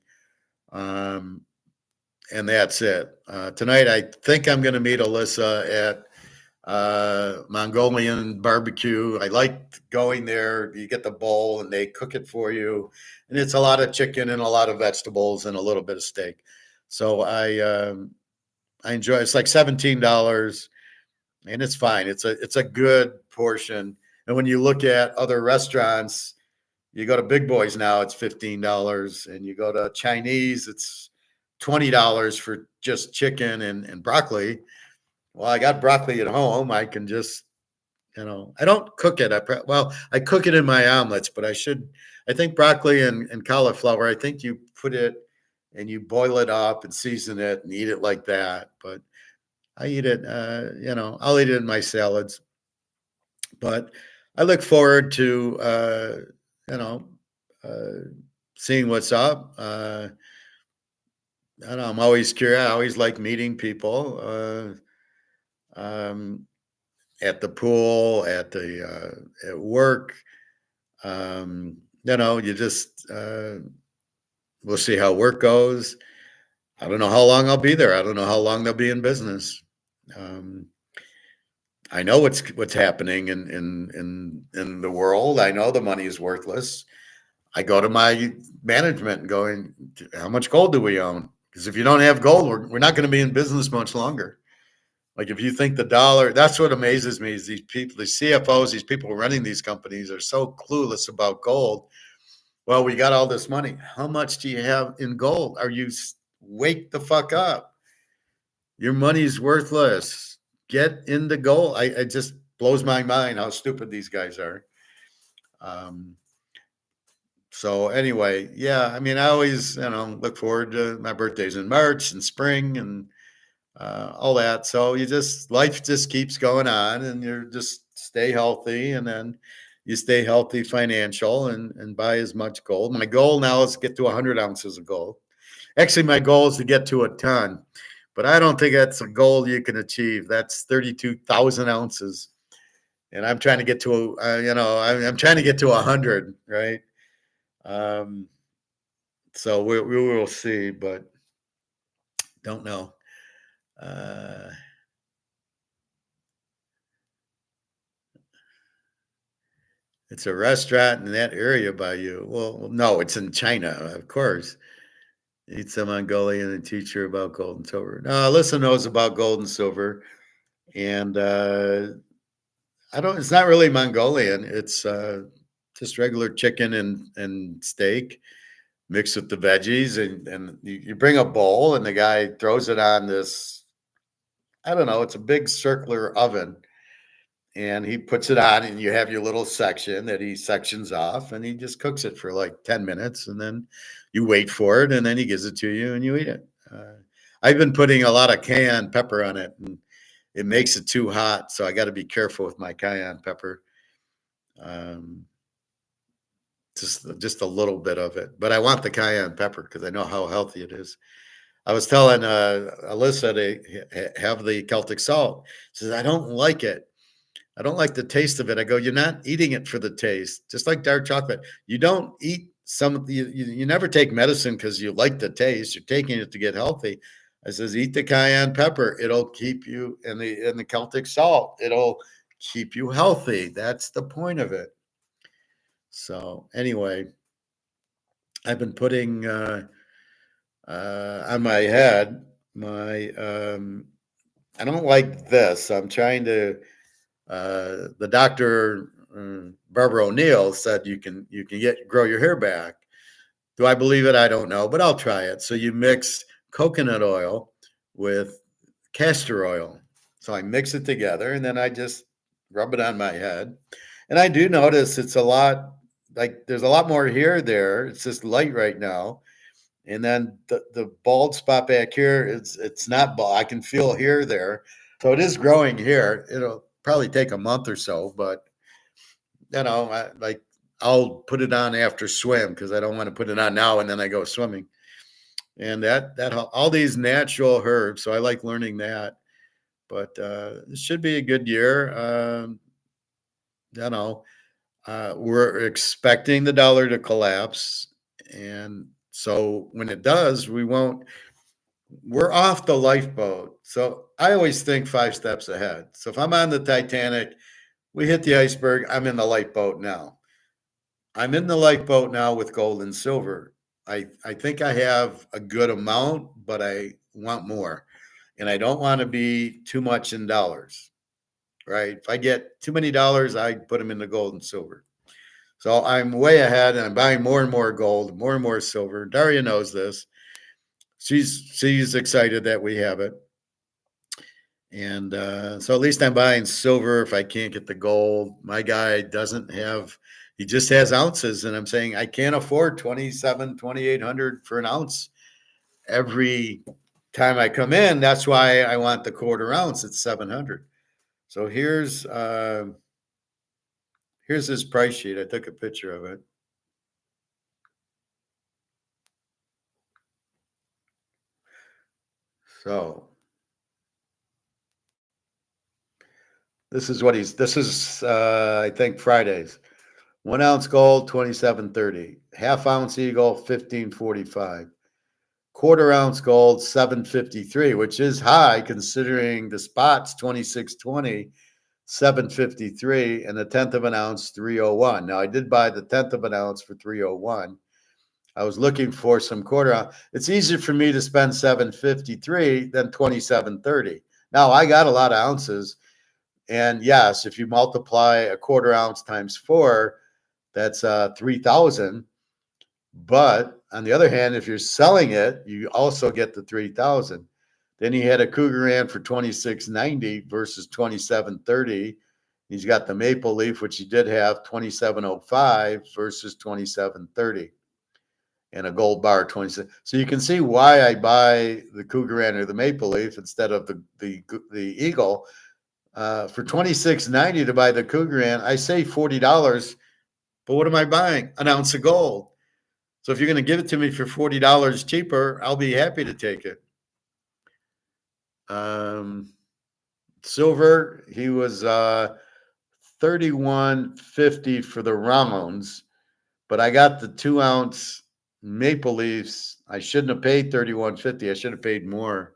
And that's it. Tonight, I think I'm going to meet Alyssa at Mongolian barbecue. I like going there. You get the bowl and they cook it for you. And it's a lot of chicken and a lot of vegetables and a little bit of steak. So I enjoy it. It's like $17 and it's fine. It's a good portion. And when you look at other restaurants, you go to Big Boys now, it's $15. And you go to Chinese, it's $20 for just chicken and broccoli. Well, I got broccoli at home. I can just, I don't cook it. I cook it in my omelets, but I think broccoli and cauliflower, I think you put it and you boil it up and season it and eat it like that. But I eat it, I'll eat it in my salads. But I look forward to, seeing what's up. I don't know, I'm always curious. I always like meeting people at the pool, at work. You just we'll see how work goes. I don't know how long I'll be there. I don't know how long they'll be in business. I know what's happening in the world. I know the money is worthless. I go to my management and going, how much gold do we own? Because if you don't have gold, we're not going to be in business much longer. Like if you think the dollar, that's what amazes me is these people, the CFOs, these people running these companies are so clueless about gold. Well, we got all this money. How much do you have in gold? Wake the fuck up. Your money's worthless. get into gold. It just blows my mind how stupid these guys are. Um, so anyway, yeah, I mean, I always, look forward to my birthdays in March and spring and all that. So life just keeps going on, and you just stay healthy, and then you stay healthy financial and buy as much gold. My goal now is to get to 100 ounces of gold. Actually, my goal is to get to a ton, but I don't think that's a goal you can achieve. That's 32,000 ounces. And I'm trying to get to, I'm trying to get to 100, right? Um, so we will see, but don't know. It's a restaurant in that area by you. Well, no, it's in China, of course. Eat some Mongolian and teach her about gold and silver. No, Alyssa knows about gold and silver, and I don't. It's not really Mongolian. It's just regular chicken and steak mixed with the veggies, and you bring a bowl, and the guy throws it on this. I don't know. It's a big circular oven, and he puts it on, and you have your little section that he sections off, and he just cooks it for like 10 minutes, and then you wait for it, and then he gives it to you, and you eat it. I've been putting a lot of cayenne pepper on it, and it makes it too hot, so I got to be careful with my cayenne pepper. Um, just a little bit of it, but I want the cayenne pepper because I know how healthy it is. I was telling Alyssa to have the Celtic salt. She says, I don't like it. I don't like the taste of it. I go, you're not eating it for the taste. Just like dark chocolate. You don't eat you never take medicine because you like the taste. You're taking it to get healthy. I says, eat the cayenne pepper. It'll keep you in the Celtic salt. It'll keep you healthy. That's the point of it. So anyway, I've been putting on my head I don't like this. I'm trying to the doctor Barbara O'Neill said you can grow your hair back. Do I believe it? I don't know, but I'll try it. So you mix coconut oil with castor oil. So I mix it together, and then I just rub it on my head. And I do notice it's a lot like there's a lot more hair there. It's just light right now. And then the bald spot back here, it's not bald. I can feel hair there. So it is growing hair. It'll probably take a month or so, but I'll put it on after swim because I don't want to put it on now and then I go swimming. And that all these natural herbs. So I like learning that. But it should be a good year. We're expecting the dollar to collapse, and so when it does, we're off the lifeboat. So I always think 5 steps ahead. So if I'm on the Titanic, we hit the iceberg, I'm in the lifeboat now. I'm in the lifeboat now with gold and silver. I think I have a good amount, but I want more. And I don't want to be too much in dollars, right? If I get too many dollars, I put them in the gold and silver. So I'm way ahead, and I'm buying more and more gold, more and more silver. Daria knows this. She's excited that we have it. And so at least I'm buying silver if I can't get the gold. My guy doesn't have, he just has ounces. And I'm saying I can't afford 2,800 for an ounce every time I come in. That's why I want the quarter ounce at 700. So here's his price sheet. I took a picture of it. So this is I think Fridays. 1 ounce gold, 27.30. Half ounce eagle, 15.45. Quarter ounce gold, 7.53, which is high considering the spot's 26.20, 7.53, and a tenth of an ounce, 3.01. Now I did buy the tenth of an ounce for 3.01. I was looking for some quarter ounce. It's easier for me to spend 7.53 than 27.30. Now I got a lot of ounces. And yes, if you multiply a quarter ounce times 4, that's 3,000. But on the other hand, if you're selling it, you also get the 3,000. Then he had a Cougaran for $26.90 versus $27.30. He's got the Maple Leaf, which he did have, $27.05 versus $27.30. And a gold bar 26. So you can see why I buy the Cougaran or the Maple Leaf instead of the Eagle. For $26.90 to buy the Cougaran, I say $40, but what am I buying? An ounce of gold. So if you're going to give it to me for $40 cheaper, I'll be happy to take it. Silver, he was $31.50 for the rounds, but I got the 2-ounce Maple Leafs. I shouldn't have paid $31.50. I should have paid more.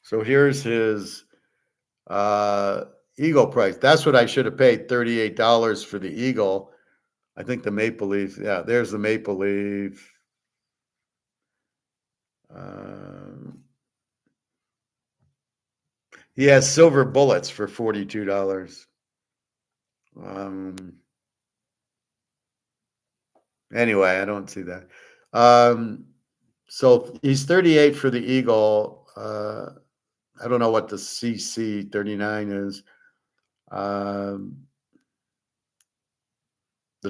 So here's his Eagle price. That's what I should have paid, $38 for the Eagle. I think the Maple Leaf. Yeah, there's the Maple Leaf. He has silver bullets for $42. Anyway, I don't see that. So he's 38 for the Eagle. I don't know what the CC 39 is. The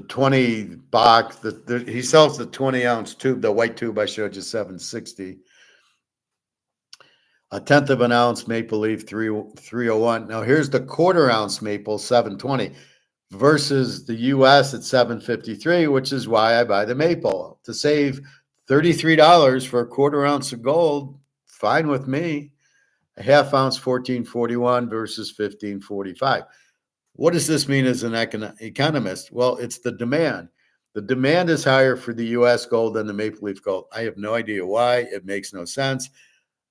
20 box, he sells the 20-ounce tube, the white tube I showed you, $760. A tenth of an ounce Maple Leaf, $301. Now here's the quarter-ounce Maple, $720, versus the U.S. at $753, which is why I buy the Maple. To save $33 for a quarter ounce of gold, fine with me. A half ounce, $14.41 versus $15.45. What does this mean as an economist? Well, it's the demand. The demand is higher for the U.S. gold than the Maple Leaf gold. I have no idea why. It makes no sense.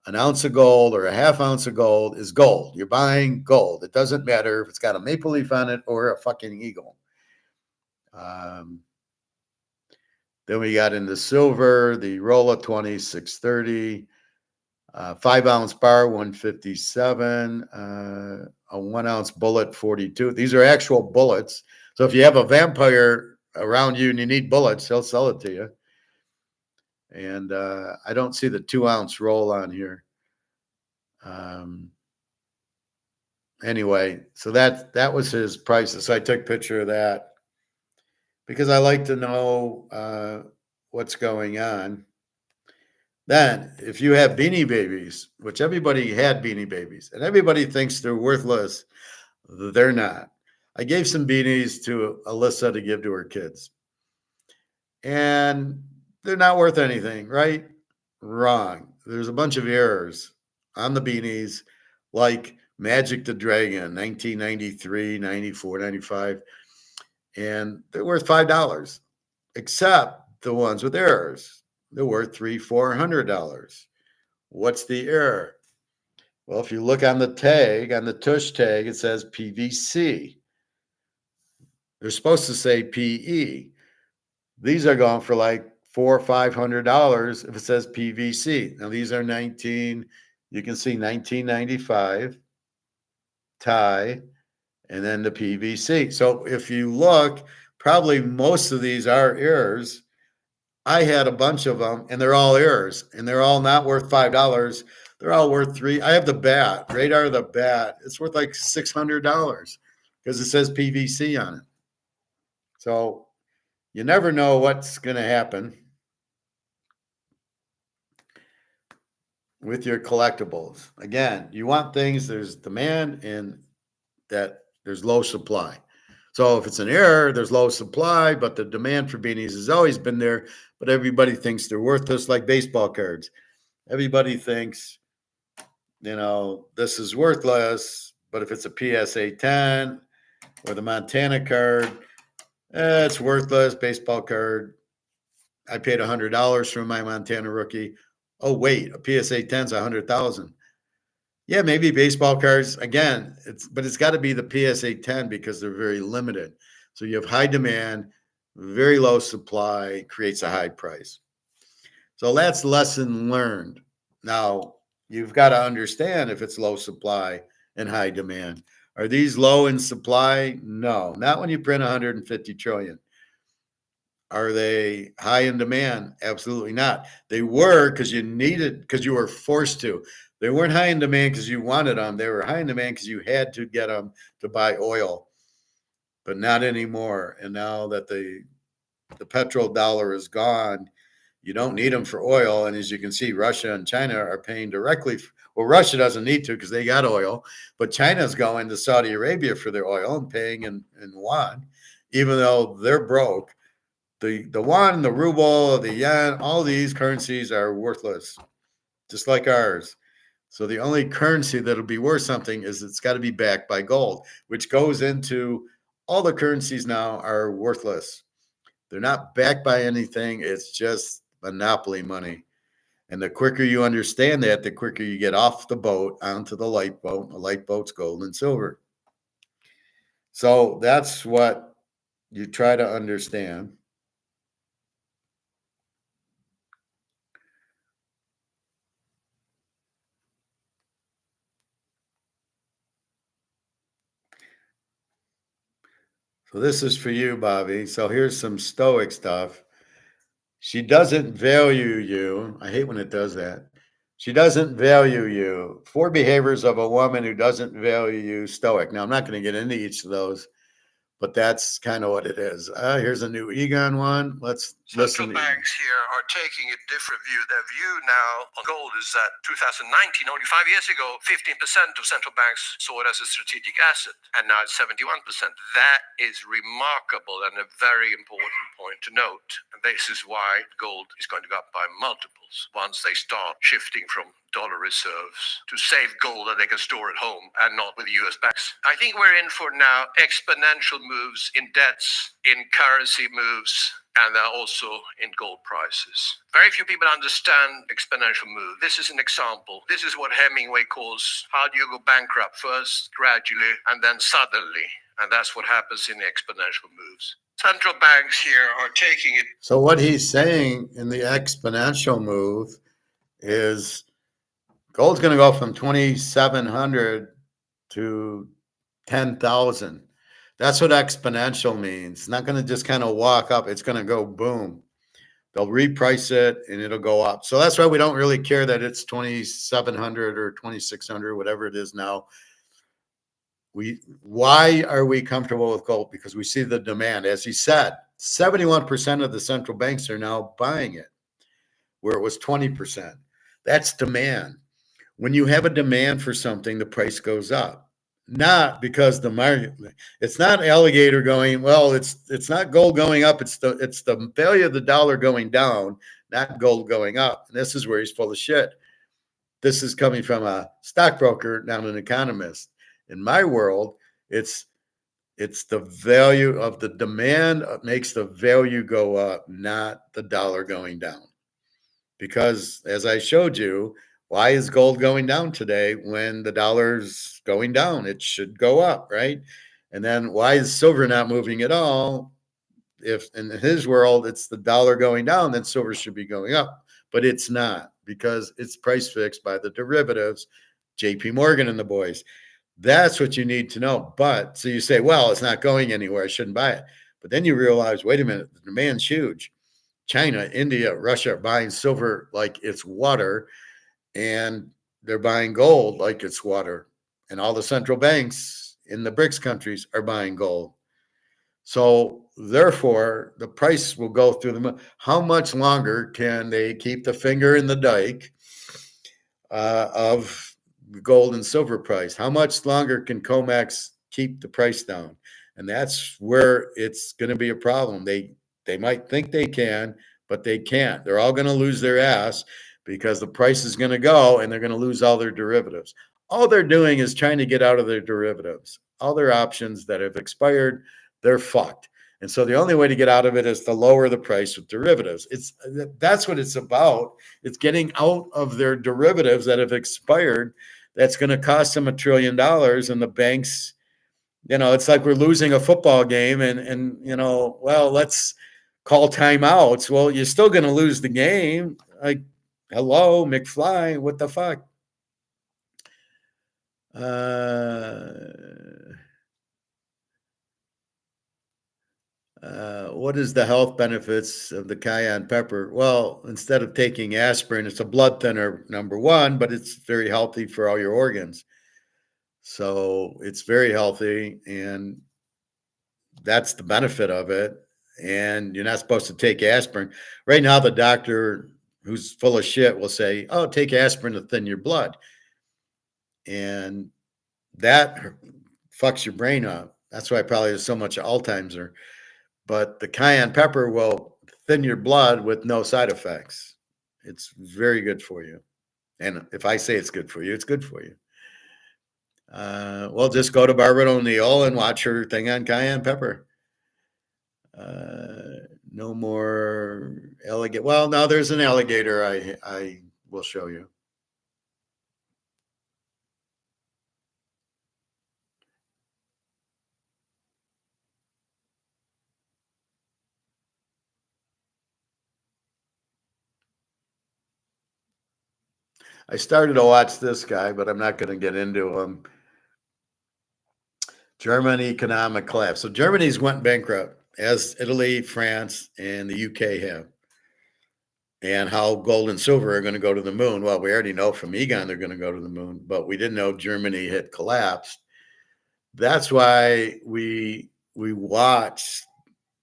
An ounce of gold or a half ounce of gold is gold. You're buying gold. It doesn't matter if it's got a Maple Leaf on it or a fucking Eagle. Then we got into silver, the Rolla 20, $630. 5-ounce bar, $157. A 1-ounce bullet, $42. These are actual bullets. So if you have a vampire around you and you need bullets, he'll sell it to you. And I don't see the 2-ounce roll on here. Anyway, so that was his prices. So I took a picture of that because I like to know what's going on. Then, if you have Beanie Babies, which everybody had Beanie Babies, and everybody thinks they're worthless, they're not. I gave some beanies to Alyssa to give to her kids. And they're not worth anything, right? Wrong. There's a bunch of errors on the beanies, like Magic the Dragon, 1993, 94, 95. And they're worth $5, except the ones with errors. They're worth $300-$400. What's the error? Well, if you look on the tag, on the tush tag, it says PVC. They're supposed to say PE. These are going for like $400 or $500 if it says PVC. Now these are you can see 1995 tie, and then the PVC. So if you look, probably most of these are errors. I had a bunch of them, and they're all errors, and they're all not worth $5. They're all worth $3. I have the bat, Radar the bat. It's worth like $600 because it says PVC on it. So you never know what's going to happen with your collectibles. Again, you want things, there's demand and that there's low supply. So if it's an error, there's low supply, but the demand for beanies has always been there, but everybody thinks they're worthless, like baseball cards. Everybody thinks, this is worthless, but if it's a PSA 10 or the Montana card, it's worthless, baseball card. I paid $100 for my Montana rookie. Oh, wait, a PSA 10 is $100,000. Yeah, maybe baseball cards, again, but it's got to be the PSA 10 because they're very limited. So you have high demand, very low supply, creates a high price. So that's lesson learned. Now, you've got to understand if it's low supply and high demand. Are these low in supply? No, not when you print 150 trillion. Are they high in demand? Absolutely not. They were because you were forced to. They weren't high in demand because you wanted them. They were high in demand because you had to get them to buy oil, but not anymore. And now that the petrodollar is gone, you don't need them for oil. And as you can see, Russia and China are paying directly. Well, Russia doesn't need to because they got oil, but China's going to Saudi Arabia for their oil and paying in yuan, even though they're broke. The yuan, the ruble, the yen, all these currencies are worthless, just like ours. So the only currency that'll be worth something is it's got to be backed by gold, which goes into all the currencies now are worthless. They're not backed by anything. It's just monopoly money. And the quicker you understand that, the quicker you get off the boat onto the light boat. The light boat's gold and silver. So that's what you try to understand. So this is for you, Bobby. So here's some Stoic stuff. She doesn't value you. I hate when it does that. She doesn't value you. Four behaviors of a woman who doesn't value you, Stoic. Now, I'm not going to get into each of those, but that's kind of what it is. Here's a new Egon one. Let's listen. Central banks here are taking a different view. Their view now on gold is that 2019, only 5 years ago, 15% of central banks saw it as a strategic asset, and now it's 71%. That is remarkable and a very important point to note. And this is why gold is going to go up by multiples once they start shifting from dollar reserves to save gold that they can store at home and not with US banks. I think we're in for now exponential moves in debts, in currency moves, and also in gold prices. Very few people understand exponential move. This is an example. This is what Hemingway calls how do you go bankrupt first, gradually, and then suddenly. And that's what happens in exponential moves. Central banks here are taking it. So what he's saying in the exponential move is gold's going to go from 2,700 to 10,000. That's what exponential means. It's not going to just kind of walk up. It's going to go boom. They'll reprice it and it'll go up. So that's why we don't really care that it's 2,700 or 2,600, whatever it is now. Why are we comfortable with gold? Because we see the demand. As he said, 71% of the central banks are now buying it, where it was 20%. That's demand. When you have a demand for something, the price goes up. Not because the market, it's not alligator going, well, it's not gold going up, it's the value of the dollar going down, not gold going up. And this is where he's full of shit. This is coming from a stockbroker, not an economist. In my world, it's the value of the demand makes the value go up, not the dollar going down. Because as I showed you, why is gold going down today when the dollar's going down? It should go up, right? And then why is silver not moving at all? If in his world it's the dollar going down, then silver should be going up, but it's not because it's price fixed by the derivatives, JP Morgan and the boys. That's what you need to know. But so you say, well, it's not going anywhere. I shouldn't buy it. But then you realize, wait a minute, the demand's huge. China, India, Russia are buying silver like it's water, and they're buying gold like it's water. And all the central banks in the BRICS countries are buying gold. So therefore, the price will go through the. How much longer can they keep the finger in the dike of gold and silver price? How much longer can COMEX keep the price down? And that's where it's going to be a problem. They might think they can, but they can't. They're all going to lose their ass because the price is going to go and they're going to lose all their derivatives. All they're doing is trying to get out of their derivatives. All their options that have expired, they're fucked. And so the only way to get out of it is to lower the price with derivatives. That's what it's about. It's getting out of their derivatives that have expired. That's going to cost them $1 trillion. And the banks, it's like we're losing a football game and well, let's call timeouts. Well, you're still going to lose the game. Like, hello, McFly, what the fuck? What is the health benefits of the cayenne pepper? Well, instead of taking aspirin, it's a blood thinner, number one, but it's very healthy for all your organs. So it's very healthy, and that's the benefit of it. And you're not supposed to take aspirin. Right now, the doctor who's full of shit will say, "Oh, take aspirin to thin your blood." And that fucks your brain up. That's why probably there's so much Alzheimer's. But the cayenne pepper will thin your blood with no side effects. It's very good for you. And if I say it's good for you, it's good for you. Well, just go to Barbara O'Neill and watch her thing on cayenne pepper. No more alligator. Well, now there's an alligator I will show you. I started to watch this guy, but I'm not going to get into him. German economic collapse. So Germany's went bankrupt, as Italy, France, and the UK have. And how gold and silver are going to go to the moon. Well, we already know from Egon they're going to go to the moon, but we didn't know Germany had collapsed. That's why we watch.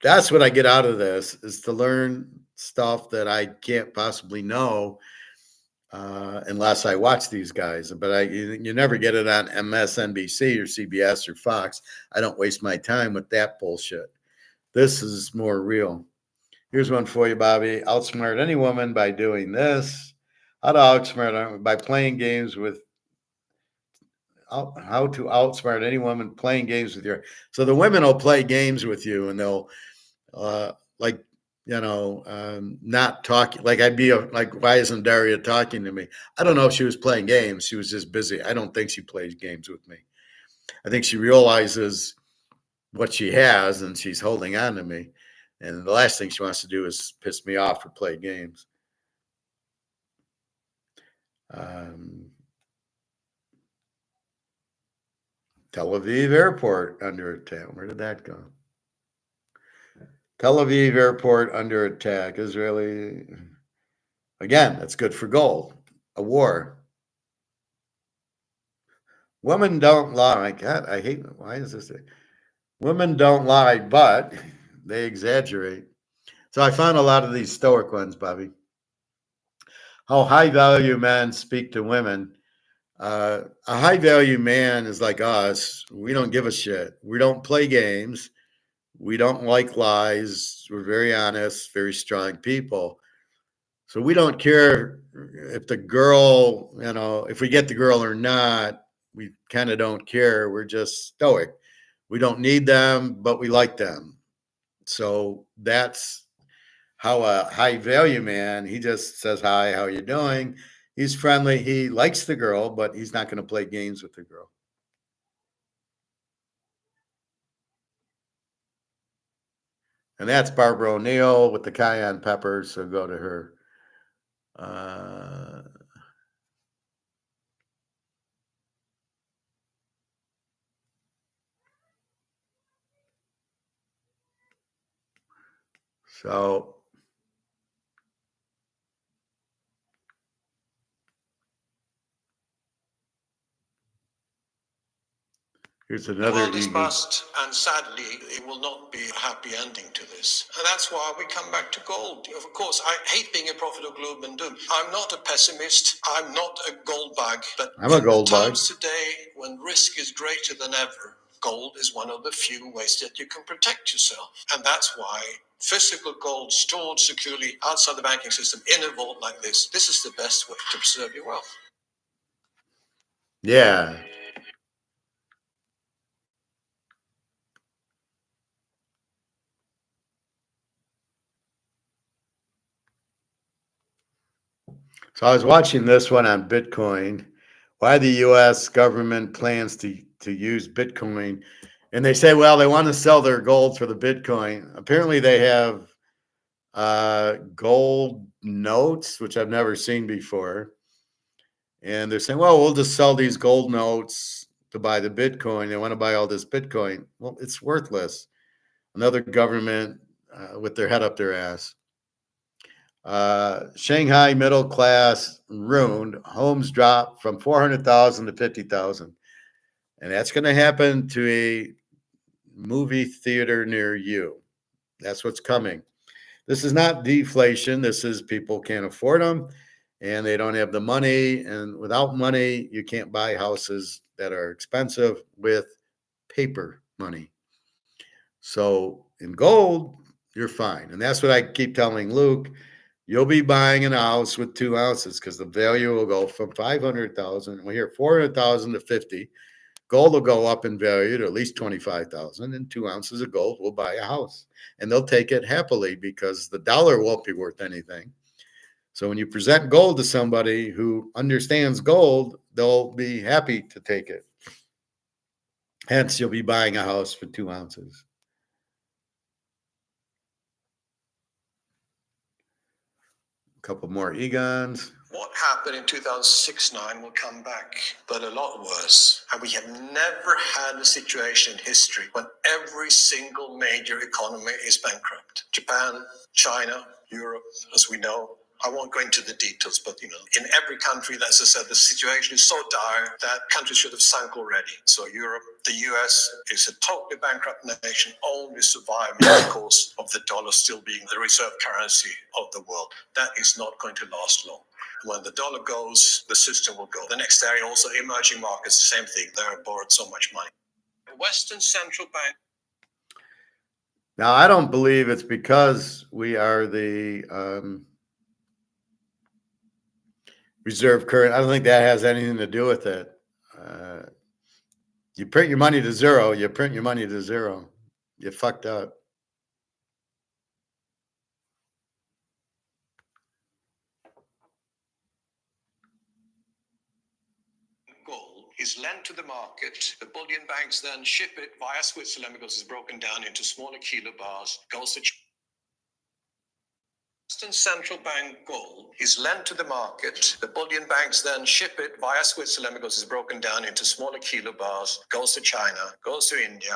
That's what I get out of this, is to learn stuff that I can't possibly know unless I watch these guys. But you never get it on MSNBC or CBS or Fox. I don't waste my time with that bullshit. This is more real. Here's one for you, Bobby. Outsmart any woman by doing this. How to outsmart her by playing games with. How to outsmart any woman playing games with you. So the women will play games with you, and they'll like, not talking. Like I'd be like, why isn't Daria talking to me? I don't know if she was playing games. She was just busy. I don't think she plays games with me. I think she realizes what she has, and she's holding on to me. And the last thing she wants to do is piss me off or play games. Tel Aviv Airport under attack. Where did that go? Tel Aviv Airport under attack. Israeli. Again, that's good for gold. A war. Women don't lie. God, I hate. Why is this? Women don't lie, but they exaggerate. So I found a lot of these Stoic ones, Bobby. How high value men speak to women. A high value man is like us. We don't give a shit. We don't play games. We don't like lies. We're very honest, very strong people. So we don't care if the girl, if we get the girl or not. We kind of don't care. We're just stoic. We don't need them, but we like them. So that's how a high value man, he just says, hi, how you doing? He's friendly. He likes the girl, but he's not going to play games with the girl. And that's Barbara O'Neill with the cayenne pepper. So go to her. So here's another. The world is past, and sadly, it will not be a happy ending to this. And that's why we come back to gold. Of course, I hate being a prophet of gloom and doom. I'm not a pessimist. I'm not a gold bag. But I'm a gold bag. Times today, when risk is greater than ever, gold is one of the few ways that you can protect yourself. And that's why physical gold stored securely outside the banking system in a vault like this is the best way to preserve your wealth. Yeah. So I was watching this one on Bitcoin, why the U.S. government plans to use Bitcoin. And they say, well, they want to sell their gold for the Bitcoin. Apparently they have gold notes, which I've never seen before. And they're saying, well, we'll just sell these gold notes to buy the Bitcoin. They want to buy all this Bitcoin. Well, it's worthless. Another government with their head up their ass. Shanghai middle class ruined. Homes dropped from 400,000 to 50,000. And that's going to happen to a movie theater near you. That's what's coming. This is not deflation. This is people can't afford them and they don't have the money. And without money, you can't buy houses that are expensive with paper money. So in gold, you're fine. And that's what I keep telling Luke. You'll be buying a house with 2 ounces because the value will go from 500,000. We hear 400,000 to 50. Gold will go up in value to at least 25,000, and 2 ounces of gold will buy a house. And they'll take it happily because the dollar won't be worth anything. So when you present gold to somebody who understands gold, they'll be happy to take it. Hence, you'll be buying a house for 2 ounces. A couple more Egons. What happened in 2006-9 will come back, but a lot worse. And we have never had a situation in history when every single major economy is bankrupt. Japan, China, Europe, as we know. I won't go into the details, but in every country, as I said, the situation is so dire that countries should have sunk already. So Europe, the US is a totally bankrupt nation, only surviving because of the dollar still being the reserve currency of the world. That is not going to last long. When the dollar goes, the system will go. The next area, also emerging markets, the same thing. They're borrowed so much money. Western Central Bank. Now, I don't believe it's because we are the reserve currency. I don't think that has anything to do with it. You print your money to zero. You print your money to zero. You fucked up. Gold is lent to the market. The bullion banks then ship it via Switzerland because it's broken down into smaller kilo bars. Goes to Western Central Bank gold is lent to the market. The bullion banks then ship it via Switzerland because it's broken down into smaller kilo bars, goes to China, goes to India,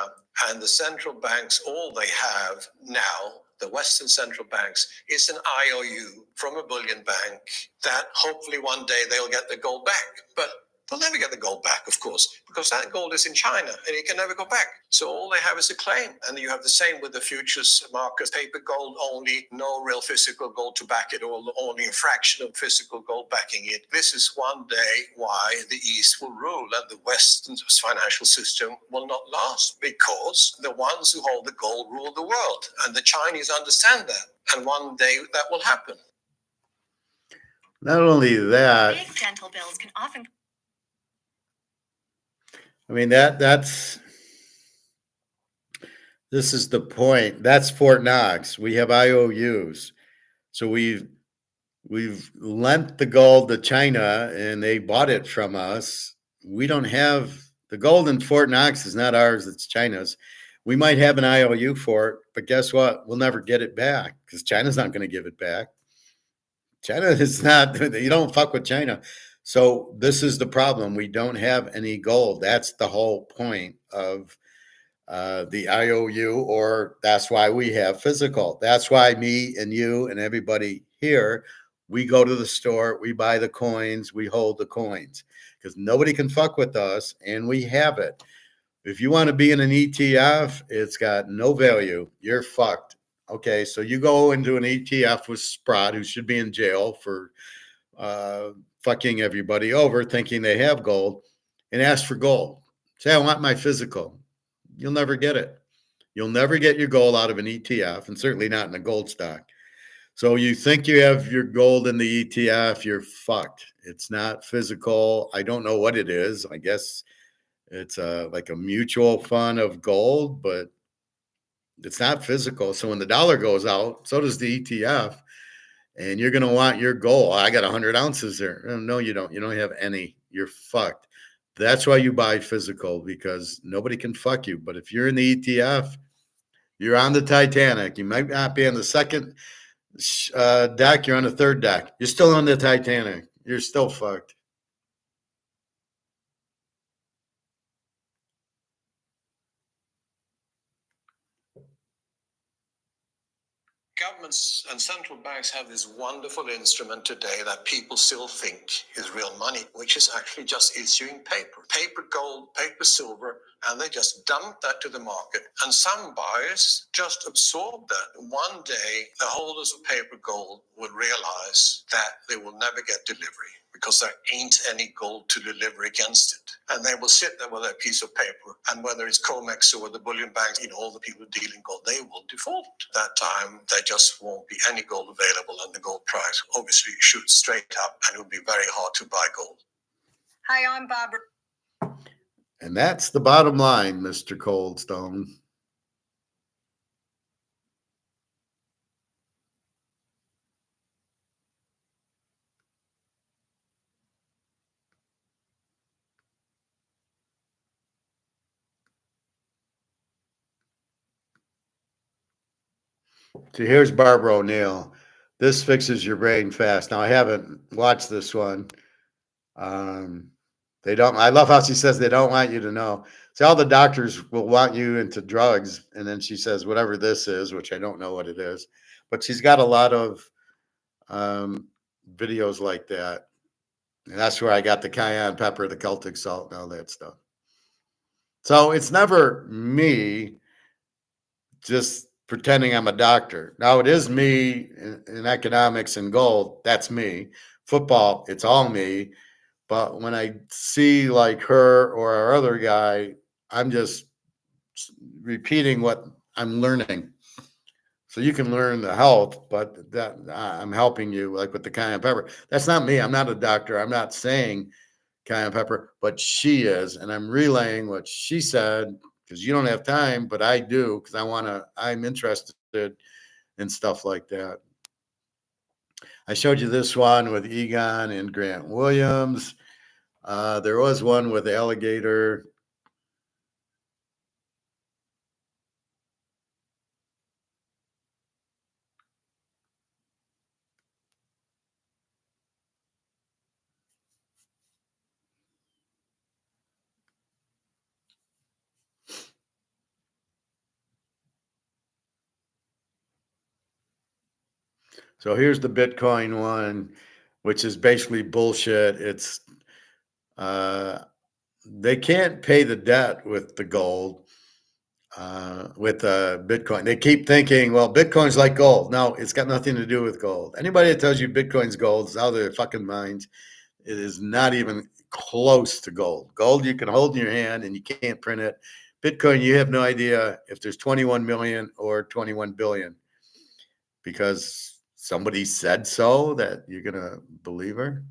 and the central banks, all they have now, the Western central banks, is an IOU from a bullion bank that hopefully one day they'll get the gold back. But they'll never get the gold back, of course, because that gold is in China and it can never go back. So all they have is a claim. And you have the same with the futures markets, paper gold only, no real physical gold to back it, or only a fraction of physical gold backing it. This is one day why the East will rule and the Western financial system will not last, because the ones who hold the gold rule the world. And the Chinese understand that. And one day that will happen. Not only that, big dental bills can often. I mean, this is the point. That's Fort Knox. We have IOUs. So we've lent the gold to China and they bought it from us. We don't have the gold in Fort Knox is not ours, it's China's. We might have an IOU for it, but guess what? We'll never get it back because China's not going to give it back. China is not, you don't fuck with China. So this is the problem. We don't have any gold. That's the whole point of the IOU, or that's why we have physical. That's why me and you and everybody here, we go to the store, we buy the coins, we hold the coins because nobody can fuck with us and we have it. If you want to be in an ETF, it's got no value. You're fucked. Okay, so you go into an ETF with Sprott, who should be in jail for fucking everybody over, thinking they have gold, and ask for gold. Say, I want my physical. You'll never get it. You'll never get your gold out of an ETF, and certainly not in a gold stock. So you think you have your gold in the ETF, you're fucked. It's not physical. I don't know what it is. I guess it's like a mutual fund of gold, but it's not physical. So when the dollar goes out, so does the ETF. And you're going to want your gold. I got 100 ounces there. No, you don't. You don't have any. You're fucked. That's why you buy physical, because nobody can fuck you. But if you're in the ETF, you're on the Titanic. You might not be on the second deck. You're on the third deck. You're still on the Titanic. You're still fucked. Governments and central banks have this wonderful instrument today that people still think is real money, which is actually just issuing paper. Paper gold, paper silver, and they just dump that to the market. And some buyers just absorb that. One day, the holders of paper gold will realize that they will never get delivery because there ain't any gold to deliver against it. And they will sit there with a piece of paper, and whether it's COMEX or the bullion banks, all the people dealing gold, they will default. That time, there just won't be any gold available, and the gold price obviously shoots straight up, and it will be very hard to buy gold. Hi, I'm Barbara. And that's the bottom line, Mr. Coldstone. So here's Barbara O'Neill. This fixes your brain fast. Now I haven't watched this one. They don't. I love how she says they don't want you to know. See, all the doctors will want you into drugs, and then she says whatever this is, which I don't know what it is, but she's got a lot of videos like that, and that's where I got the cayenne pepper, the Celtic salt, and all that stuff. So it's never me just pretending I'm a doctor. Now it is me in economics and gold. That's me. Football, it's all me. But when I see like her or our other guy, I'm just repeating what I'm learning. So you can learn the health, but that I'm helping you like with the cayenne pepper. That's not me. I'm not a doctor. I'm not saying cayenne pepper, but she is. And I'm relaying what she said because you don't have time, but I do because I'm interested in stuff like that. I showed you this one with Egon and Grant Williams. There was one with Alligator. So here's the Bitcoin one, which is basically bullshit. It's they can't pay the debt with the gold, with Bitcoin. They keep thinking, well, Bitcoin's like gold. No, it's got nothing to do with gold. Anybody that tells you Bitcoin's gold is out of their fucking minds. It is not even close to gold. Gold you can hold in your hand and you can't print it. Bitcoin, you have no idea if there's 21 million or 21 billion because somebody said so that you're going to believe her.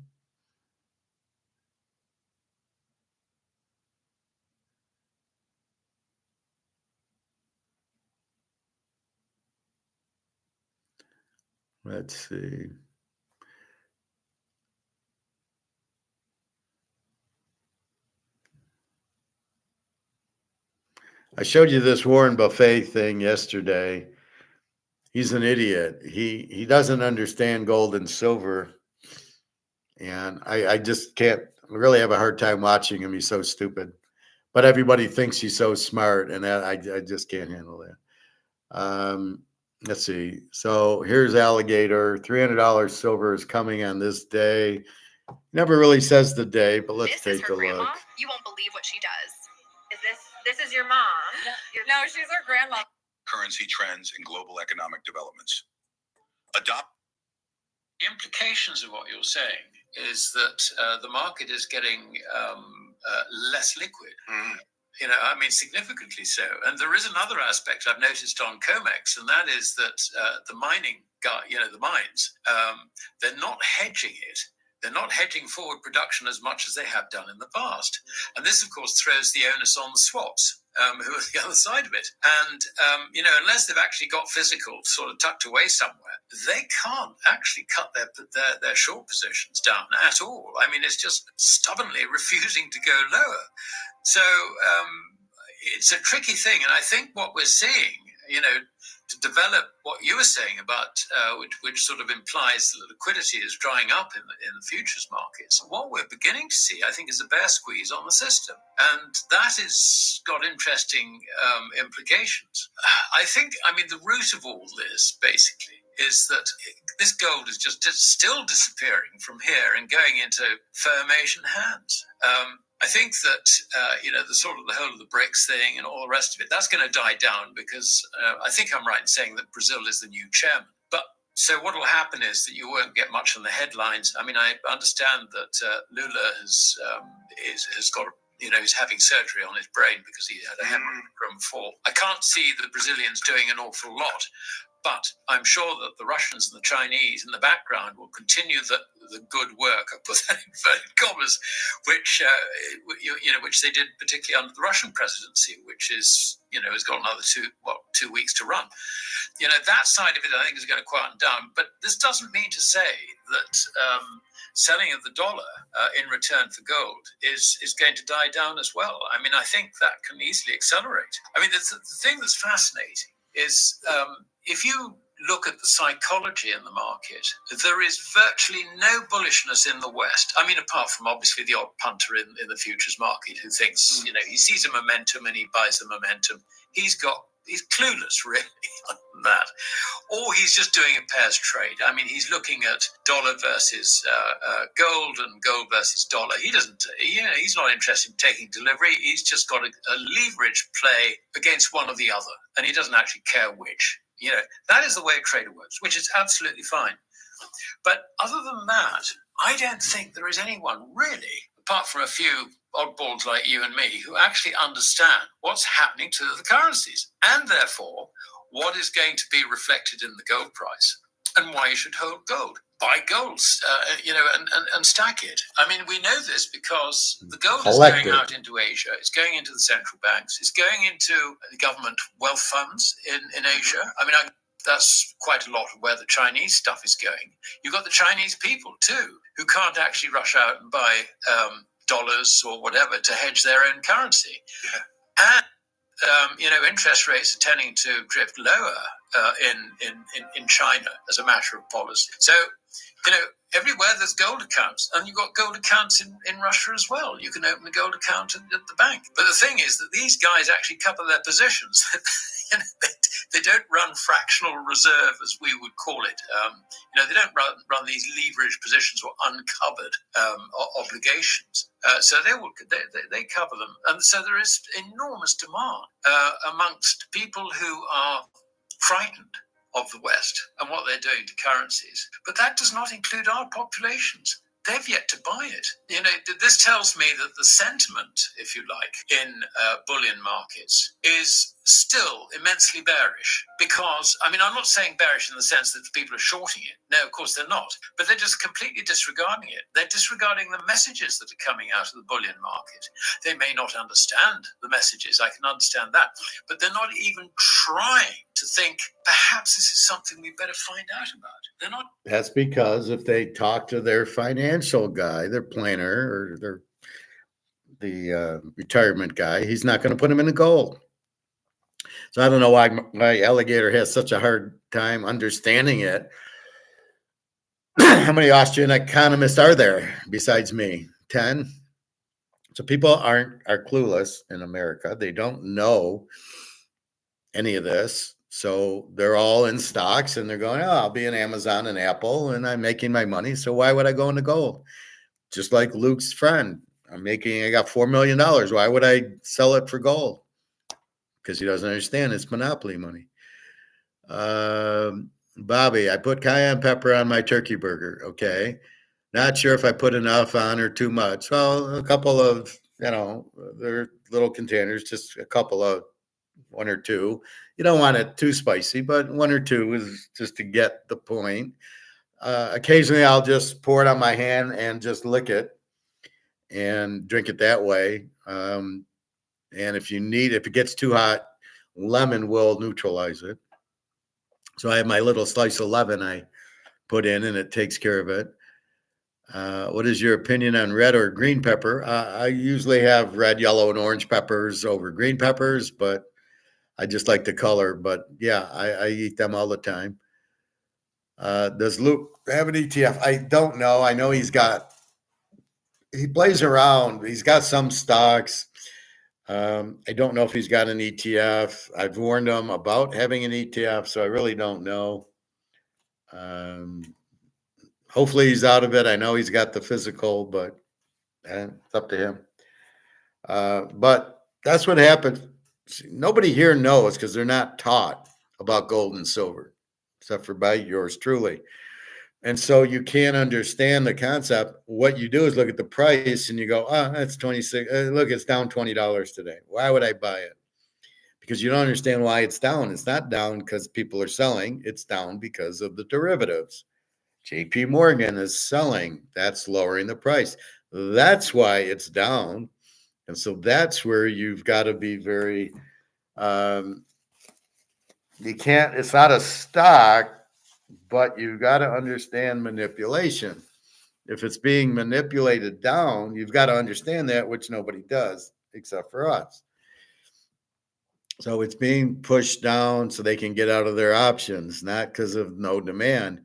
Let's see. I showed you this Warren Buffett thing yesterday. He's an idiot. He doesn't understand gold and silver. And I just can't really have a hard time watching him. He's so stupid. But everybody thinks he's so smart, and I just can't handle that. Let's see. So here's Alligator. $300 silver is coming on this day. Never really says the day, but let's take a grandma. look. You won't believe what she does. This is your mom? No, she's her grandma. Currency trends and global economic developments. Implications of what you're saying is that the market is getting less liquid. Significantly so. And there is another aspect I've noticed on COMEX, and that is that the mining guy, the mines, they're not hedging it. They're not hedging forward production as much as they have done in the past. And this, of course, throws the onus on the swaps, who are the other side of it. And, unless they've actually got physical sort of tucked away somewhere, they can't actually cut their short positions down at all. I mean, it's just stubbornly refusing to go lower. So it's a tricky thing. And I think what we're seeing, to develop what you were saying about which sort of implies that liquidity is drying up in the futures markets. What we're beginning to see, I think, is a bear squeeze on the system, and that has got interesting implications. I think, the root of all this basically is that this gold is just still disappearing from here and going into firm Asian hands. I think that the whole of the BRICS thing and all the rest of it, that's going to die down because I think I'm right in saying that Brazil is the new chairman. But so what will happen is that you won't get much on the headlines. I understand that Lula has got he's having surgery on his brain because he had a hemorrhage from fall. I can't see the Brazilians doing an awful lot. But I'm sure that the Russians and the Chinese in the background will continue the good work, I put that in inverted commas, which they did particularly under the Russian presidency, which is has got another 2 weeks to run. That side of it I think is going to quieten down. But this doesn't mean to say that selling of the dollar in return for gold is going to die down as well. I think that can easily accelerate. The thing that's fascinating is if you look at the psychology in the market, there is virtually no bullishness in the West. Apart from obviously the odd punter in the futures market who thinks, he sees a momentum and he buys the momentum. He's clueless really on that. Or he's just doing a pairs trade. He's looking at dollar versus gold and gold versus dollar. He's not interested in taking delivery. He's just got a leverage play against one or the other. And he doesn't actually care which. That is the way a trader works, which is absolutely fine. But other than that, I don't think there is anyone really, apart from a few oddballs like you and me, who actually understand what's happening to the currencies and therefore what is going to be reflected in the gold price and why you should hold gold. Buy gold, and stack it. We know this because the gold is going out into Asia. It's going into the central banks. It's going into the government wealth funds in Asia. That's quite a lot of where the Chinese stuff is going. You've got the Chinese people too, who can't actually rush out and buy dollars or whatever to hedge their own currency. And interest rates are tending to drift lower in China as a matter of policy. So, everywhere there's gold accounts, and you've got gold accounts in Russia as well. You can open a gold account at the bank. But the thing is that these guys actually cover their positions. They don't run fractional reserve, as we would call it. They don't run these leverage positions or uncovered obligations. So they cover them, and so there is enormous demand amongst people who are frightened of the West and what they're doing to currencies. But that does not include our populations. They've yet to buy it. This tells me that the sentiment, if you like, in bullion markets is still immensely bearish because, I'm not saying bearish in the sense that people are shorting it. No, of course they're not. But they're just completely disregarding it. They're disregarding the messages that are coming out of the bullion market. They may not understand the messages. I can understand that. But they're not even trying to think, perhaps this is something we better find out about. They're not. That's because if they talk to their financial guy, their planner, or the retirement guy, he's not going to put them in the gold. So I don't know why Alligator has such a hard time understanding it. How many Austrian economists are there besides me? 10. So people are clueless in America. They don't know any of this. So they're all in stocks and they're going, I'll be in Amazon and Apple and I'm making my money. So why would I go into gold? Just like Luke's friend. I got $4 million. Why would I sell it for gold? Because he doesn't understand it's monopoly money. Bobby, I put cayenne pepper on my turkey burger. Okay. Not sure if I put enough on or too much. Well, a couple of, they're little containers, just a couple of, one or two. You don't want it too spicy, but one or two is just to get the point. Occasionally I'll just pour it on my hand and just lick it and drink it that way. And if it gets too hot, lemon will neutralize it. So I have my little slice of lemon I put in and it takes care of it. What is your opinion on red or green pepper? I usually have red, yellow, and orange peppers over green peppers, but I just like the color, but yeah, I eat them all the time. Does Luke have an ETF? I don't know. I know he plays around. He's got some stocks. I don't know if he's got an ETF. I've warned him about having an ETF, so I really don't know. Hopefully he's out of it. I know he's got the physical, but it's up to him. But that's what happens. Nobody here knows because they're not taught about gold and silver, except for by yours truly. And so you can't understand the concept. What you do is look at the price and you go, that's 26. Look, it's down $20 today. Why would I buy it? Because you don't understand why it's down. It's not down because people are selling. It's down because of the derivatives. JP Morgan is selling. That's lowering the price. That's why it's down. And so that's where you've got to be very, it's not a stock, but you've got to understand manipulation. If it's being manipulated down, you've got to understand that, which nobody does except for us. So it's being pushed down so they can get out of their options, not because of no demand.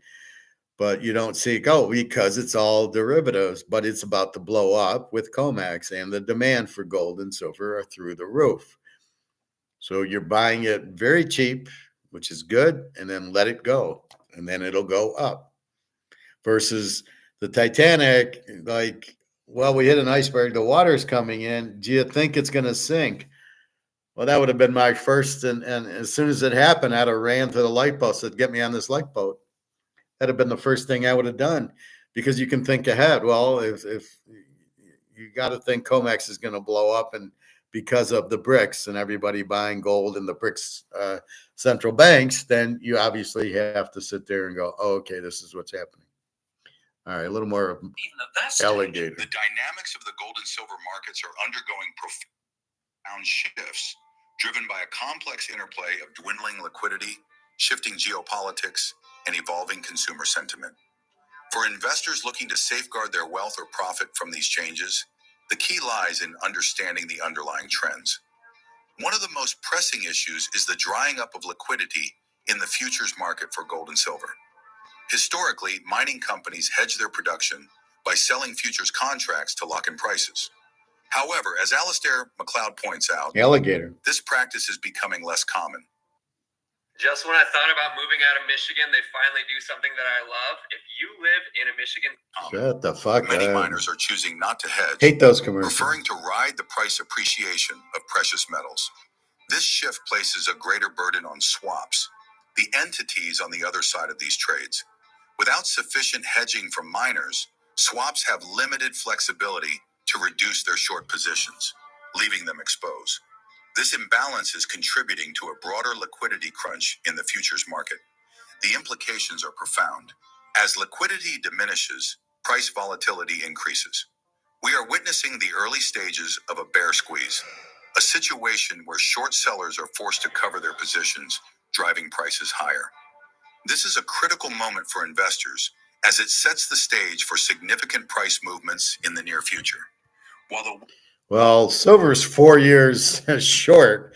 But you don't see it go because it's all derivatives, but it's about to blow up with COMEX, and the demand for gold and silver are through the roof. So you're buying it very cheap, which is good, and then let it go, and then it'll go up. Versus the Titanic, like, well, we hit an iceberg, the water's coming in. Do you think it's going to sink? Well, that would have been my first, and as soon as it happened, I'd have ran to the lifeboat, said, get me on this lifeboat. That'd have been the first thing I would have done, because you can think ahead. Well, if you got to think COMEX is going to blow up, and because of the BRICS and everybody buying gold and the BRICS central banks, then you obviously have to sit there and go, oh, okay, this is what's happening. All right, a little more of alligator. The dynamics of the gold and silver markets are undergoing profound shifts, driven by a complex interplay of dwindling liquidity, shifting geopolitics, and evolving consumer sentiment. For investors looking to safeguard their wealth or profit from these changes, the key lies in understanding the underlying trends. One of the most pressing issues is the drying up of liquidity in the futures market for gold and silver. Historically, mining companies hedge their production by selling futures contracts to lock in prices. However, as Alistair McLeod points out, Alligator. this practice is becoming less common. Just when I thought about moving out of Michigan, they finally do something that I love. If you live in a Michigan... Shut the fuck Many up. miners are choosing not to hedge, Hate those commercials. preferring to ride the price appreciation of precious metals. This shift places a greater burden on swaps, the entities on the other side of these trades. Without sufficient hedging from miners, swaps have limited flexibility to reduce their short positions, leaving them exposed. This imbalance is contributing to a broader liquidity crunch in the futures market. The implications are profound. As liquidity diminishes, price volatility increases. We are witnessing the early stages of a bear squeeze, a situation where short sellers are forced to cover their positions, driving prices higher. This is a critical moment for investors, as it sets the stage for significant price movements in the near future. Well, silver's 4 years short,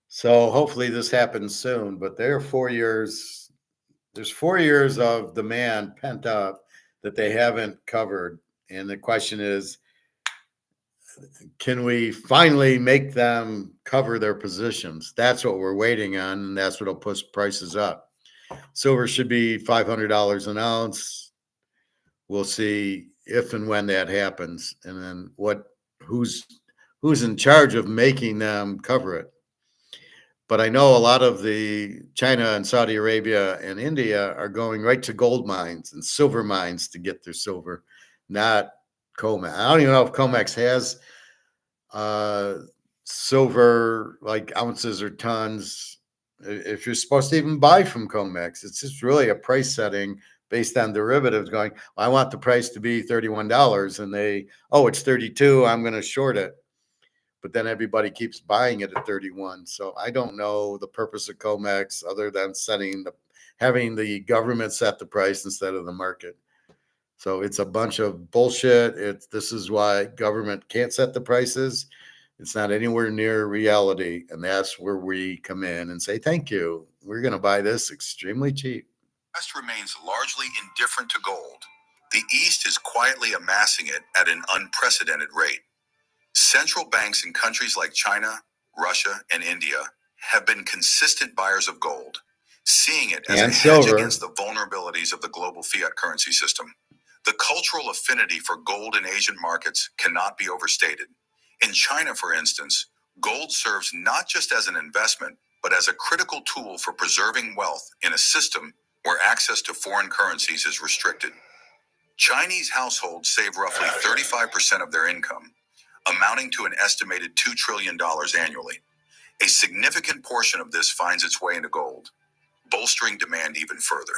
so hopefully this happens soon. But they're 4 years. There's 4 years of demand pent up that they haven't covered, and the question is, can we finally make them cover their positions? That's what we're waiting on, and that's what'll push prices up. Silver should be $500 an ounce. We'll see if and when that happens, and then who's in charge of making them cover it. But I know a lot of the China and Saudi Arabia and India are going right to gold mines and silver mines to get their silver, not COMEX. I don't even know if COMEX has silver, like ounces or tons. If you're supposed to even buy from COMEX, it's just really a price setting based on derivatives going, well, I want the price to be $31, and it's 32, I'm going to short it. But then everybody keeps buying it at 31. So I don't know the purpose of COMEX other than having the government set the price instead of the market. So it's a bunch of bullshit. This is why government can't set the prices. It's not anywhere near reality. And that's where we come in and say, thank you. We're going to buy this extremely cheap. The West remains largely indifferent to gold. The East is quietly amassing it at an unprecedented rate. Central banks in countries like China, Russia, and India have been consistent buyers of gold, seeing it as And a hedge silver. against the vulnerabilities of the global fiat currency system. The cultural affinity for gold in Asian markets cannot be overstated. In China, for instance, gold serves not just as an investment, but as a critical tool for preserving wealth in a system where access to foreign currencies is restricted. Chinese households save roughly 35% of their income, amounting to an estimated $2 trillion annually. A significant portion of this finds its way into gold, bolstering demand even further.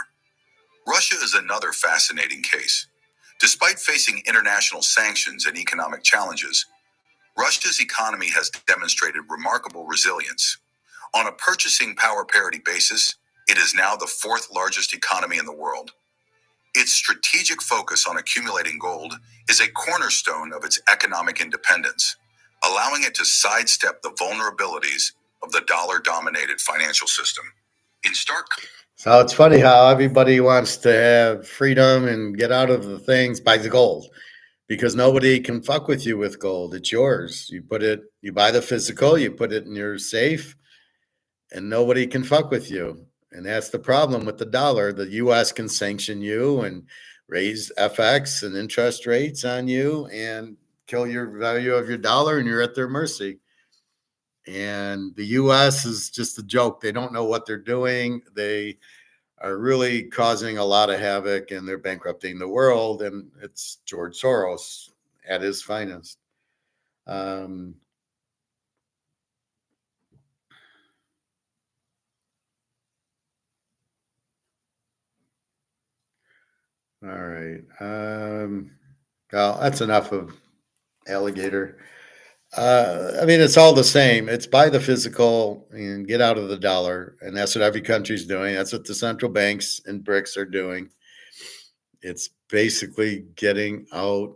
Russia is another fascinating case. Despite facing international sanctions and economic challenges, Russia's economy has demonstrated remarkable resilience. On a purchasing power parity basis, it is now the fourth largest economy in the world. Its strategic focus on accumulating gold is a cornerstone of its economic independence, allowing it to sidestep the vulnerabilities of the dollar-dominated financial system. In stark So it's funny how everybody wants to have freedom and get out of the things by the gold, because nobody can fuck with you with gold. It's yours. You buy the physical, you put it in your safe, and nobody can fuck with you. And that's the problem with the dollar. The US can sanction you and raise FX and interest rates on you and kill your value of your dollar, and you're at their mercy. And the US is just a joke. They don't know what they're doing. They are really causing a lot of havoc, and they're bankrupting the world. And it's George Soros at his finest. All right. Well, that's enough of alligator. I mean, it's all the same. It's buy the physical and get out of the dollar. And that's what every country's doing. That's what the central banks and BRICS are doing. It's basically getting out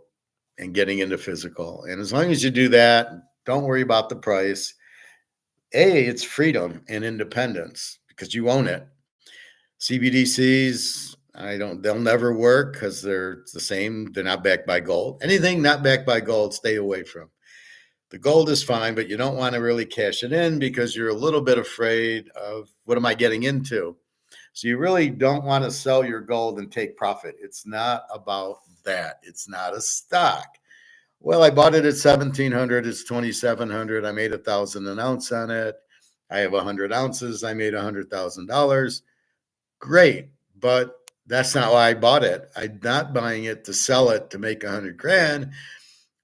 and getting into physical. And as long as you do that, don't worry about the price. It's freedom and independence because you own it. CBDCs, they'll never work because they're the same. They're not backed by gold. Anything not backed by gold, stay away from. The gold is fine, but you don't want to really cash it in because you're a little bit afraid of what am I getting into? So you really don't want to sell your gold and take profit. It's not about that. It's not a stock. Well, I bought it at 1,700. It's 2,700. I made 1,000 an ounce on it. I have 100 ounces. I made $100,000. Great, but that's not why I bought it. I'm not buying it to sell it to make 100 grand.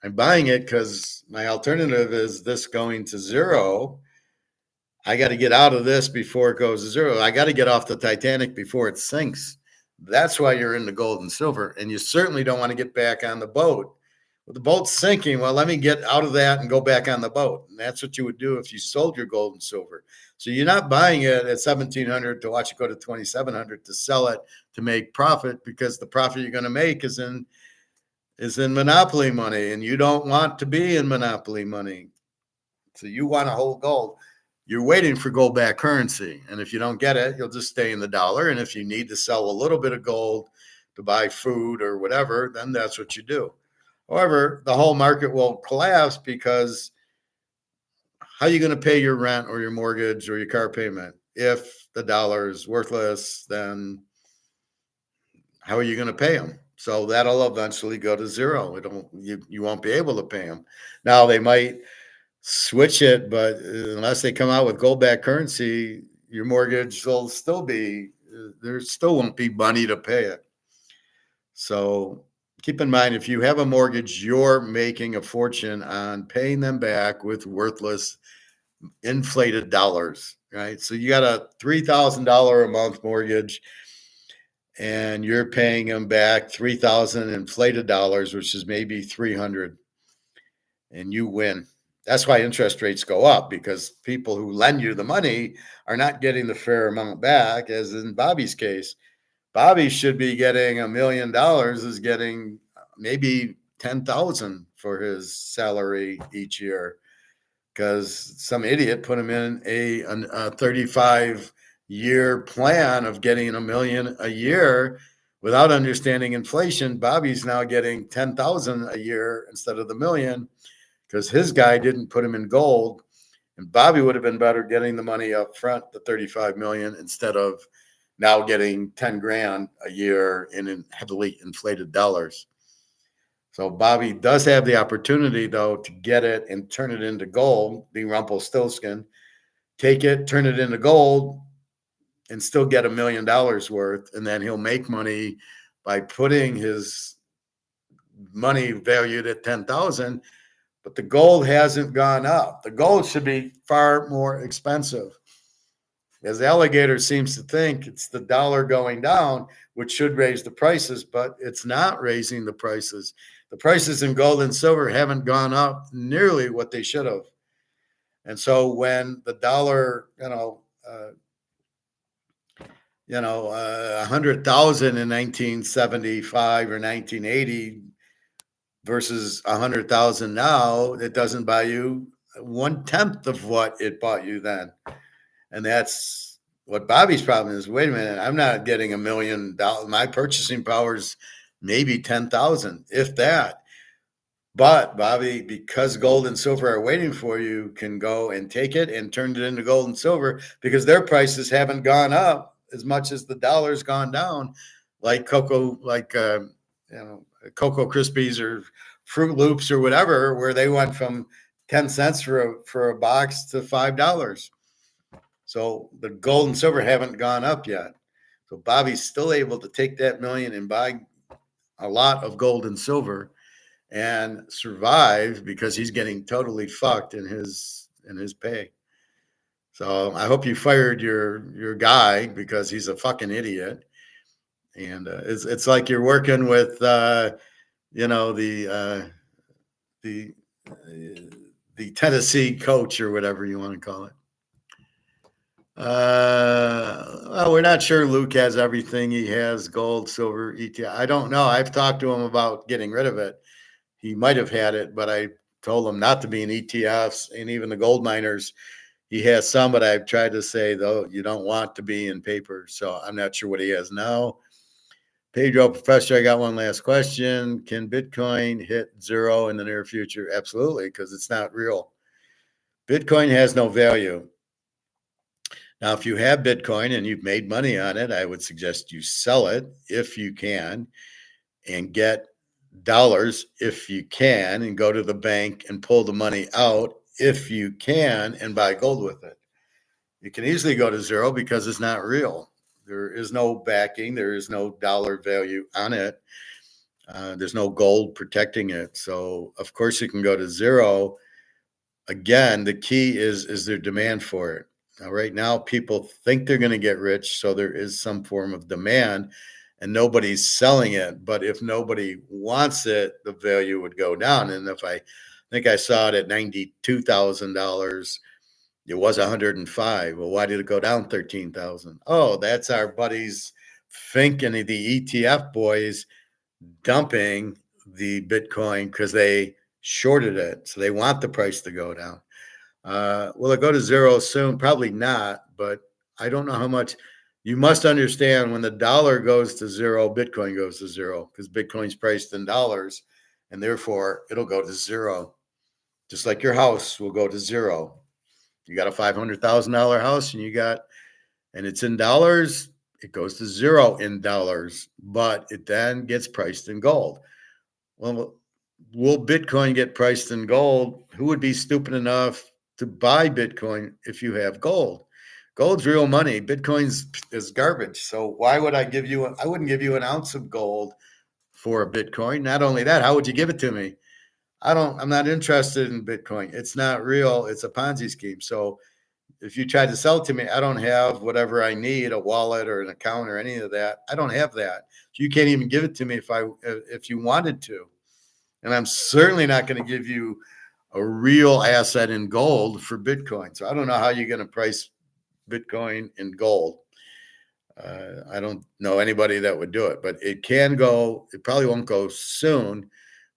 I'm buying it because my alternative is this going to zero. I got to get out of this before it goes to zero. I got to get off the Titanic before it sinks. That's why you're in the gold and silver. And you certainly don't want to get back on the boat. Well, the boat's sinking. Well, let me get out of that and go back on the boat. And that's what you would do if you sold your gold and silver. So you're not buying it at 1,700 to watch it go to 2,700 to sell it to make profit, because the profit you're going to make is in monopoly money, and you don't want to be in monopoly money. So you want to hold gold. You're waiting for gold back currency. And if you don't get it, you'll just stay in the dollar. And if you need to sell a little bit of gold to buy food or whatever, then that's what you do. However, the whole market will collapse because how are you going to pay your rent or your mortgage or your car payment? If the dollar is worthless, then how are you going to pay them? So that'll eventually go to zero. You won't be able to pay them. Now they might switch it, but unless they come out with gold backed currency, your mortgage will still be, there still won't be money to pay it. So keep in mind, if you have a mortgage, you're making a fortune on paying them back with worthless inflated dollars, right? So you got a $3,000 a month mortgage and you're paying them back 3,000 inflated dollars, which is maybe 300, and you win. That's why interest rates go up, because people who lend you the money are not getting the fair amount back, as in Bobby's case. Bobby should be getting $1 million, is getting maybe 10,000 for his salary each year. because some idiot put him in a 35-year plan of getting $1 million a year without understanding inflation. Bobby's now getting 10,000 a year instead of the $1 million because his guy didn't put him in gold. And Bobby would have been better getting the money up front, the 35 million, instead of now getting 10 grand a year in heavily inflated dollars. So Bobby does have the opportunity, though, to get it and turn it into gold, be Rumpelstiltskin, take it, turn it into gold, and still get $1 million worth. And then he'll make money by putting his money valued at 10,000. But the gold hasn't gone up. The gold should be far more expensive. As Alligator seems to think it's the dollar going down, which should raise the prices, but it's not raising the prices. The prices in gold and silver haven't gone up nearly what they should have. And so when the dollar, 100,000 in 1975 or 1980 versus 100,000 now, it doesn't buy you 1/10 of what it bought you then. And that's what Bobby's problem is. Wait a minute, I'm not getting $1 million. My purchasing power is maybe 10,000, if that. But Bobby, because gold and silver are waiting for you, can go and take it and turn it into gold and silver because their prices haven't gone up as much as the dollar's gone down, like Cocoa Krispies or Fruit Loops or whatever, where they went from 10 cents for a box to $5. So the gold and silver haven't gone up yet. So Bobby's still able to take that $1 million and buy a lot of gold and silver and survive because he's getting totally fucked in his pay. So I hope you fired your guy because he's a fucking idiot. And it's like you're working with the Tennessee coach or whatever you want to call it. Well, we're not sure Luke has everything. He has gold, silver, ETF. I don't know. I've talked to him about getting rid of it. He might have had it, but I told him not to be in ETFs and even the gold miners. He has some, but I've tried to say, though, you don't want to be in paper. So I'm not sure what he has now. Pedro Professor, I got one last question. Can Bitcoin hit zero in the near future? Absolutely, because it's not real. Bitcoin has no value. Now, if you have Bitcoin and you've made money on it, I would suggest you sell it if you can and get dollars if you can and go to the bank and pull the money out if you can and buy gold with it. You can easily go to zero because it's not real. There is no backing. There is no dollar value on it. There's no gold protecting it. So, of course, you can go to zero. Again, the key is their demand for it. Now, right now, people think they're going to get rich, so there is some form of demand, and nobody's selling it. But if nobody wants it, the value would go down. And if I think I saw it at $92,000, it was 105. Well, why did it go down 13,000? Oh, that's our buddies thinking of the ETF boys dumping the Bitcoin because they shorted it. So they want the price to go down. Will it go to zero soon? Probably not, but I don't know how much. You must understand when the dollar goes to zero, Bitcoin goes to zero because Bitcoin's priced in dollars and therefore it'll go to zero. Just like your house will go to zero. You got a $500,000 house and it's in dollars, it goes to zero in dollars, but it then gets priced in gold. Well, will Bitcoin get priced in gold? Who would be stupid enough to buy Bitcoin if you have gold? Gold's real money. Bitcoin's is garbage. So why would I wouldn't give you an ounce of gold for a Bitcoin. Not only that, how would you give it to me? I'm not interested in Bitcoin. It's not real. It's a Ponzi scheme. So if you tried to sell it to me, I don't have whatever I need, a wallet or an account or any of that. I don't have that. So you can't even give it to me if you wanted to. And I'm certainly not going to give you a real asset in gold for Bitcoin. So I don't know how you're going to price Bitcoin in gold. I don't know anybody that would do it, but it can go. It probably won't go soon.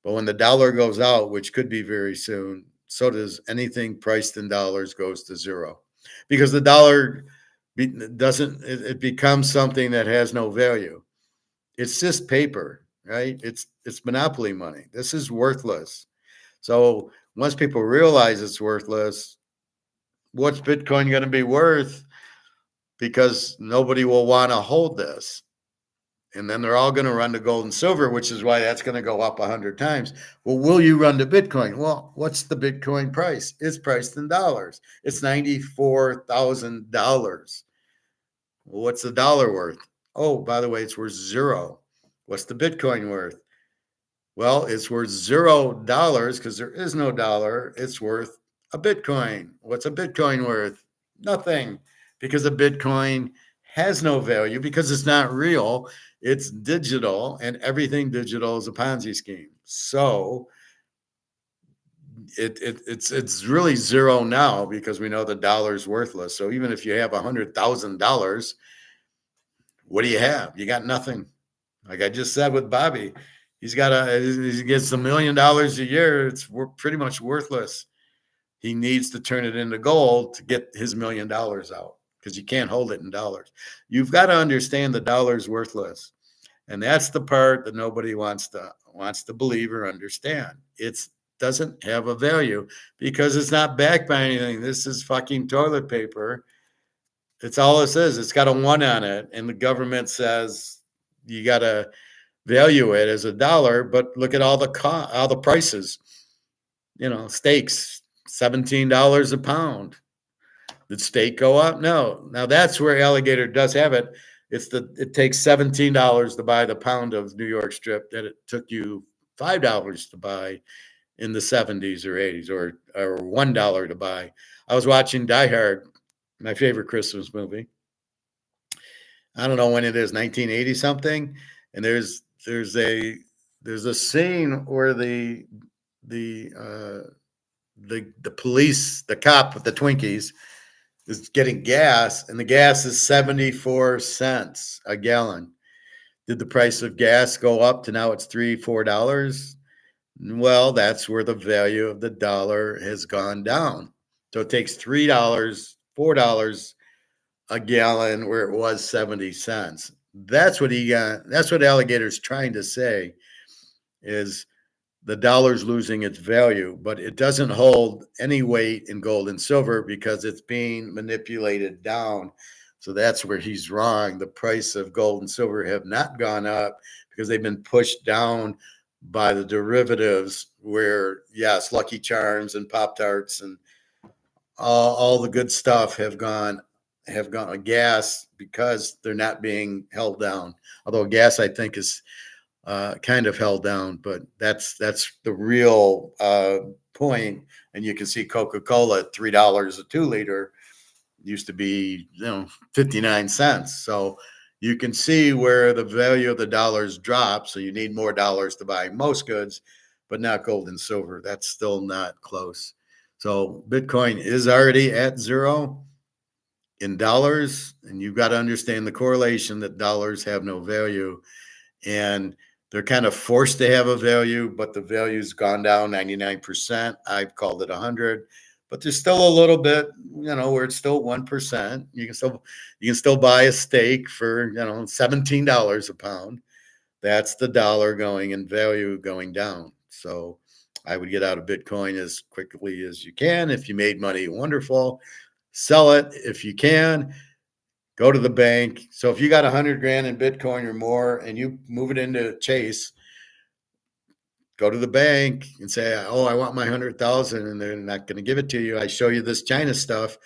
But when the dollar goes out, which could be very soon, so does anything priced in dollars goes to zero, because the dollar it becomes something that has no value. It's just paper, right? It's monopoly money. This is worthless. So once people realize it's worthless, what's Bitcoin going to be worth? Because nobody will want to hold this. And then they're all going to run to gold and silver, which is why that's going to go up 100 times. Well, will you run to Bitcoin? Well, what's the Bitcoin price? It's priced in dollars. It's $94,000. Well, what's the dollar worth? Oh, by the way, it's worth zero. What's the Bitcoin worth? Well, it's worth $0 because there is no dollar. It's worth a Bitcoin. What's a Bitcoin worth? Nothing, because a Bitcoin has no value because it's not real. It's digital, and everything digital is a Ponzi scheme. So it's really zero now because we know the dollar's worthless. So even if you have $100,000, what do you have? You got nothing. Like I just said with Bobby, he gets $1 million a year. It's pretty much worthless. He needs to turn it into gold to get his $1 million out, because you can't hold it in dollars. You've got to understand the dollar's worthless. And that's the part that nobody wants to believe or understand. It doesn't have a value because it's not backed by anything. This is fucking toilet paper. It's all it says. It's got a 1 on it, and the government says you got to value it as $1. But look at all the prices. Steaks, $17 a pound. Did steak go up? No. Now that's where alligator does have it. It takes $17 to buy the pound of New York strip that it took you $5 to buy in the 70s or 80s, or $1 to buy. I was watching Die Hard, my favorite Christmas movie. I don't know when it is, 1980 something, and there's a scene where the police, the cop with the Twinkies, is getting gas, and the gas is 74 cents a gallon. Did the price of gas go up to now it's $3-4? Well, that's where the value of the dollar has gone down. So it takes $3, $4 a gallon where it was 70 cents. That's what that's what alligator's trying to say, is the dollar's losing its value, but it doesn't hold any weight in gold and silver because it's being manipulated down. So that's where he's wrong. The price of gold and silver have not gone up because they've been pushed down by the derivatives, where, yes, Lucky Charms and Pop-Tarts and all the good stuff have gone gas because they're not being held down. Although gas, I think, is kind of held down, but that's the real point. And you can see Coca-Cola at $3 a 2-liter, used to be 59 cents. So you can see where the value of the dollars dropped. So you need more dollars to buy most goods, but not gold and silver. That's still not close. So Bitcoin is already at zero in dollars, and you've got to understand the correlation that dollars have no value, and they're kind of forced to have a value, but the value's gone down 99%. I've called it 100, but there's still a little bit, where it's still 1%. You can still buy a steak for, $17 a pound. That's the dollar going in value going down. So I would get out of Bitcoin as quickly as you can. If you made money, wonderful. Sell it if you can. Go to the bank. So if you got 100 grand in Bitcoin or more and you move it into Chase, go to the bank and say, oh, I want my 100,000, and they're not going to give it to you. I show you this China stuff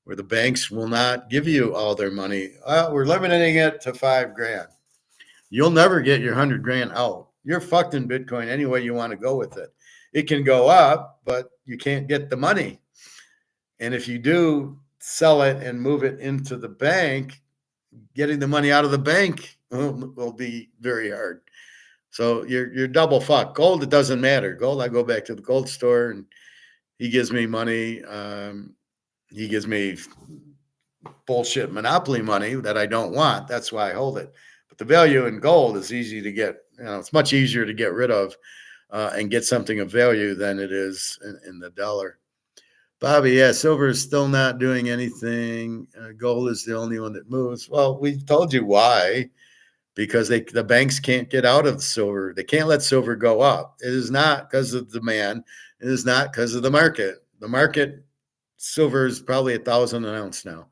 where the banks will not give you all their money. We're limiting it to 5 grand. You'll never get your 100 grand out. You're fucked in Bitcoin any way you want to go with it. It can go up, but you can't get the money. And if you do sell it and move it into the bank, getting the money out of the bank will be very hard. So you're double fucked. Gold, it doesn't matter. Gold, I go back to the gold store and he gives me money. He gives me bullshit monopoly money that I don't want. That's why I hold it. But the value in gold is easy to get. It's much easier to get rid of and get something of value than it is in the dollar. Bobby, yeah, silver is still not doing anything. Gold is the only one that moves. Well, we've told you why. Because the banks can't get out of silver. They can't let silver go up. It is not because of demand. It is not because of the market. The market, silver is probably $1,000 an ounce now.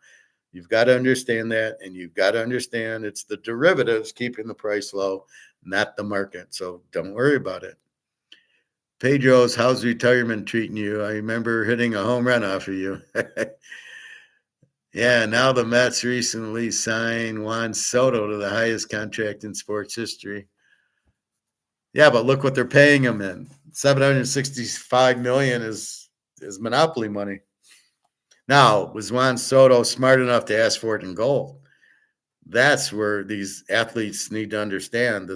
You've got to understand that, and you've got to understand it's the derivatives keeping the price low, not the market. So don't worry about it. Pedro's, how's retirement treating you? I remember hitting a home run off of you. Yeah, now the Mets recently signed Juan Soto to the highest contract in sports history. Yeah, but look what they're paying him in. $765 million is monopoly money. Now, was Juan Soto smart enough to ask for it in gold? That's where these athletes need to understand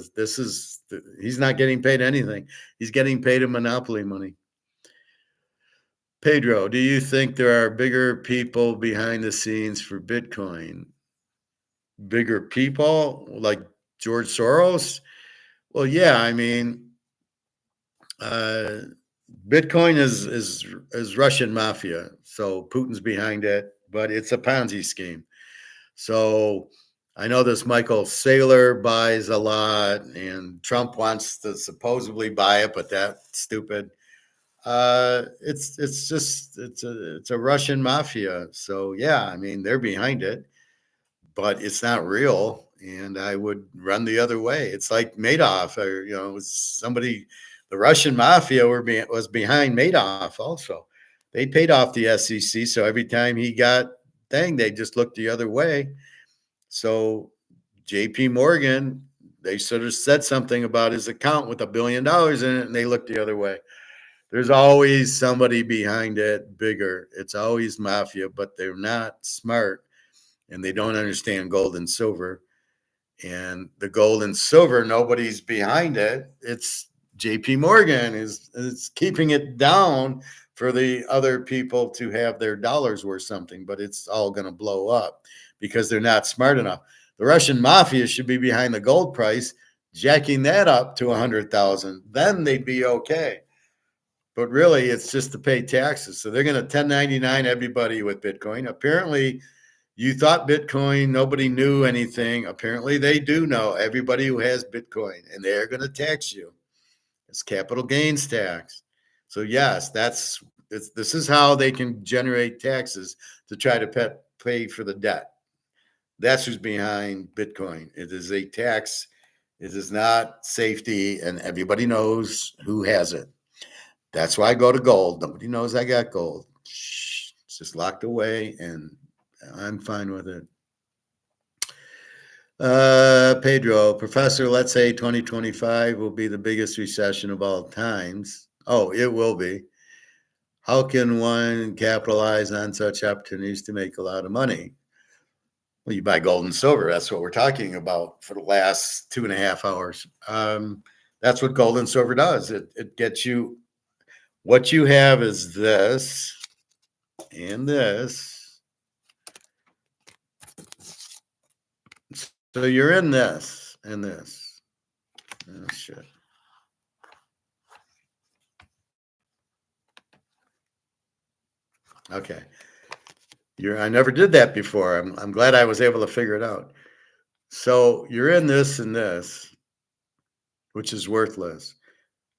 he's not getting paid anything. He's getting paid in monopoly money. Pedro, do you think there are bigger people behind the scenes for Bitcoin? Bigger people like George Soros? Well, yeah, I mean, Bitcoin is Russian mafia, so Putin's behind it, but it's a Ponzi scheme. So I know this Michael Saylor buys a lot, and Trump wants to supposedly buy it, but that's stupid. It's a Russian mafia. So yeah, I mean they're behind it, but it's not real. And I would run the other way. It's like Madoff, or somebody. The Russian mafia was behind Madoff also. They paid off the SEC, so every time he got they just looked the other way. So J.P. Morgan, they sort of said something about his account with $1 billion in it, and they looked the other way. There's always somebody behind it bigger. It's always mafia, but they're not smart and they don't understand gold and silver. And the gold and silver, nobody's behind it. It's JP Morgan is keeping it down for the other people to have their dollars worth something, but it's all going to blow up because they're not smart enough. The Russian mafia should be behind the gold price, jacking that up to 100,000. Then they'd be okay. But really, it's just to pay taxes. So they're going to 1099 everybody with Bitcoin. Apparently, you thought Bitcoin, nobody knew anything. Apparently, they do know everybody who has Bitcoin, and they're going to tax you. It's capital gains tax. So yes, this is how they can generate taxes to try to pay for the debt. That's who's behind Bitcoin. It is a tax. It is not safety, and everybody knows who has it. That's why I go to gold. Nobody knows I got gold. Shh, it's just locked away, and I'm fine with it. Pedro, Professor, let's say 2025 will be the biggest recession of all times. Oh, it will be. How can one capitalize on such opportunities to make a lot of money? Well, you buy gold and silver. That's what we're talking about for the last 2.5 hours. That's what gold and silver does. It gets you. What you have is this and this. So you're in this and this. Oh, shit. Okay. I never did that before. I'm glad I was able to figure it out. So you're in this and this, which is worthless.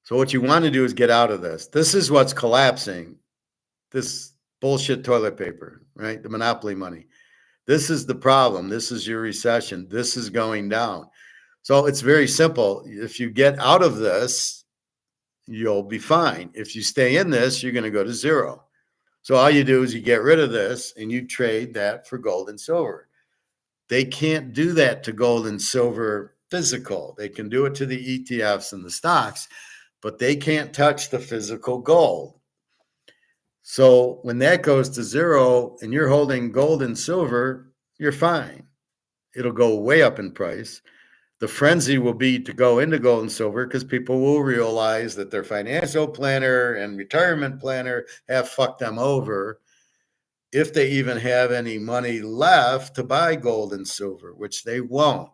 So what you want to do is get out of this. This is what's collapsing. This bullshit toilet paper, right? The monopoly money. This is the problem. This is your recession. This is going down. So it's very simple. If you get out of this, you'll be fine. If you stay in this, you're going to go to zero. So all you do is you get rid of this and you trade that for gold and silver. They can't do that to gold and silver physical. They can do it to the ETFs and the stocks, but they can't touch the physical gold. So when that goes to zero and you're holding gold and silver, you're fine. It'll go way up in price. The frenzy will be to go into gold and silver because people will realize that their financial planner and retirement planner have fucked them over if they even have any money left to buy gold and silver, which they won't,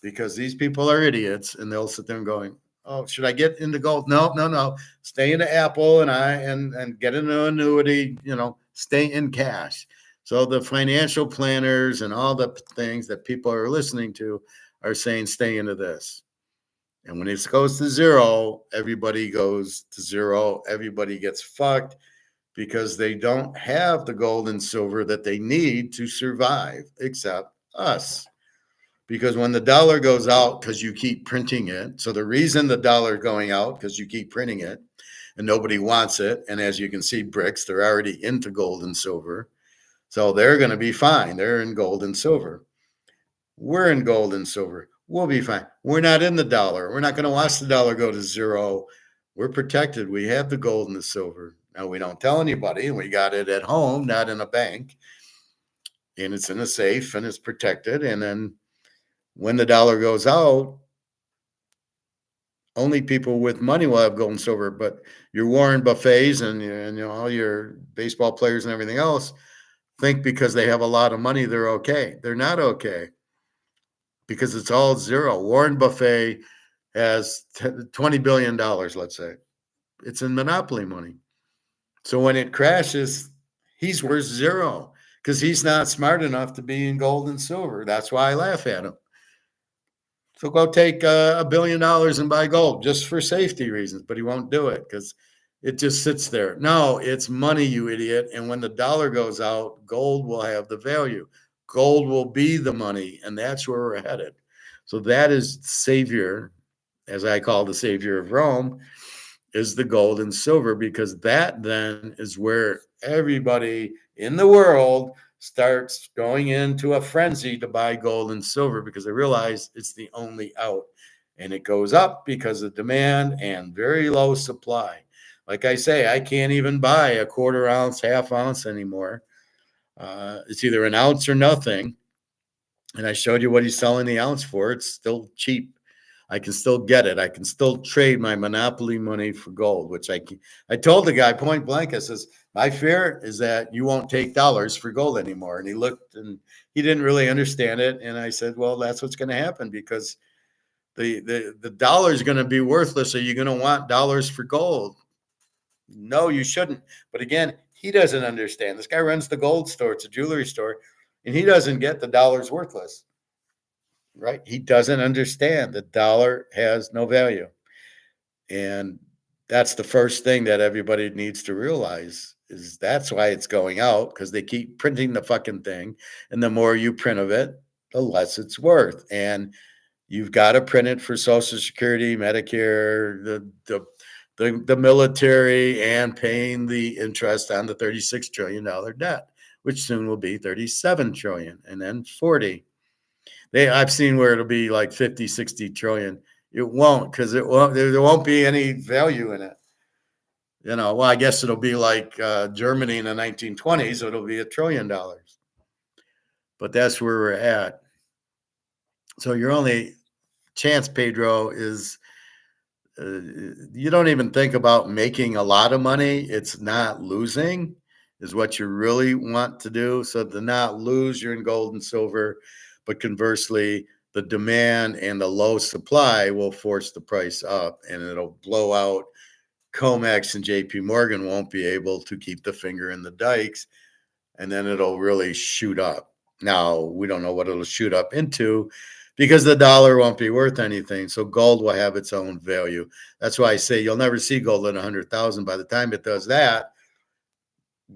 because these people are idiots and they'll sit there and going, Oh, should I get into gold? No. Stay into Apple and get an annuity, stay in cash. So the financial planners and all the things that people are listening to are saying, stay into this. And when it goes to zero, everybody goes to zero. Everybody gets fucked because they don't have the gold and silver that they need to survive, except us. Because when the dollar goes out, because you keep printing it, so the reason the dollar is going out, because you keep printing it and nobody wants it. And as you can see, BRICS, they're already into gold and silver. So they're going to be fine. They're in gold and silver. We're in gold and silver. We'll be fine. We're not in the dollar. We're not going to watch the dollar go to zero. We're protected. We have the gold and the silver. Now, we don't tell anybody. We got it at home, not in a bank. And it's in a safe and it's protected. And then when the dollar goes out, only people with money will have gold and silver. But your Warren Buffets and all your baseball players and everything else think because they have a lot of money, they're okay. They're not okay because it's all zero. Warren Buffet has $20 billion, let's say. It's in monopoly money. So when it crashes, he's worth zero because he's not smart enough to be in gold and silver. That's why I laugh at him. So go take $1 billion and buy gold just for safety reasons, but he won't do it because it just sits there. No, it's money, you idiot. And when the dollar goes out, gold will have the value. Gold will be the money, and that's where we're headed. So that is savior, as I call the savior of Rome, is the gold and silver, because that then is where everybody in the world starts going into a frenzy to buy gold and silver because they realize it's the only out. And it goes up because of demand and very low supply. Like I say, I can't even buy a quarter ounce, half ounce anymore. It's either an ounce or nothing. And I showed you what he's selling the ounce for. It's still cheap. I can still get it. I can still trade my monopoly money for gold, which I told the guy point blank. I says, my fear is that you won't take dollars for gold anymore. And he looked and he didn't really understand it. And I said, well, that's what's going to happen because the dollar is going to be worthless. Are you going to want dollars for gold? No, you shouldn't. But again, he doesn't understand. This guy runs the gold store. It's a jewelry store. And he doesn't get the dollar's worthless. Right? He doesn't understand the dollar has no value. And that's the first thing that everybody needs to realize is that's why it's going out, because they keep printing the fucking thing. And the more you print of it, the less it's worth. And you've got to print it for Social Security, Medicare, the military, and paying the interest on the $36 trillion debt, which soon will be 37 trillion and then 40. I've seen where it'll be like 50, 60 trillion. It won't, because there won't be any value in it. Well, I guess it'll be like Germany in the 1920s. So it'll be $1 trillion. But that's where we're at. So your only chance, Pedro, is you don't even think about making a lot of money. It's not losing is what you really want to do. So to not lose, you're in gold and silver. But conversely, the demand and the low supply will force the price up, and it'll blow out. COMEX and JP Morgan won't be able to keep the finger in the dikes, and then it'll really shoot up. Now, we don't know what it'll shoot up into because the dollar won't be worth anything. So gold will have its own value. That's why I say you'll never see gold at 100,000. By the time it does that,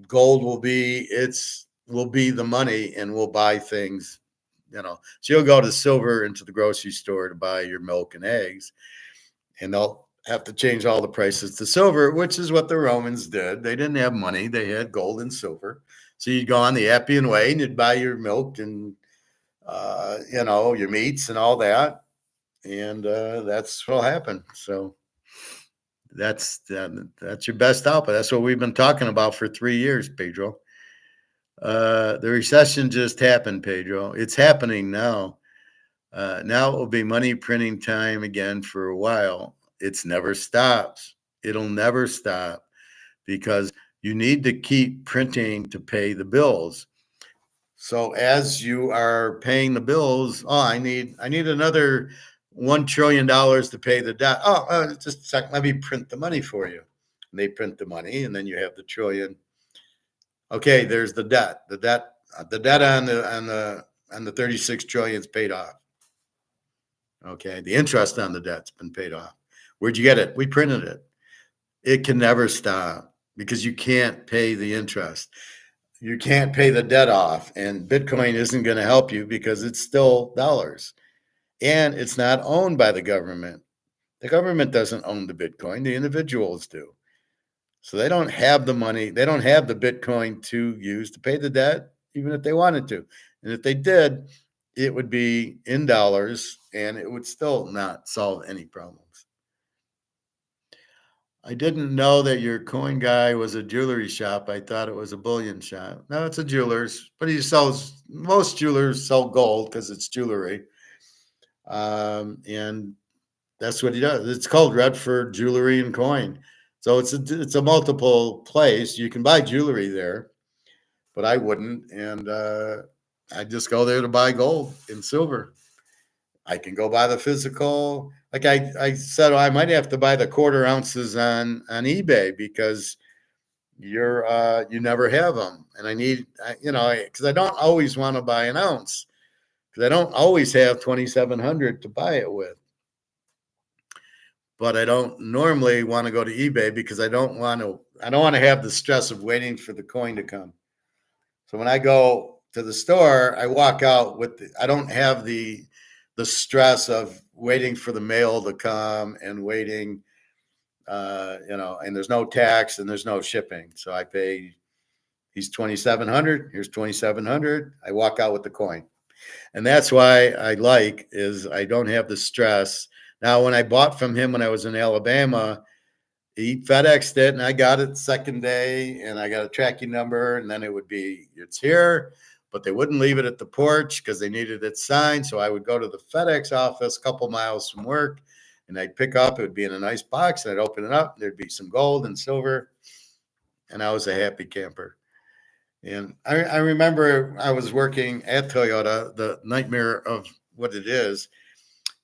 gold will be the money, and we'll buy things. So you'll go to silver into the grocery store to buy your milk and eggs, and they'll have to change all the prices to silver, which is what the Romans did. They didn't have money. They had gold and silver. So you'd go on the Appian Way and you'd buy your milk and, your meats and all that. And that's what'll happen. So that's your best output. That's what we've been talking about for 3 years, Pedro. The recession just happened, Pedro. It's happening now. Now it will be money printing time again for a while. It never stops. It'll never stop because you need to keep printing to pay the bills. So as you are paying the bills, I need another $1 trillion to pay the debt. Oh, just a second. Let me print the money for you. And they print the money, and then you have the trillion. Okay, there's the debt. The debt on the 36 trillion is paid off. Okay, the interest on the debt's been paid off. Where'd you get it? We printed it. It can never stop because you can't pay the interest. You can't pay the debt off, and Bitcoin isn't going to help you because it's still dollars, and it's not owned by the government. The government doesn't own the Bitcoin. The individuals do. So they don't have the money. They don't have the Bitcoin to use to pay the debt, even if they wanted to. And if they did, it would be in dollars, and it would still not solve any problems. I didn't know that your coin guy was a jewelry shop. I thought it was a bullion shop. No, it's a jeweler's, but most jewelers sell gold because it's jewelry. And that's what he does. It's called Redford Jewelry and Coin. So it's a multiple place. You can buy jewelry there, but I wouldn't. And I just go there to buy gold and silver. I can go buy the physical. Like I said, I might have to buy the quarter ounces on eBay because you never have them. And I need, because I don't always want to buy an ounce because I don't always have 2,700 to buy it with. But I don't normally want to go to eBay because I don't want to have the stress of waiting for the coin to come. So when I go to the store, I walk out I don't have the stress of waiting for the mail to come and waiting, and there's no tax and there's no shipping. So I pay, he's 2,700, here's 2,700. I walk out with the coin. And that's why I don't have the stress. Now, when I bought from him when I was in Alabama, he FedExed it and I got it second day and I got a tracking number and then it's here, but they wouldn't leave it at the porch because they needed it signed. So I would go to the FedEx office a couple miles from work and I'd pick up, it would be in a nice box and I'd open it up. There'd be some gold and silver and I was a happy camper. And I remember I was working at Toyota, the nightmare of what it is.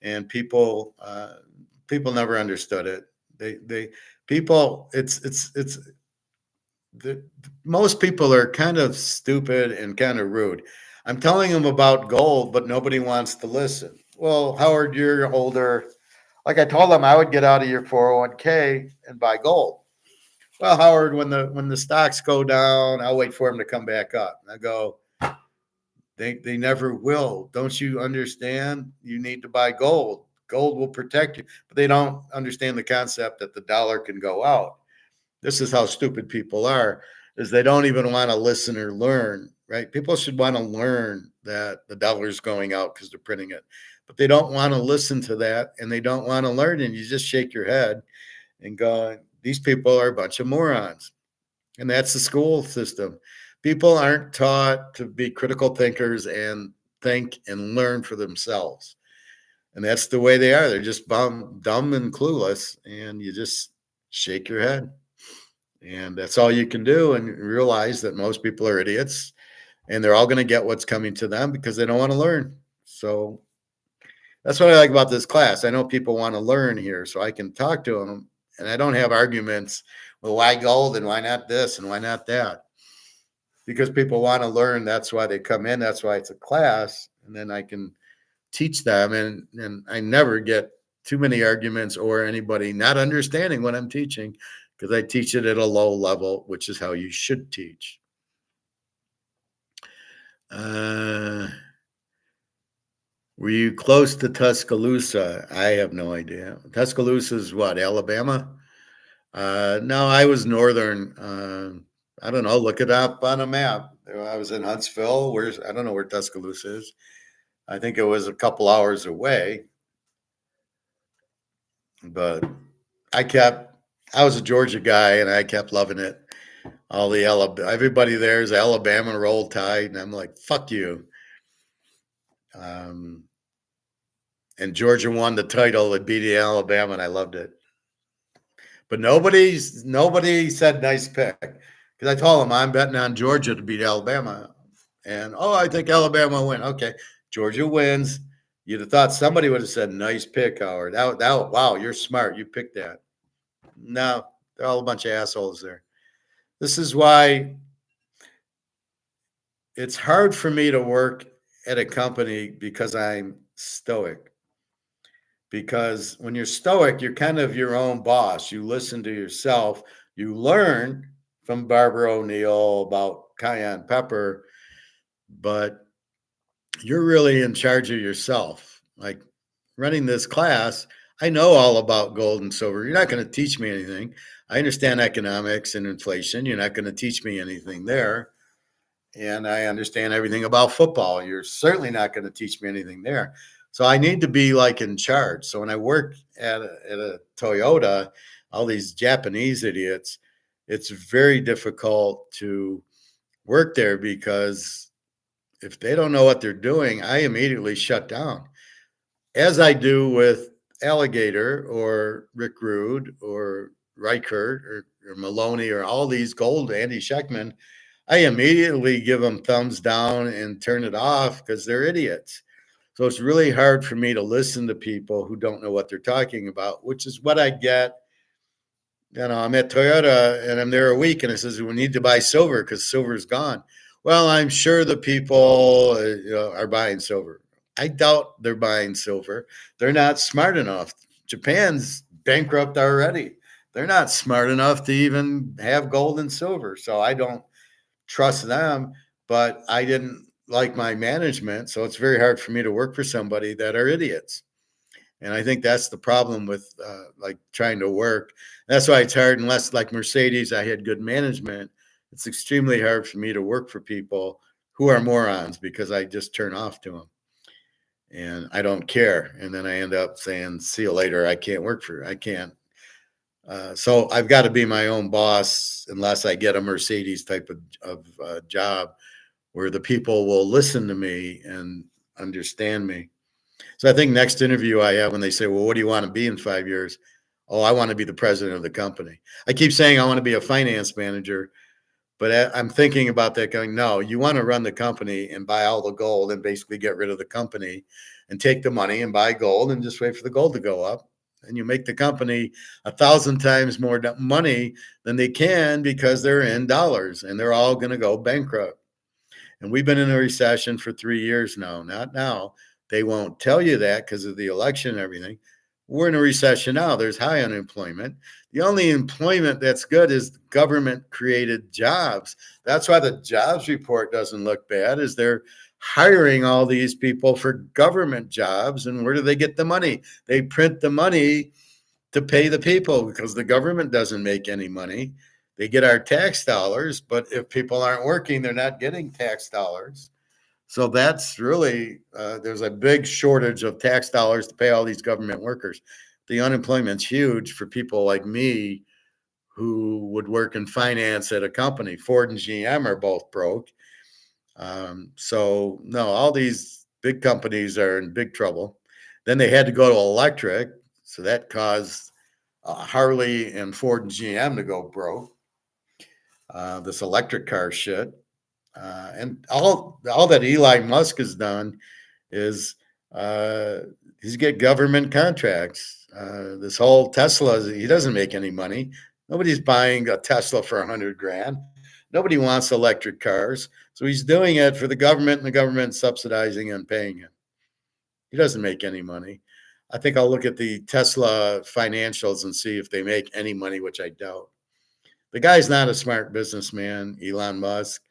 And people never understood it. Most people are kind of stupid and kind of rude. I'm telling them about gold, but nobody wants to listen. Well, Howard, you're older. Like I told them, I would get out of your 401k and buy gold. Well, Howard, when the stocks go down, I'll wait for them to come back up. And I go, they never will. Don't you understand? You need to buy gold. Gold will protect you. But they don't understand the concept that the dollar can go out. This is how stupid people are, is they don't even want to listen or learn, right? People should want to learn that the dollar is going out because they're printing it. But they don't want to listen to that, and they don't want to learn, and you just shake your head and go, these people are a bunch of morons. And that's the school system. People aren't taught to be critical thinkers and think and learn for themselves. And that's the way they are. They're just dumb and clueless, and you just shake your head. And that's all you can do, and realize that most people are idiots, and they're all going to get what's coming to them because they don't want to learn. So that's what I like about this class. I know people want to learn here, so I can talk to them, and I don't have arguments. Well, why gold and why not this and why not that? Because people want to learn. That's why they come in. That's why it's a class. And then I can teach them. And I never get too many arguments or anybody not understanding what I'm teaching because I teach it at a low level, which is how you should teach. Were you close to Tuscaloosa? I have no idea. Tuscaloosa is what, Alabama? No, I was northern. I don't know. Look it up on a map. I was in Huntsville. I don't know where Tuscaloosa is. I think it was a couple hours away. But I was a Georgia guy, and I kept loving it. Everybody there is Alabama, Roll Tide, and I'm like, fuck you. And Georgia won the title. It beat Alabama, and I loved it. But nobody said nice pick. Because I told them I'm betting on Georgia to beat Alabama. And, I think Alabama will win. Okay, Georgia wins. You'd have thought somebody would have said, "Nice pick, Howard. Wow, you're smart. You picked that." No, they're all a bunch of assholes there. This is why it's hard for me to work at a company because I'm stoic. Because when you're stoic, you're kind of your own boss. You listen to yourself. You learn from Barbara O'Neill about cayenne pepper, but you're really in charge of yourself. Like running this class, I know all about gold and silver. You're not going to teach me anything. I understand economics and inflation. You're not going to teach me anything there. And I understand everything about football. You're certainly not going to teach me anything there. So I need to be like in charge. So when I work at a Toyota, all these Japanese idiots, it's very difficult to work there because if they don't know what they're doing, I immediately shut down, as I do with Alligator or Rick Rude or Reichert or Maloney or all these gold, Andy Scheckman. I immediately give them thumbs down and turn it off because they're idiots. So it's really hard for me to listen to people who don't know what they're talking about, which is what I get. I'm at Toyota and I'm there a week and it says we need to buy silver because silver's gone. Well, I'm sure the people are buying silver. I doubt they're buying silver. They're not smart enough. Japan's bankrupt already. They're not smart enough to even have gold and silver. So I don't trust them, but I didn't like my management. So it's very hard for me to work for somebody that are idiots. And I think that's the problem with like trying to work. That's why it's hard, unless like Mercedes, I had good management. It's extremely hard for me to work for people who are morons because I just turn off to them and I don't care. And then I end up saying, see you later. I can't. So I've got to be my own boss unless I get a Mercedes type of job where the people will listen to me and understand me. So I think next interview I have when they say, well, what do you want to be in 5 years? Oh, I want to be the president of the company. I keep saying I want to be a finance manager, but I'm thinking about that going, no, you want to run the company and buy all the gold and basically get rid of the company and take the money and buy gold and just wait for the gold to go up. And you make the company 1,000 times more money than they can because they're in dollars and they're all going to go bankrupt. And we've been in a recession for 3 years now, not now. They won't tell you that because of the election and everything. We're in a recession now. There's high unemployment. The only employment that's good is government created jobs. That's why the jobs report doesn't look bad, is they're hiring all these people for government jobs. And where do they get the money? They print the money to pay the people because the government doesn't make any money. They get our tax dollars, but if people aren't working, they're not getting tax dollars. So that's really, there's a big shortage of tax dollars to pay all these government workers. The unemployment's huge for people like me who would work in finance at a company. Ford and GM are both broke. So no, all these big companies are in big trouble. Then they had to go to electric. So that caused Harley and Ford and GM to go broke. This electric car shit. And all that Elon Musk has done is he's get government contracts. This whole Tesla, he doesn't make any money. Nobody's buying a Tesla for $100,000. Nobody wants electric cars. So he's doing it for the government, and the government subsidizing and paying him. He doesn't make any money. I think I'll look at the Tesla financials and see if they make any money, which I doubt. The guy's not a smart businessman, Elon Musk.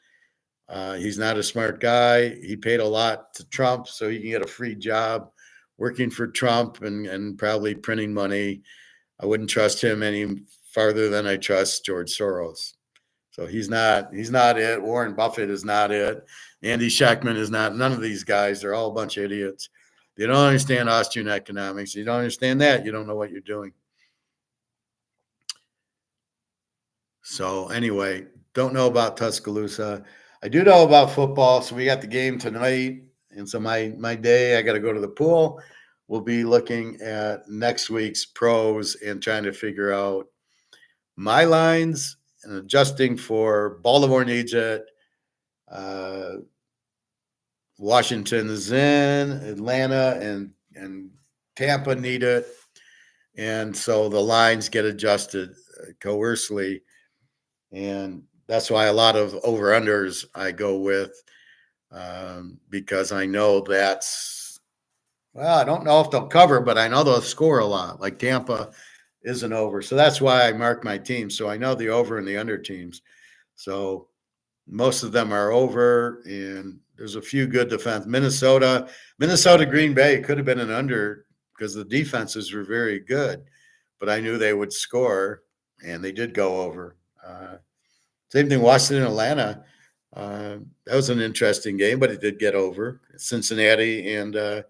He's not a smart guy. He paid a lot to Trump so he can get a free job working for Trump and probably printing money. I wouldn't trust him any farther than I trust George Soros. So he's not it. Warren Buffett is not it. Andy Scheckman is not. None of these guys. They're all a bunch of idiots. They don't understand Austrian economics. You don't understand that, you don't know what you're doing. So anyway, don't know about Tuscaloosa. I do know about football. So we got the game tonight. And so my day, I got to go to the pool. We'll be looking at next week's pros and trying to figure out my lines and adjusting for Baltimore needs it. Washington's in, Atlanta and Tampa need it. And so the lines get adjusted coercively. And that's why a lot of over-unders I go with, because I know that's, well, I don't know if they'll cover, but I know they'll score a lot. Like Tampa isn't over. So that's why I mark my teams. So I know the over and the under teams. So most of them are over, and there's a few good defense. Minnesota, Green Bay could have been an under because the defenses were very good, but I knew they would score, and they did go over. Same thing, Washington, Atlanta. That was an interesting game, but it did get over. Cincinnati and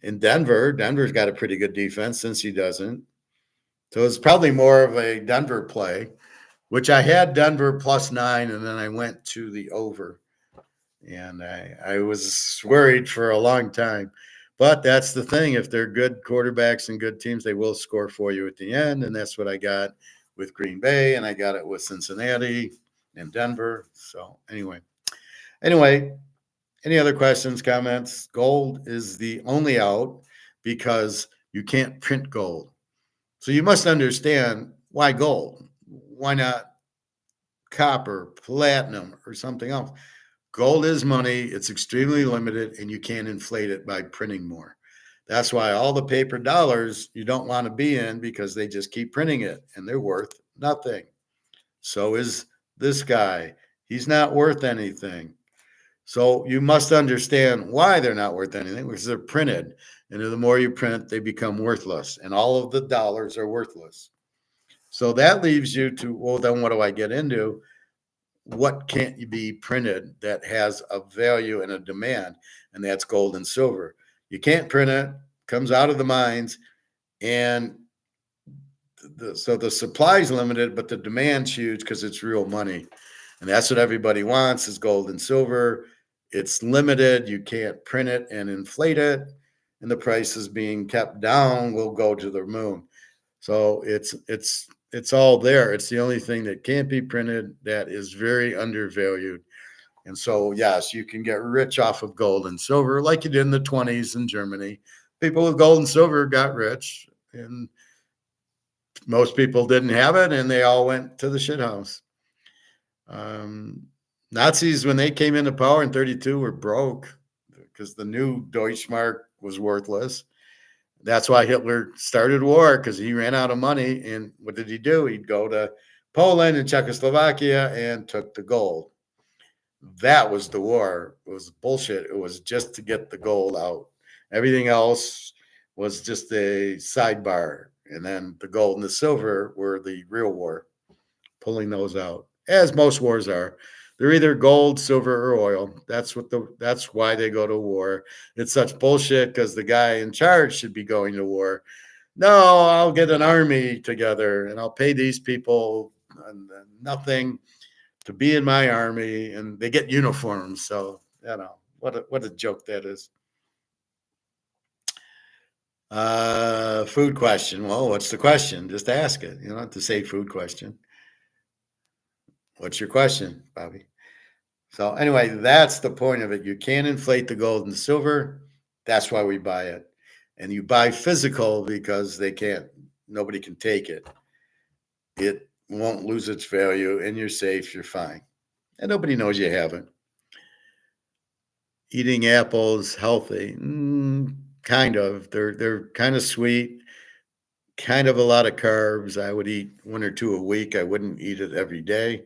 in Denver. Denver's got a pretty good defense. Cincy doesn't. So it's probably more of a Denver play, which I had Denver +9, and then I went to the over. And I was worried for a long time. But that's the thing. If they're good quarterbacks and good teams, they will score for you at the end. And that's what I got with Green Bay, and I got it with Cincinnati and Denver. So anyway, any other questions, comments? Gold is the only out because you can't print gold. So you must understand why gold. Why not copper, platinum, or something else? Gold is money. It's extremely limited, and you can't inflate it by printing more. That's why all the paper dollars you don't want to be in, because they just keep printing it, and they're worth nothing. So is this guy. He's not worth anything. So you must understand why they're not worth anything, because they're printed. And the more you print, they become worthless. And all of the dollars are worthless. So that leaves you to, well, then what do I get into? What can't be printed that has a value and a demand? And that's gold and silver. You can't print it, comes out of the mines, and so the supply is limited, but the demand's huge because it's real money. And that's what everybody wants, is gold and silver. It's limited. You can't print it and inflate it. And the price is being kept down, will go to the moon. So it's all there. It's the only thing that can't be printed that is very undervalued. And so, yes, you can get rich off of gold and silver like you did in the 20s in Germany. People with gold and silver got rich, and most people didn't have it, and they all went to the shithouse. Nazis, when they came into power in 32, were broke because the new Deutschmark was worthless. That's why Hitler started war, because he ran out of money. And what did he do? He'd go to Poland and Czechoslovakia and took the gold. That was the war. It was bullshit. It was just to get the gold out. Everything else was just a sidebar. And then the gold and the silver were the real war, pulling those out, as most wars are. They're either gold, silver, or oil. That's why they go to war. It's such bullshit because the guy in charge should be going to war. No, I'll get an army together and I'll pay these people nothing to be in my army, and they get uniforms. So, what a joke that is. Food question. Well, what's the question? Just ask it. You don't have to say food question. What's your question, Bobby? So anyway, that's the point of it. You can't inflate the gold and the silver. That's why we buy it. And you buy physical because nobody can take it. It won't lose its value, and you're safe, you're fine. And nobody knows you haven't. Eating apples healthy? Kind of. They're kind of sweet, kind of a lot of carbs. I would eat 1 or 2 a week. I wouldn't eat it every day.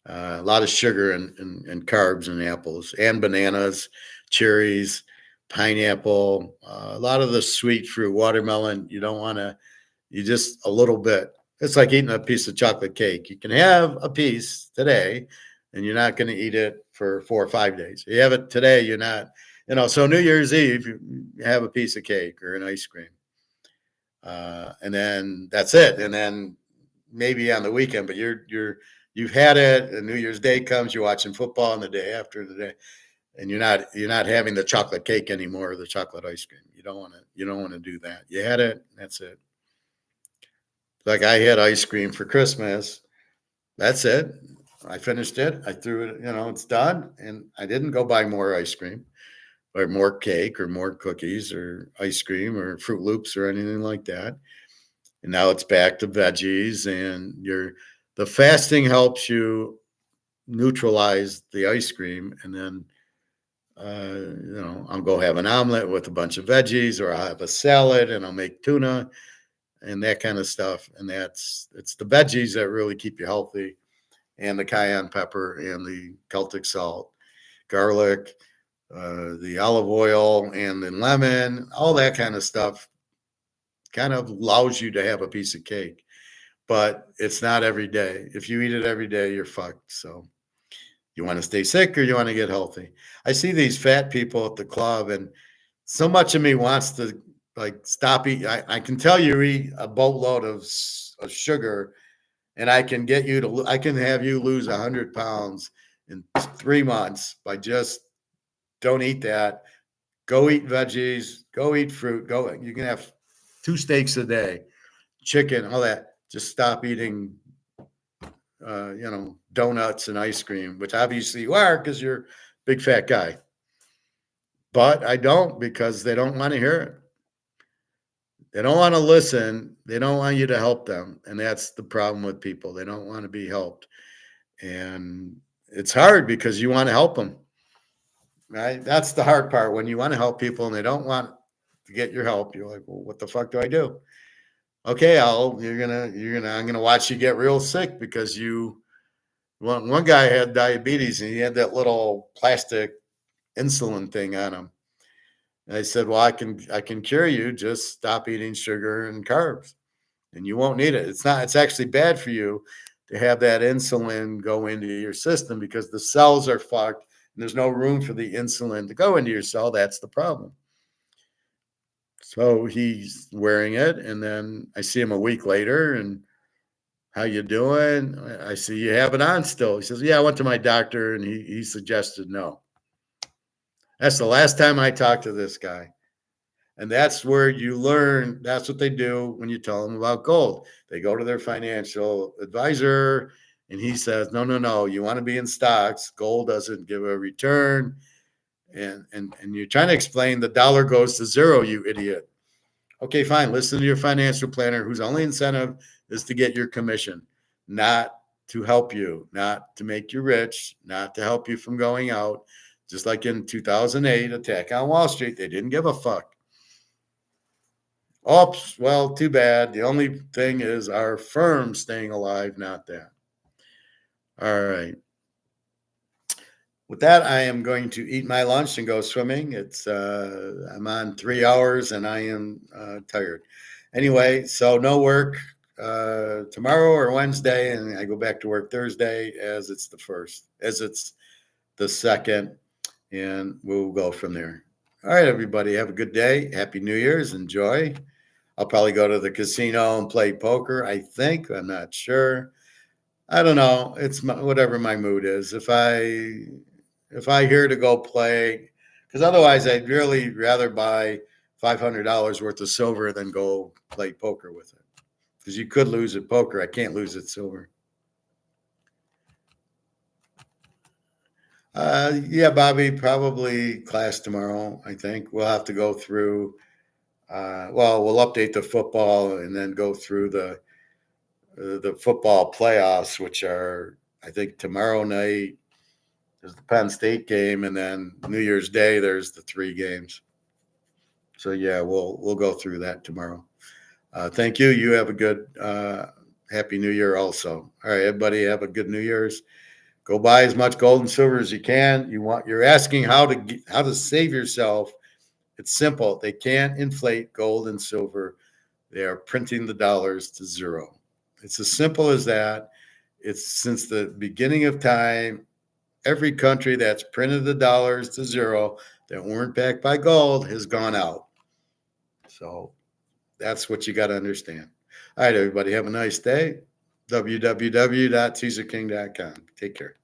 A lot of sugar and carbs in apples and bananas, cherries, pineapple, a lot of the sweet fruit, watermelon. You don't want to, you just a little bit. It's like eating a piece of chocolate cake. You can have a piece today, and you're not going to eat it for 4 or 5 days. You have it today, you're not, so New Year's Eve, you have a piece of cake or an ice cream. And then that's it. And then maybe on the weekend, but you've had it, and New Year's Day comes, you're watching football, and the day after the day, and you're not having the chocolate cake anymore, or the chocolate ice cream. You don't want to do that. You had it, that's it. Like I had ice cream for Christmas. That's it. I finished it. I threw it, it's done. And I didn't go buy more ice cream or more cake or more cookies or ice cream or Fruit Loops or anything like that. And now it's back to veggies, and the fasting helps you neutralize the ice cream. And then, I'll go have an omelet with a bunch of veggies, or I'll have a salad and I'll make tuna and that kind of stuff. And it's the veggies that really keep you healthy, and the cayenne pepper and the Celtic salt, garlic, the olive oil, and then lemon, all that kind of stuff kind of allows you to have a piece of cake, but it's not every day. If you eat it every day, you're fucked. So you want to stay sick or you want to get healthy. I see these fat people at the club, and so much of me wants to like stop eating. I can tell you eat a boatload of sugar, and I can have you lose 100 pounds in 3 months by just don't eat that. Go eat veggies, go eat fruit, you can have 2 steaks a day, chicken, all that. Just stop eating, donuts and ice cream, which obviously you are because you're a big fat guy. But I don't, because they don't want to hear it. They don't want to listen. They don't want you to help them. And that's the problem with people. They don't want to be helped. And it's hard because you want to help them. Right? That's the hard part. When you want to help people and they don't want to get your help, you're like, well, what the fuck do I do? Okay, I'm gonna watch you get real sick because one guy had diabetes and he had that little plastic insulin thing on him. And I said, well, I can cure you. Just stop eating sugar and carbs and you won't need it. It's actually bad for you to have that insulin go into your system because the cells are fucked and there's no room for the insulin to go into your cell. That's the problem. So he's wearing it, and then I see him a week later, and how you doing? I see you have it on still. He says, yeah, I went to my doctor, and he suggested no. That's the last time I talked to this guy. And that's where you learn. That's what they do when you tell them about gold. They go to their financial advisor, and he says, no, you want to be in stocks. Gold doesn't give a return. And you're trying to explain the dollar goes to zero, you idiot. Okay, fine. Listen to your financial planner, whose only incentive is to get your commission, not to help you, not to make you rich, not to help you from going out. Just like in 2008, attack on Wall Street, they didn't give a fuck. Oops, well, too bad. The only thing is our firm staying alive, not that. All right. With that, I am going to eat my lunch and go swimming. I'm on 3 hours and I am tired. Anyway, so no work tomorrow or Wednesday, and I go back to work Thursday as it's the second, and we'll go from there. All right, everybody, have a good day. Happy New Year's. Enjoy. I'll probably go to the casino and play poker, I think. I'm not sure. I don't know. It's whatever my mood is. If I hear to go play, because otherwise I'd really rather buy $500 worth of silver than go play poker with it. Because you could lose at poker. I can't lose at silver. Yeah, Bobby, probably class tomorrow, I think. We'll have to go through, we'll update the football and then go through the football playoffs, which are, I think, tomorrow night. There's the Penn State game, and then New Year's Day, there's the 3 games. So, yeah, we'll go through that tomorrow. Thank you. You have a good Happy New Year also. All right, everybody, have a good New Year's. Go buy as much gold and silver as you can. You're asking how to save yourself. It's simple. They can't inflate gold and silver. They are printing the dollars to zero. It's as simple as that. It's since the beginning of time, every country that's printed the dollars to zero that weren't backed by gold has gone out. So that's what you got to understand. All right, everybody, have a nice day. www.teaserking.com. Take care.